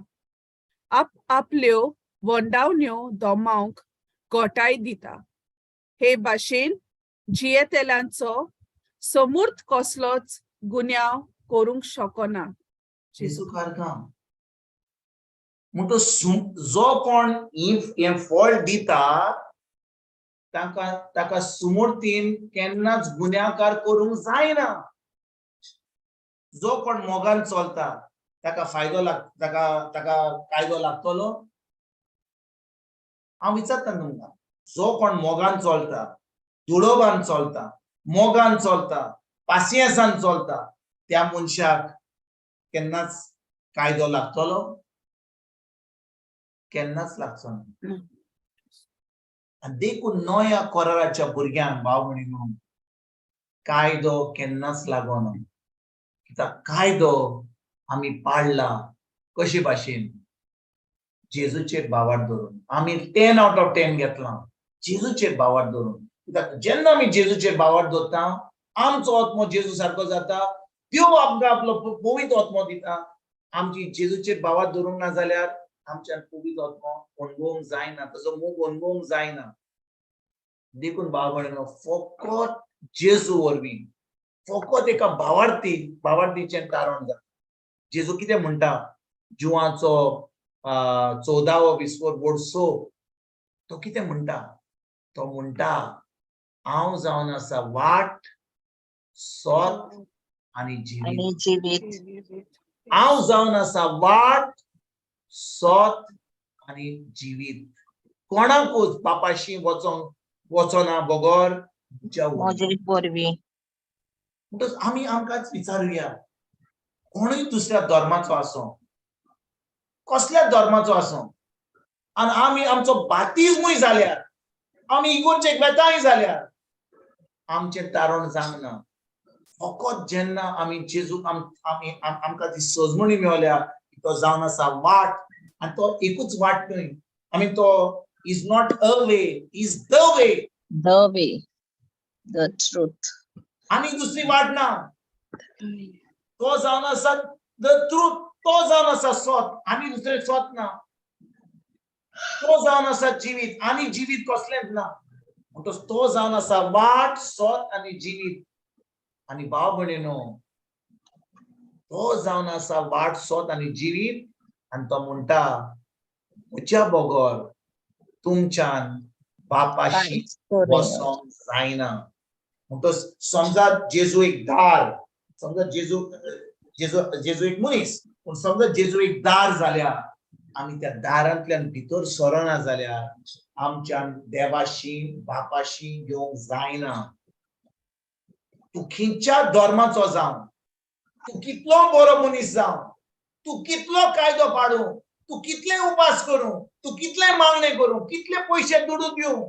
आपल्यो वंडावण्यो दोमावंक घोटाय दिता. हे भाशेन जियेतेल्यांचो समूर्थ कसलोच गुन्यांव करूंक शकना. जेजू कारगाम म्हणटो जो कोण हें फळ दिता ताका सुमूर्तीन केन्नाच गुन्यांवकार करूंक जायना. जो कोण मोगान चलता ताका फायदो ताका कायदो लागतलो. हांव विचारता तुमकां, जो कोण मोगान चलता, दुडोबान चलता, मोगान चलता, पासियेंसान चलता, त्या मनशाक केन्नाच कायदो लागतलो? केन्नाच लागचो ना. आनी देखून नव्या कराराच्या भुरग्यांक भाव भयणीनो कायदो केन्नाच लागोना. कित्याक कायदो आमी पाळला कशे भाशेन जेजूचेर भावार्थ धरून. आमी 10 out of 10 घेतला जेजूचेर भावार्थ धरून. कित्याक जेन्ना आमी जेजूचेर भावार्थ धरता आमचो आत्मो जेजू सारको जाता. देव आमकां आपलो पवित्र आत्मो दिता. आमची जेजूचेर भावार्थ धरूंक ना जाल्यार आमच्यान पवित्र आत्मो अणभवूंक जायना, ताचो मोग अणभवूंक जायना. देखून भाव भयणीनो फकत जेजू वरवीं फकत एका भावार्थीचें कारण जाता. जेजू कितें म्हणटा जुवाचो 14वा 20वा वर्सो तो कितें म्हणटा? तो म्हणटा हांव जावन आसा वाट, सोत आनी जिवीत. हांव जावन आसा वाट, सोत आनी जिवीत. कोणाकूच बापाशी वचोना बगोर म्हजे वरवीं. म्हणटच आमी आमकांच विचारुया, कोणूय दुसऱ्या धर्माचो आसूं, कसल्या धर्माचो आसूं, आनी आमी आमचो बातिजमूय जाल्यार, आमी इगोर्जेक वेताय जाल्यार आमचें तारण जावना. फकत जेन्ना आमी जेजू आमकां ती सजमणी मेवल्या तो जावन आसा वाट, आनी तो एकूच वाट न्हय. आमी तो is not a way, is the way. The way, the truth. आनी दुसरी वाट ना. तो जावन आसा द ट्रूथ, तो जावन आसा सोत, आनी दुसरे सोत ना. तो जावन आसा जिवीत, आनी जिवीत कसलेंच ना. म्हणटच तो जावन आसा वाट, सोत आनी जिवीत. आनी भाव भयणीनो तो जावन आसा वाट, सोत आनी जिवीत. आनी तो म्हणटा म्हज्या बगोर तुमच्यान बापाशी वचोंक जायना. म्हणटच समजा जेजू एक दार, समजा जेजू एक मनीस, पूण समजा जेजू एक दार जाल्यार आमी त्या दारांतल्यान भितर सरना जाल्यार आमच्यान देवाशी बापाशी येवंक जायना. तूं खंयच्या धर्माचो जावं, तूं कितलो बरो मनीस जावं, तूं कितलो कायदो पाडूं, तूं कितले उपास करूं, तूं कितले मागणे करूं, कितले पयशे दुडू दिवं,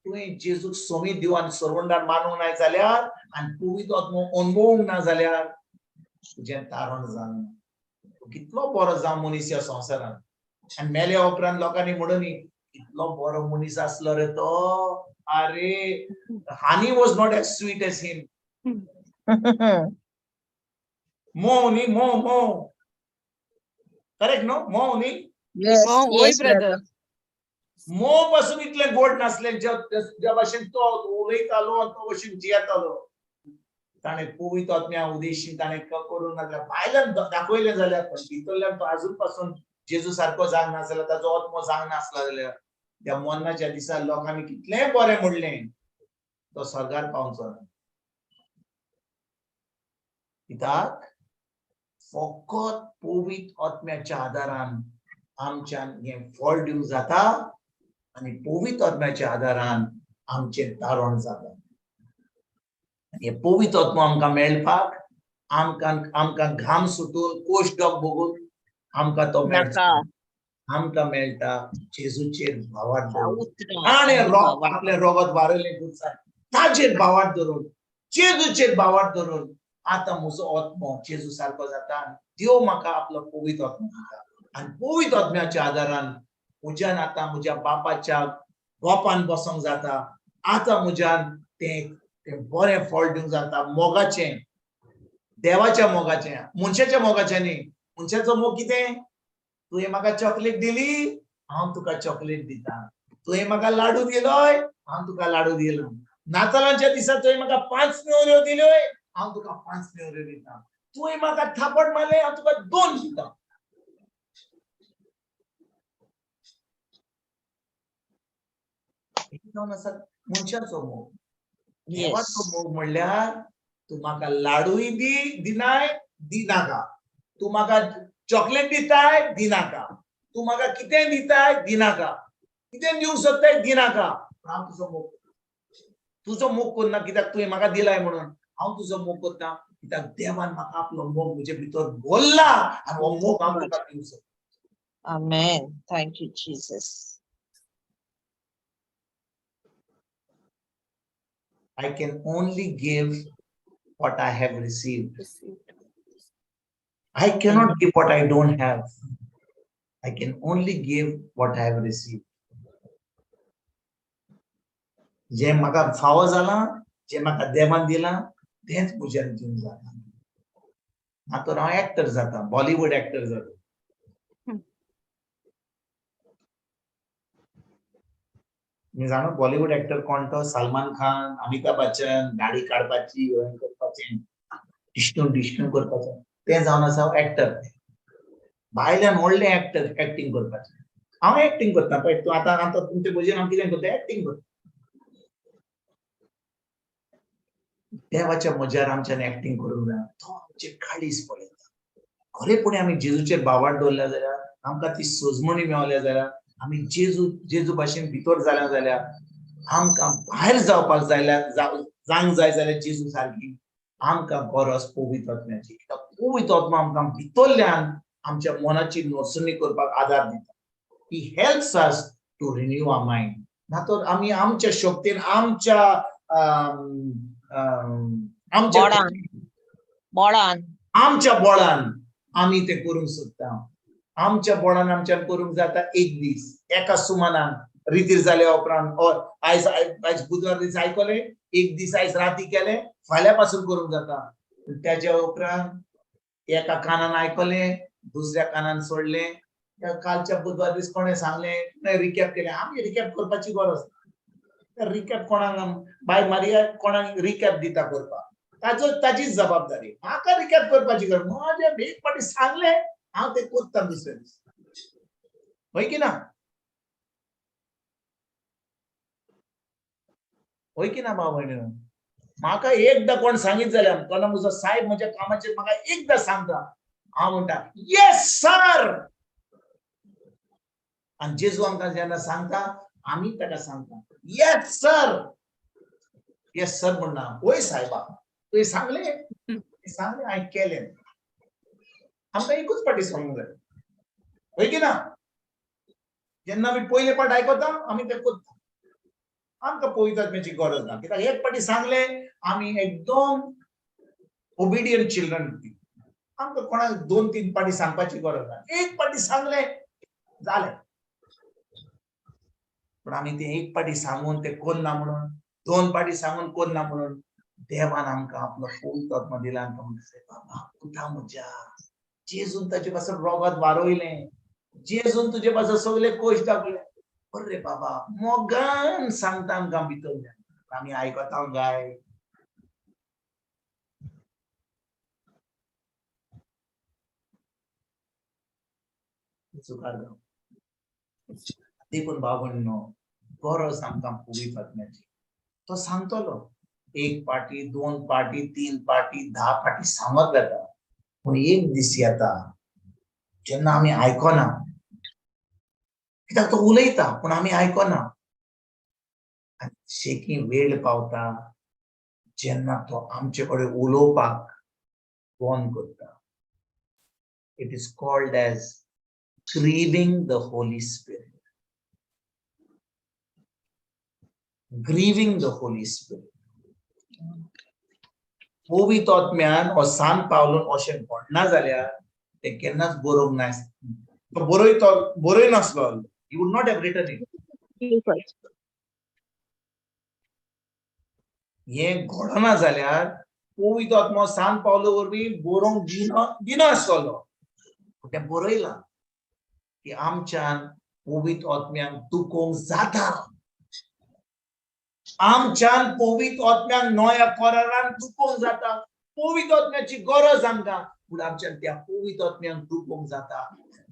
तुवें जेजूक सोमी दिवान सर्वंडार मानूंक ना जाल्यार आनी पवित्र आत्मो अणभवूंक ना जाल्यार तुजें तारण जावना. तूं कितलो बरो जावं मनीस ह्या संवसारांत, आनी मेल्या उपरांत लोकांनी म्हणूनी कितलो बरो मनीस आसलो रे तो, अरे honey was not as sweet as him. मोव न्ही, मोव करेक्ट न्हू? मोव न्ही? वय ब्रदर. मोव पासून इतले गोड नासले ज्या भाशेन तो उलयतालो आनी तो भाशेन जियेतालो. ताणें पवित्र आत्म्या उदेशी ताणें करून नासल्यार भायल्यान दाखयलें जाल्यार, पण भितरल्यान तो आजून पासून जेजू सारको जावंक नासलो, ताचो आत्मो जावंक नासलो जाल्यार त्या मरणाच्या दिसा लोकांनी कितलेंय बरें म्हणलें तो स्वर्गार पावचो ना. कित्याक फकत पवित्र आत्म्याच्या आदारान आमच्यान हें फळ दिवंक जाता आनी पवित्र आत्म्याच्या आदारान आमचें तारण जाता. हे पवित्र आत्मो आमकां मेळपाक आमकां घाम सुटून कोश्ट भोगून आमकां तो मेळटा. आमकां मेळटा जेजूचेर भावार्थ धरून आनी आपलें रगत वारयलें गुरसाय ताचेर भावार्थ धरून, जेजूचेर भावार्थ धरून आतां म्हजो आत्मो जेजू सारको जाता. देव म्हाका आपलो पवित्र आत्मो दिता आनी पवित्र आत्म्याच्या आदारान म्हज्यान आतां म्हज्या बापाच्या गोपान बसोंक जाता. आतां म्हज्यान तें बरें फळ दिवंक जाता, मोगाचें, देवाच्या मोगाचें, मनशाच्या मोगाचें न्ही. मनशाचो मोग कितें? तुवें म्हाका चॉकलेट दिली, हांव तुका चॉकलेट दिता. तुवें म्हाका लाडू दिलोय, हांव तुका लाडू दिलो. नातालांच्या दिसा तुवें म्हाका 5 नेवऱ्यो दिल्योय, हांव तुका 5 नेवऱ्यो दिता. तुवें म्हाका थापट मारलें, हांव तुका 2 दिता. मनशाचो मोग. देवाचो मोग म्हणल्यार तू म्हाका लाडूय दिनाय दिनाका, तू म्हाका चॉकलेट दिताय दिनाका, तू म्हाका कितें दिताय दिनाका, कितें दिवंक सोदताय दिनाका, हांव तुजो मोग करना कित्याक तुवें म्हाका दिलाय म्हणून हांव तुजो मोग करता कित्याक देवान म्हाका आपलो मोग म्हजे भितर भरला आनी हो मोग हांव तुका दिवंक सोदता. Amen. Thank you, Jesus. I can only give what I have received. I cannot give what I don't have. I can only give what I have received. जे म्हाका फावो जाला, जे म्हाका देवान दिला तेच म्हज्यान दिवंक जाता. मातर हांव एक्टर जाता, बॉलिवूड एक्टर जाता. मी जाणो बॉलिवूड एक्टर कोण तो? सलमान खान, अमिताभ बच्चन, गाडी काडपाची, करपाचें, डिस्टून करपाचें, तें जावन आसा एक्टर. भायल्यान व्हडले एक्टर एक्टिंग करपाचें. हांव एक्टिंग करता पळय, तूं आतां तुमचे भशेन हांव कितें करता? एक्टिंग करता. देवाच्या मजार आमच्यान एक्टिंग करूंक जाय. तो आमचे काळीज पळयता. खरेपणी आमी जेजूचेर बावाट दवरल्या जाल्यार, आमकां ती सोजमणी मेवल्या जाल्यार, आमी जेजू भाशेन भितर जाल्या जाल्यार आमकां भायर जावपाक जांक जाय जाल्यार जेजू सारकी आमकां गरज पवित्र आत्म्याची. कित्याक पवित्र आत्मा आमकां भितरल्यान आमच्या मनाची नोंदणी करपाक आदार दिता. He helps us to renew our mind. नातर आमी आमच्या शक्तीन आमच्या बळान आमी ते करूंक सोदता. आमच्या बळान आमच्यान करूंक जाता एक दीस एका सुमानान रितीर जाल्या उपरांत आयज बुधवार दीस आयकले, एक दीस आयज राती केले, फाल्यां पासून करूंक जाता. त्याच्या उपरांत एका कानान आयकले, दुसऱ्या कानान सोडले, कालच्या बुधवार दीस कोणे सांगले रिकॅप केले. आमी रिकॅप करपाची गरज ना. रिकॅप कोणाक बाय मारिया कोणाक रिकॅप दिता करपाक, ताचीच जबाबदारी. म्हाका रिकॅप करपाची गरज. माझे एक फावटी सांगले हांव ते करता दुसऱ्या दीस. होय की ना? होय की ना भाव भयणीनो? म्हाका एकदा कोण सांगीत जाल्यार कोणा म्हजो साहेब म्हज्या कामाचेर म्हाका एकदा सांगता, हांव म्हणटा येस सर. आनी जेजू आमकां जेन्ना सांगता आमी ताका सांगता येस सर. येस सर म्हणना, होय साहेबा तुवें सांगलें हांवें केलें. आमकां एकूच फावटी सांगूंक जाय. होय की ना? जेन्ना आमी पयले फावट आयकता आमी ते करता. आमकां पवित्र आत्म्याची गरज ना. कित्याक एक फावटी सांगले आमी एकदम ओबिडियंट चिल्ड्रन. आमकां कोणाक 2-3 फावटी सांगपाची गरज ना. एक फावटी सांगले जालें. पण आमी ते एक फावटी सांगून ते करना म्हणून, 2 फावटी सांगून करना म्हणून देवान आमकां आपलो पवित्र आत्मा दिला. आमकां म्हणटा बाबा उठा म्हज्या. जेजून ताचे पासून रोगात वारोयलें, जेजून तुजे पासून सगळे कोश दाखले. अरे बाबा मोगान सांगता आमकां भितरल्यान, आमी आयकता गाय. देखून भाव भयणीनो, गरज आमकां पवित्र आत्म्याची. तो सांगतलो 1 फावटी 2 फावटी 3 फावटी 10 फावटी सांगत जाता. पूण एक दीस येता जेन्ना आमी आयकना. कित्याक तो उलयता पूण आमी आयकना. शेकी वेळ पावता जेन्ना तो आमचे कडेन उलोवपाक बंद करता. It is called as grieving the Holy Spirit. Grieving the Holy Spirit. पवित्र आत्म्यान हो सांत पावलोन अशें घडना जाल्यार ते केन्नाच बरोवंक ना. तो बरोय नासलो. He would not have written it. हे घडना जाल्यार पवित्र आत्मा सांत पावलो वरवीं बरोवंक दिना आसतलो. ते बरयलां की आमच्यान पवित्र आत्म्यान दुखोवंक जाता. आमच्यान पवित्र आत्म्यान नव्या करारान दुखोवंक जाता. पवित्र आत्म्याची गरज आमकां. पूण आमच्यान त्या पवित्र आत्म्यान दुखोवंक जाता.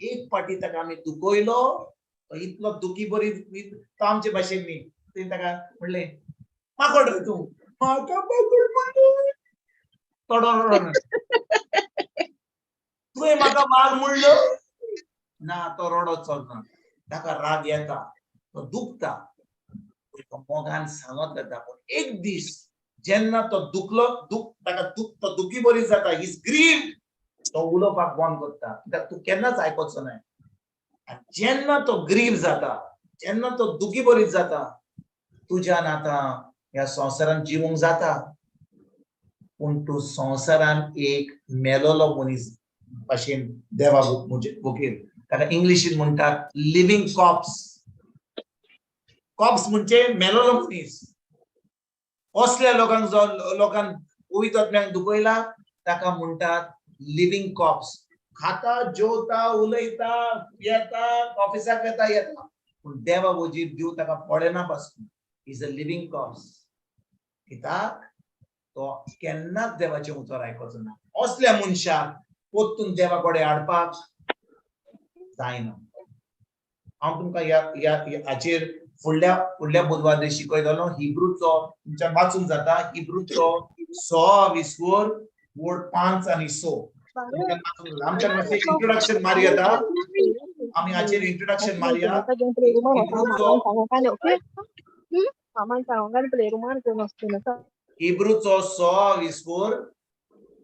एक फावटी ताका आमी दुखयलो, इतलो दुखी बरी तो आमचे भाशेन न्ही. ताका म्हणलें माकड रे तूं. म्हाका माकड म्हणलें. तोडोन तुवें म्हाका वाग म्हणलो ना तो रडत चलना ताका राग येता तो दुखता मोगान सांगत येता पूण एक दीस जेन्ना तो तो दुखी बरी जाता हिज ग्रीव तो उलोवपाक बंद करता कित्याक तूं केन्नाच आयकोचो न्हय आनी जेन्ना तो ग्रीव जाता जेन्ना तो दुखी बरी जाता तुज्यान आतां ह्या संवसारान जिवंक जाता पूण तूं संवसारान एक मेलोलो मनीस भाशेन देवा बुकेर ताका इंग्लिशीन म्हणटात लिव्हिंग कॉप्स म्हणजे मेलोलो मनीस असल्या लोकांक पवित्र आत्म्यान दुखयला ताका म्हणटात लिव्हिंग कॉप्स खाता जेवता उलयता येता ऑफिसाक येता पूण देवा वजीर दिव ताका पडना पासून इज अ लिव्हिंग कॉप्स कित्याक तो केन्नाच देवाचें उतर आयकोचो ना असल्या मनशाक पोत्तून देवा कडेन हाडपाक जायना हांव तुमकां हाचेर फुडल्या बुधवार शिकयतलो हिब्रूचो तुमच्यान वाचूंक जाता हिब्रूचो 6 विस्वोर वोड 5 आनी 6 आमच्यान मातशें इंट्रोडक्शन मारया आमी हाचेर इंट्रोडक्शन मारया हिब्रूचो 6 विस्वोर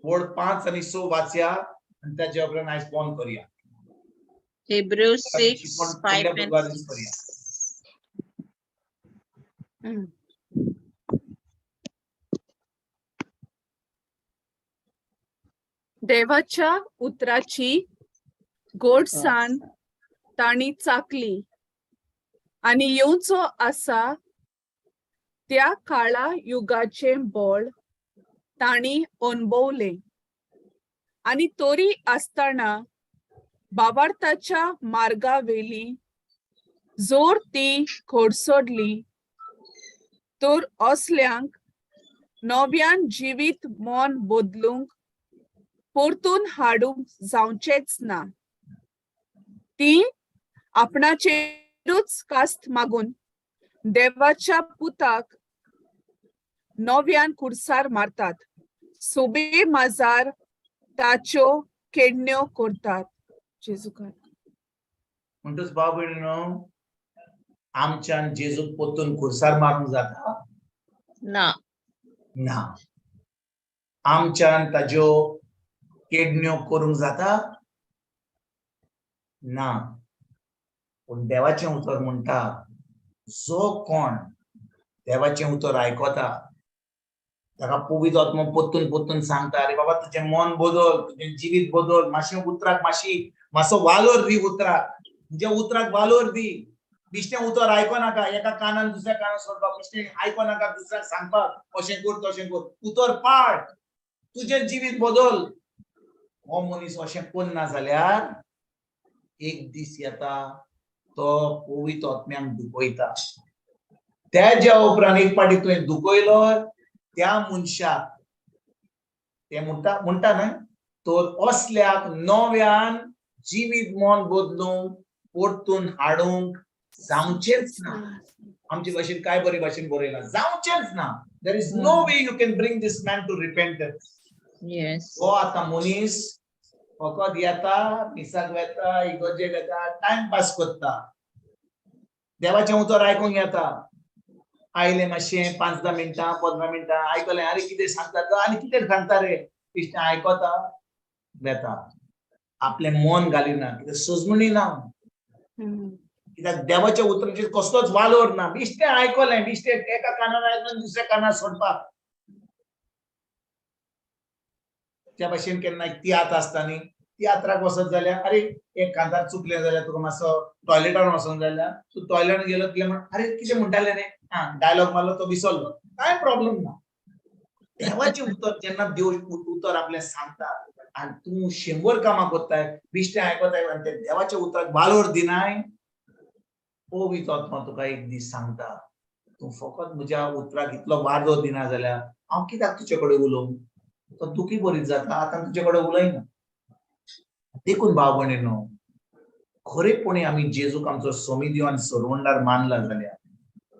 वोड 5 आनी 6 वाचया आनी ताचे उपरांत आयज बंद करया Hebrews 6:5 and 6. देवाच्या उतराची गोडसाण ताणी चाखली आणि येवचो आसा त्या काळा युगाचे बळ ताणी अणभवले आणि तोरी आसतना भावार्थाच्या मार्गावेली जोर ती खोडसोडली तर असल्यांक नव्यान जिवीत मन बदलूंक परतून हाडूंक जावचेच ना ती आपणाचेरूच कास्त मागून देवाच्या पुताक नव्यान कुडसार मारतात सोबे माजार ताच्यो केडण्यो करतात जेजूकार म्हणटूच भाव भयणीनो आमच्यान जेजूक पोत्तून कुडसार मारूंक जाता ना आमच्यान ताज्यो केडण्यो करूंक जाता ना पूण देवाचें उतर म्हणटा जो कोण देवाचें उतर आयकोता ताका पवित्र आत्मा पोत्तून सांगता अरे बाबा तुजें मन बदल तुजें जिवीत बदल मातशें उतराक मातसो वालोर दी उतराक तुज्या उतराक वालोर दी बिश्टें उतर आयको नाका एका कानान दुसऱ्या कानान सोडपाक बिश्टें आयको नाका दुसऱ्याक सांगपाक अशें कर तशें कर उतर पाड तुजें जिवीत बदल हो मनीस अशें करना जाल्यार एक दीस येता तो पवित्र आत्म्यान दुखयता त्याच्या उपरांत एक पाटी तुवें दुखयलो त्या मनशाक ते म्हणटा न्हय तो असल्याक नव्यान जिवीत मन बदलूंक परतून हाडूंक जावचेच ना आमचे भाशेन काय बरे भाशेन बरयला जावचेच ना there is no way you can bring this man to repentance हो आतां मनीस फकत येता मिसाक वेता इगोजेक येता टायम पास करता देवाचें उतर आयकूंक येता आयले मातशें 5-10 मिनटां 15 मिनटां आयकलें अरे कितें सांगता तो आनी कितें सांगता रे इश्टें आयकोता वेता आपलें मन घालिना कितें सजमणी ना कित्याक देवाच्या उतराचेर कसलोच वालोर ना बिश्टें आयकलें बिश्टें एका कानान आयकून दुसऱ्या कानान सोडपाक त्या भाशेन केन्ना तियात्र आसता न्ही तियात्राक वचत जाल्यार अरे एक कांतार चुकलें जाल्यार तुका मातसो टॉयलेटान वचूंक जाल्यार तूं टॉयलेटान गेलो की अरे कितें म्हणटाले रे डायलॉग मारलो तो विसरलो काय प्रॉब्लेम ना देवाचें उतर जेन्ना देव उतर आपलें सांगता आनी तूं 100 कामां करताय बिश्टें आयकताय आनी ते देवाच्या उतराक वालोर दिनाय पवित्र आत्मा तुका एक दीस सांगता तूं फकत म्हज्या उतराक इतलो वाजो दिना जाल्यार हांव कित्याक तुजे कडेन उलोवंक तो दुखी बरी जाता आतां तुजे कडेन उलयना देखून भाव भयणीनो खरेपणी आमी जेजूक आमचो सोमिदेव आनी सरवंडार मानला जाल्यार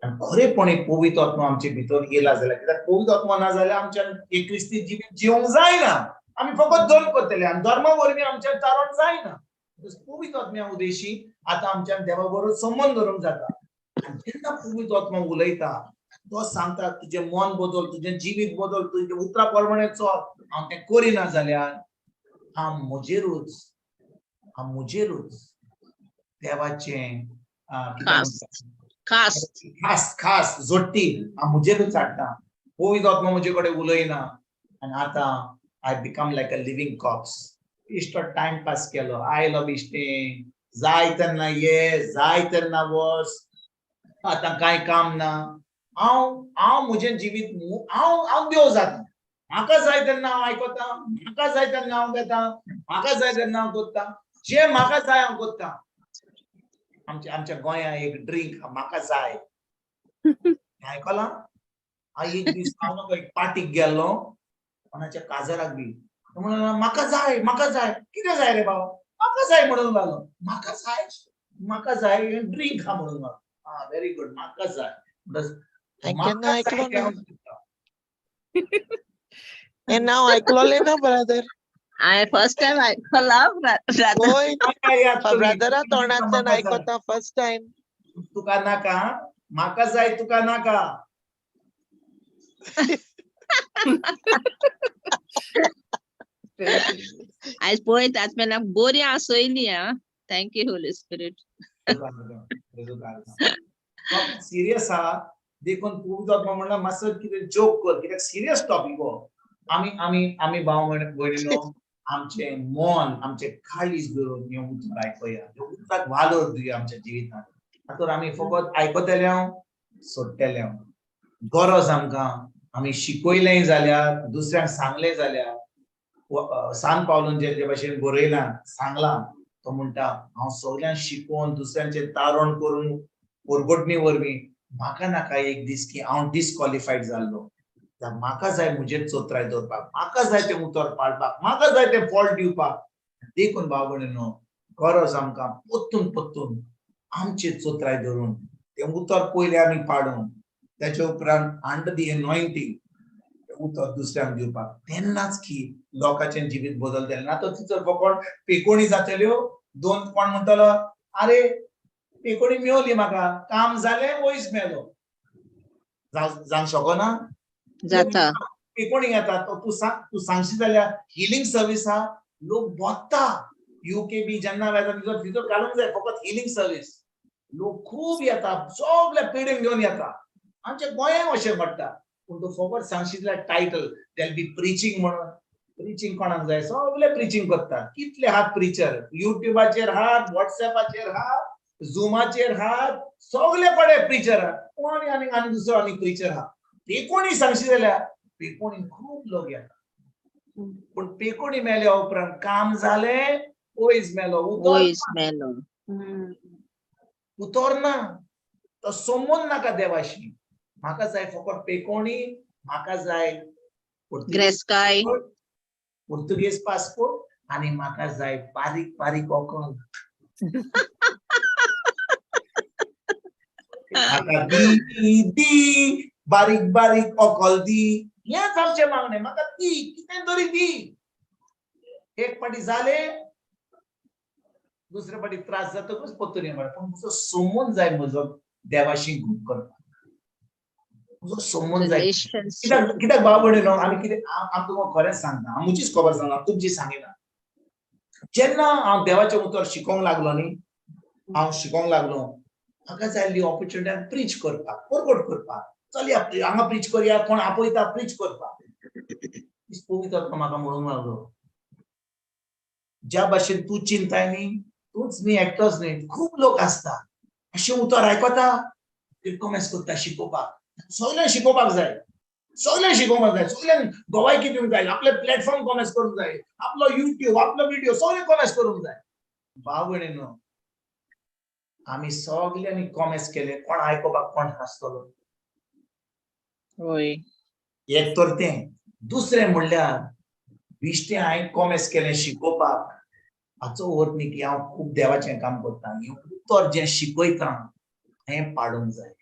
आनी खरेपणी पवित्र आत्मा आमचे भितर येयला जाल्यार कित्याक पवित्र आत्मा ना जाल्यार आमच्यान एक क्रिस्ती जिवीत जिवंक जायना आमी फकत धर्म करतले आनी धर्मा वरवीं आमच्यान तारण जायना पवित्र आत्म्या उदेशी आतां आमच्यान देवा बरोबर संबंध धरूंक जाता आनी जेन्ना पवित्र आत्मा उलयता तो सांगता तुजें मन बदल तुजें जिवीत बदल तुजें उतरां प्रमाणे चल हांव तें करिना जाल्यार हांव म्हजेरूच देवाचें खास जोडटी हांव म्हजेरूच हाडटा पवित्र आत्मा म्हजे कडेन उलयना आनी आतां I become like a living corpse इश्टो टायम पास केलो आयलो बिश्टें जाय तेन्ना ये जाय तेन्ना वच आतां कांय काम ना हांव म्हजें जिवीत हांव देव जाता म्हाका जाय तेन्ना हांव आयकता म्हाका जाय तेन्ना हांव घेता म्हाका जाय तेन्ना हांव करता जें म्हाका जाय हांव करता आमच्या गोंयांत एक ड्रिंक म्हाका जाय आयकलां हांव एक दीस हांव एक पार्टीक गेल्लो कोणाच्या काजाराक बी म्हणून म्हाका जाय कितें जाय रे भाव म्हाका जाय म्हणून लागलो म्हाका जाय ड्रिंक हा म्हणून लागलो व्हेरी गुड म्हाका जाय नाव आयकलोलें ना ब्रदर हांवें फर्स्ट टायम आयकलां ब्रदरा तोंडांतल्यान आयकता फर्स्ट टायम तुका नाका म्हाका जाय तुका नाका आयज पळयत आत्म्याक बरी आसयली आं थँक्यू होली स्पिरीट सिरियस आहा देखून पवित्र आत्मा म्हणला मातसो कितें जोक कर कित्याक सिरियस टॉपिक हो आमी भाव भयणीनो आमचें मन आमचें काळीज धरून हें उतर आयकया उतराक वालोर दिवया आमच्या जिवितांत हातूंत आमी फकत आयकतले सोडटले गरज आमकां आमी शिकयलें जाल्यार दुसऱ्यांक सांगलें जाल्यार सान पावलोन जे भाशेन बरयलां सांगलां तो म्हणटा हांव सगळ्यांक शिकोवन दुसऱ्यांचें तारण करून परगटणी वरवीं म्हाका नाका एक दीस की हांव डिस्क्वॉलिफायड जाल्लो म्हाका जाय म्हजेर चोत्राय दवरपाक म्हाका जाय तें उतर पाडपाक म्हाका जाय तें फॉल दिवपाक देखून भाव भयणीनो गरज आमकां परतून आमचे चोत्राय धरून तें उतर पयलें आमी पाडून तेचे उपरांत अंडर दी एनॉयंटींग उतर दुसऱ्यांक दिवपाक तेन्नाच की लोकांचें जिवीत बदलतलें ना तो तिचो फकत पेकोणी जातल्यो दोन कोण म्हणटलो अरे पेकोणी मेवली म्हाका काम जालें वयस मेलो जावंक शकना जाता पेकोणी येता तूं सांगशी जाल्यार हिलिंग सर्वीस आहा लोक बोत्ता यूके बी जेन्ना वेता भितर घालूंक जाय फकत हिलिंग सर्वीस लोक खूब येता सगळे पिडीन घेवन येता आमच्या गोंयांत अशें घडटा पूण तूं फकत सांगशी जाल्यार टायटल देल बी प्रिचींग म्हणून प्रिचींग कोणाक जाय सगळे प्रिचींग करता कितले हात प्रिचर युट्यूबाचेर हात व्हॉट्सएपाचेर हात झुमाचेर हात सगळे कडेन प्रिचर आहा आनी दुसरो आनी प्रिचर आहा पेकोणी सांगशी जाल्यार पेकोणी खूब लोक येता पूण पेकोणी मेल्या उपरांत काम जालें वयस मेलो उतरना तो संबंद नाका देवाशी म्हाका जाय फकत पेकोणी म्हाका जाय ग्रेस्काय पुर्तुगेज पासपोर्ट आनी म्हाका जाय बारीक बारीक ओकल म्हाका दी बारीक बारीक ओकल दी हेच आमचें मागणें म्हाका दी कितें तरी दी एक पाटी जालें दुसरे पाटी त्रास जातकच पत्तून येवं पूण म्हजो संबंद जाय म्हजो देवाशी खूब करपाक म्हजो संबंद जाय कित्याक भाव भयणीनो आमी कितें हांव तुमकां खरेंच सांगता हांव म्हजीच खबर सांगता तुमची सांगिना जेन्ना हांव देवाचें उतर शिकोवंक लागलो न्ही म्हाका जाय आसली ऑपॉर्च्युनिटी प्रीच करपाक परगट करपाक चलया हांगा प्रीच करया कोण आपयता प्रीच करपाक पवित्र आत्मा म्हाका म्हणूंक लागलो ज्या भाशेन तूं चिंताय न्ही तूंच न्ही एकटोच न्ही खूब लोक आसता अशें उतर आयकता ते कॉमेंट्स करता शिकोवपाक सगळ्यांक शिकोवपाक जाय सगळ्यांक गोवायकी दिवंक जाय आपले प्लॅटफॉर्म कॉमेंट्स करूंक जाय आपलो युट्यूब आपलो व्हिडिओ सगळे कॉमेंट्स करूंक जाय भाव भयणीनो आमी सगळ्यांनी कॉमेंट्स केले कोण आयकोपाक कोण हांसतलो एक तर तें दुसरें म्हणल्यार बिश्टें हांवें कॉमेंट्स केलें शिकोवपाक हाचो अर्थ न्ही की हांव खूब देवाचें काम करता हें उतर जें शिकयता हें पाडूंक जाय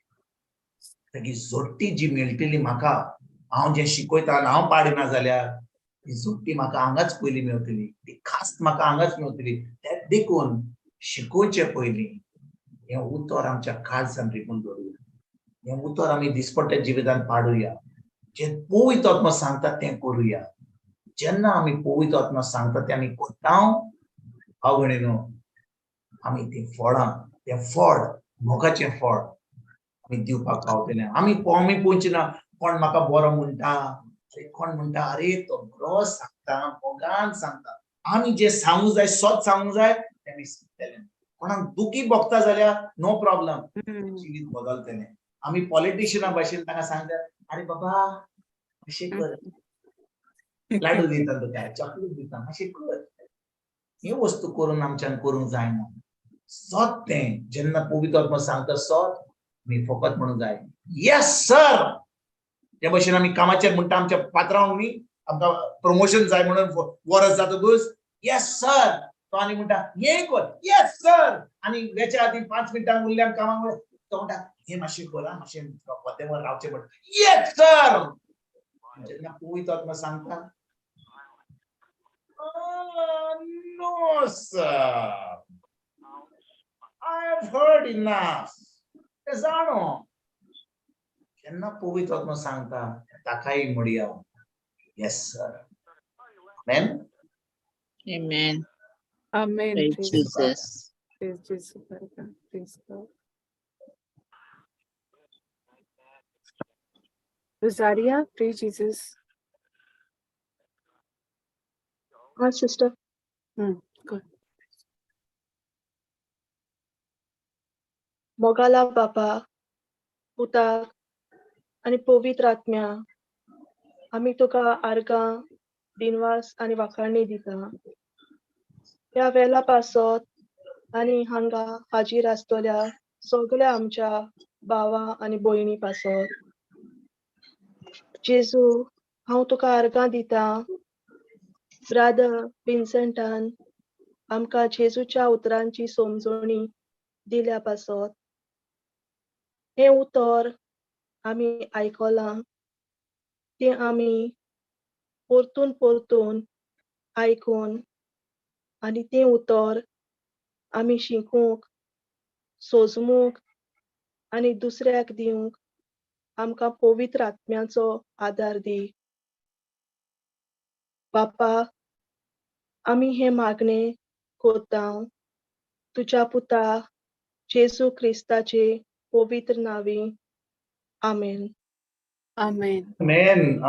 ताची जोडटी जी मेळटली म्हाका हांव जे शिकयता आनी हांव पाडिना जाल्यार ती जोडटी म्हाका हांगाच पयली मेळटली, ती खास्त म्हाका हांगाच मेळटली. तें देखून शिकोवचे पयलीं हें उतर आमच्या काळजांत रिपून दवरुया. हें उतर आमी दिसपट्ट्या जिवितांत पाडुया. जें पवित्र आत्मा सांगता तें करुया. जेन्ना आमी पवित्र आत्मा सांगता तें आमी करता हांव भयणीनो, आमी ती फळां, तें फळ, मोगाचें फळ आमी दिवपाक पावतले. आमी पळोवची ना कोण म्हाका बरो म्हणटा, कोण म्हणटा अरे तो बरो सांगता, मोगान सांगता. आमी जें सांगूंक जाय सोच सांगूंक जाय तें आमी सांगतले. कोणाक दुखी भोगता जाल्यार नो प्रॉब्लेम, जिवीत बदलतलें. आमी पॉलिटिशियना भाशेन तांकां सांगता अरे बाबा अशें कर, लाडू दिता तुका, चॉकलेट दिता, मातशें कर. ह्यो वस्तू करून आमच्यान करूंक जायना. सोत तें जेन्ना पवित्र आत्मा सांगता सोत आमी फकत म्हणूंक जाय येस सर. ते भाशेन आमी कामाचेर म्हणटा आमच्या पात्रांक न्ही आमकां प्रमोशन जाय म्हणून वरस जातकूच येस सर तो आनी म्हणटा हें कर येस सर. आनी वेच्या आदीं 5 मिनटां उरल्यान कामाक तो म्हणटा हें मातशें कर आं, मातशें वतेवर रावचें पडटा येस सर. जेन्ना पवित्र आत्मा सांगता no sir, I have heard enough. ते जाणो जेन्ना पवित्र आत्मा सांगता ताकाय म्हणया येस सर. आमेन. Amen. Amen. Praise Praise Jesus. Praise Jesus. Praise God. Rosaria, praise Jesus. sister. Good. मोगाला बापा, पुताक आणि पवित्र आत्म्या, आमी तुका आर्गां, दिनवास आणि वाखाणणी दिता. ह्या वेला पासत आनी हांगा हाजीर आसतल्या सगळ्या आमच्या भावा आणि भयणी पासत. जेजू, हांव तुका आर्गां दिता. ब्रादर विन्सेंटान आमकां जेजूच्या उतरांची समजणी दिल्या पासत. हें उतर आमी आयकलां तें आमी परतून परतून आयकून आनी तें उतर आमी शिकूंक, सोजमूक आनी दुसऱ्याक दिवंक आमकां पवित्र आत्म्याचो आदार दी. बापा, आमी हें मागणें कोत्ता तुज्या पुता जेजू क्रिस्ताचे पवित्र नांवी. आमेन. Amen. आमेन.